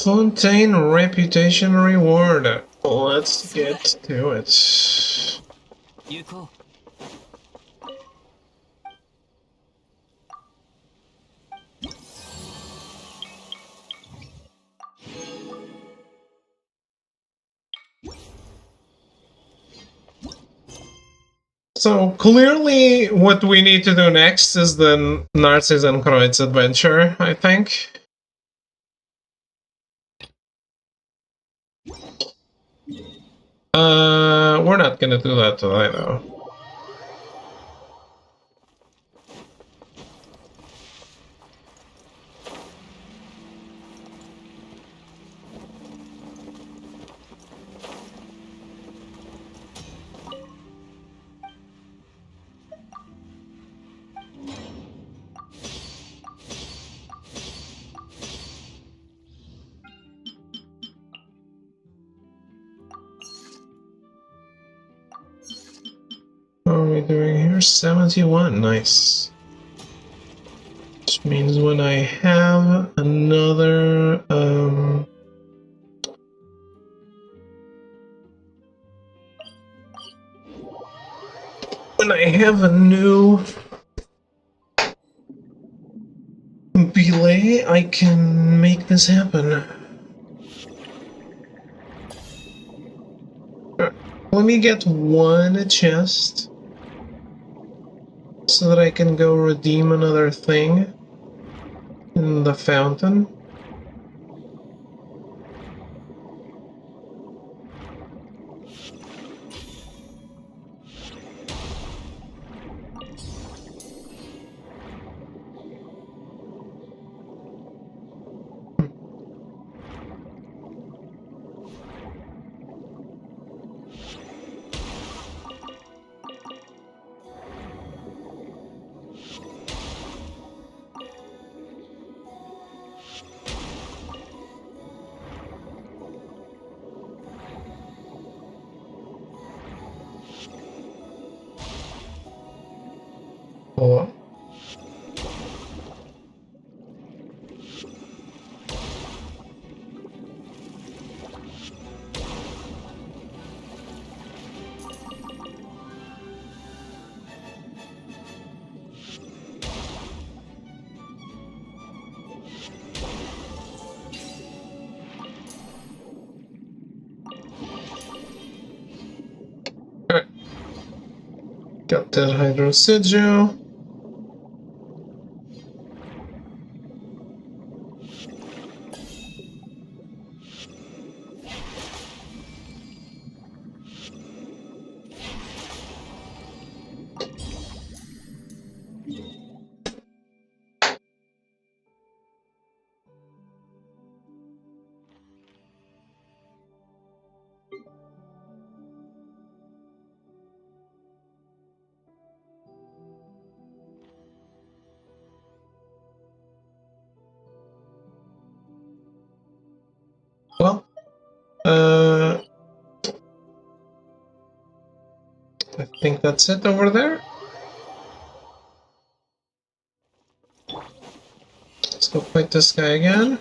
Fontaine Reputation Reward. Let's get to it. 行こう。 So clearly what we need to do next is the Narcissenkreuz adventure, I think. We're not gonna do that today though. What are we doing here? 71, nice. Which means when I have another, when I have a new belay, I can make this happen. Let me get one chest so that I can go redeem another thing. in the fountain. Oh. Alright. Got the Hydro Sigil. Well, I think that's it over there. Let's go fight this guy again.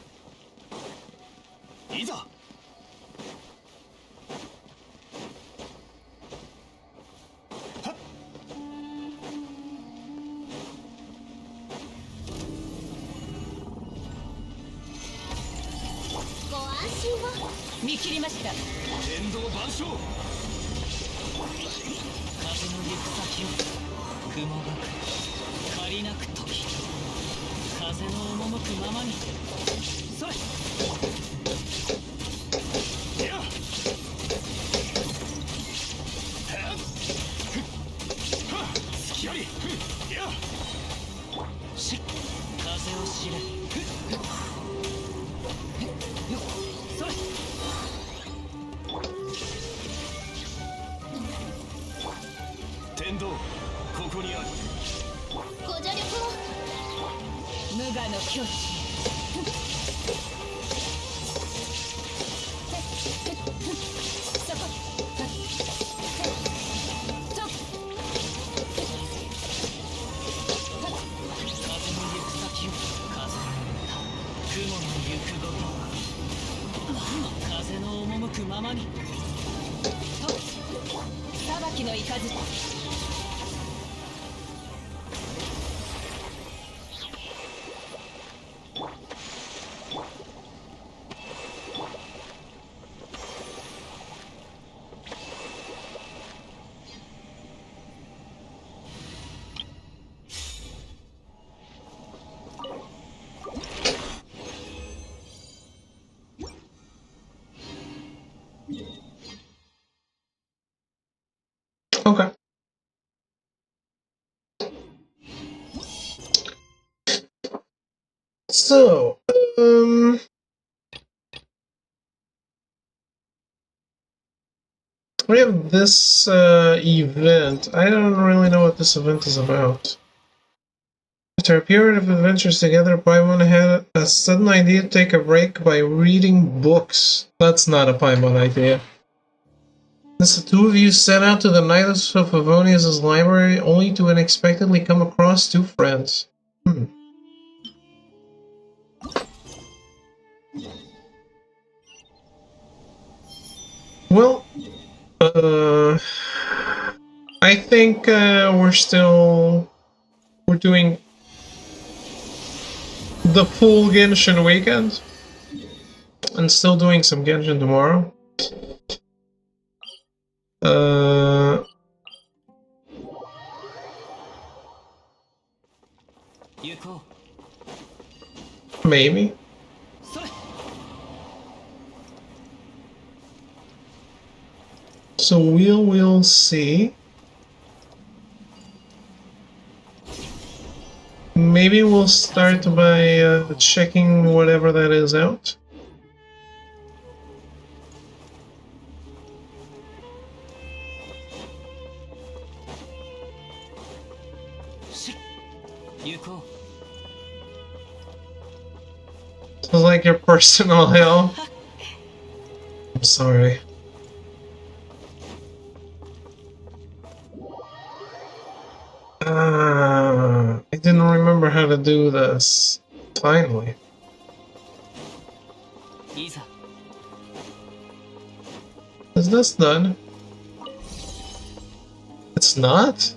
Okay. So, we have this event. I don't really know what this event is about. After a period of adventures together, Paimon had a sudden idea to take a break by reading books. That's not a Paimon idea. Thus, the two of you set out to the Nihilus of Favonius' library, only to unexpectedly come across two friends. Well, I think we're doing the full Genshin weekend, and still doing some Genshin tomorrow. Maybe. So we'll see. Maybe we'll start by checking whatever that is out. Sounds like your personal hell. I'm sorry. I didn't remember how to do this. Finally. Is this done? It's not?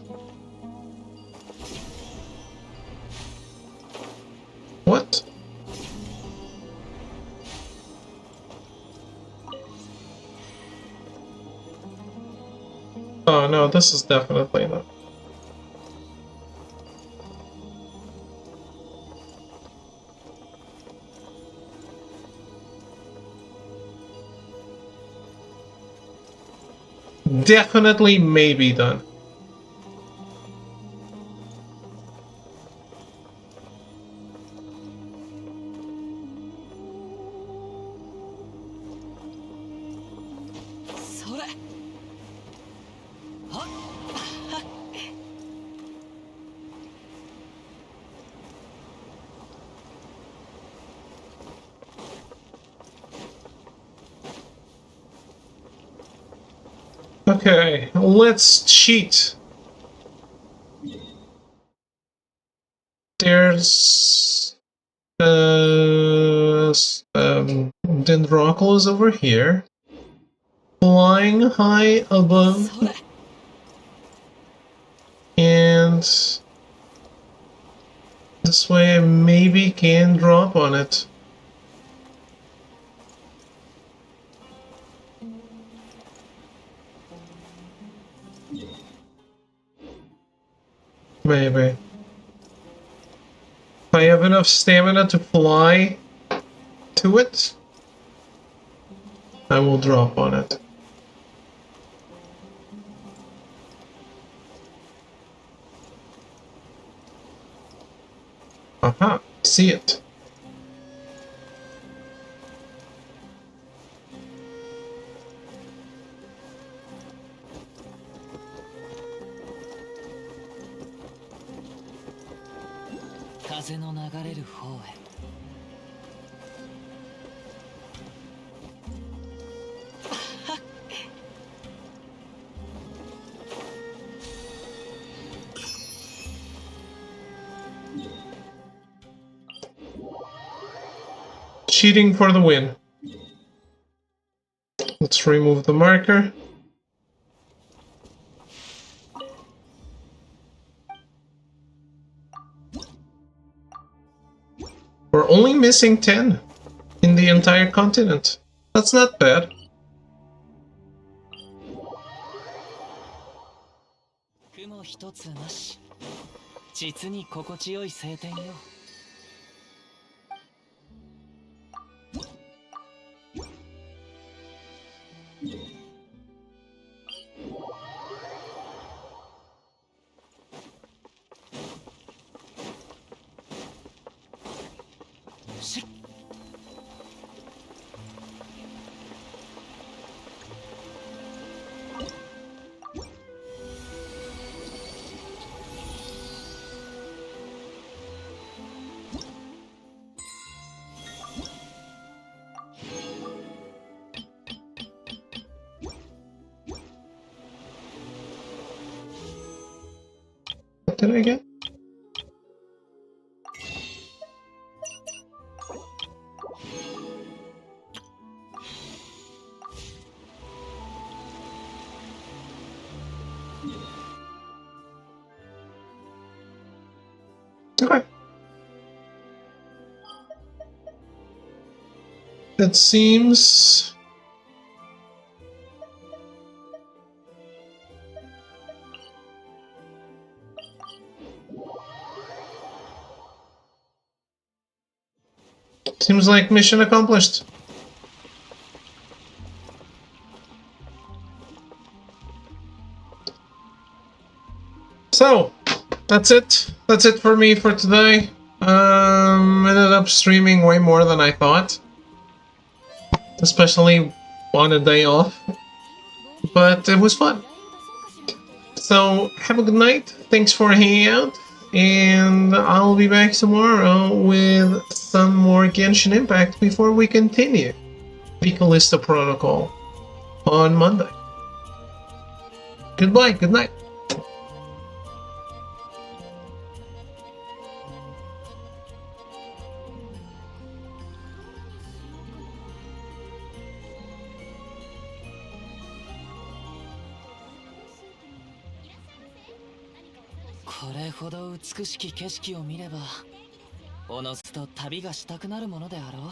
What? Oh no, this is definitely not. Definitely maybe done. Okay, let's cheat. There's Dendrocle is over here, flying high above, and this way I maybe can drop on it. Maybe. If I have enough stamina to fly to it, I will drop on it. Aha, see it. Cheating for the win. Let's remove the marker. We're only missing 10 in the entire continent. That's not bad. What did I get? Okay. It seems... Seems like mission accomplished. So, that's it. That's it for me for today. Ended up streaming way more than I thought. Especially on a day off. But it was fun. So, have a good night. Thanks for hanging out. And I'll be back tomorrow with some more Genshin Impact before we continue the Callisto Protocol on Monday. Goodbye, good night. これほど美しき景色を見ればおのずと旅がしたくなるものであろう。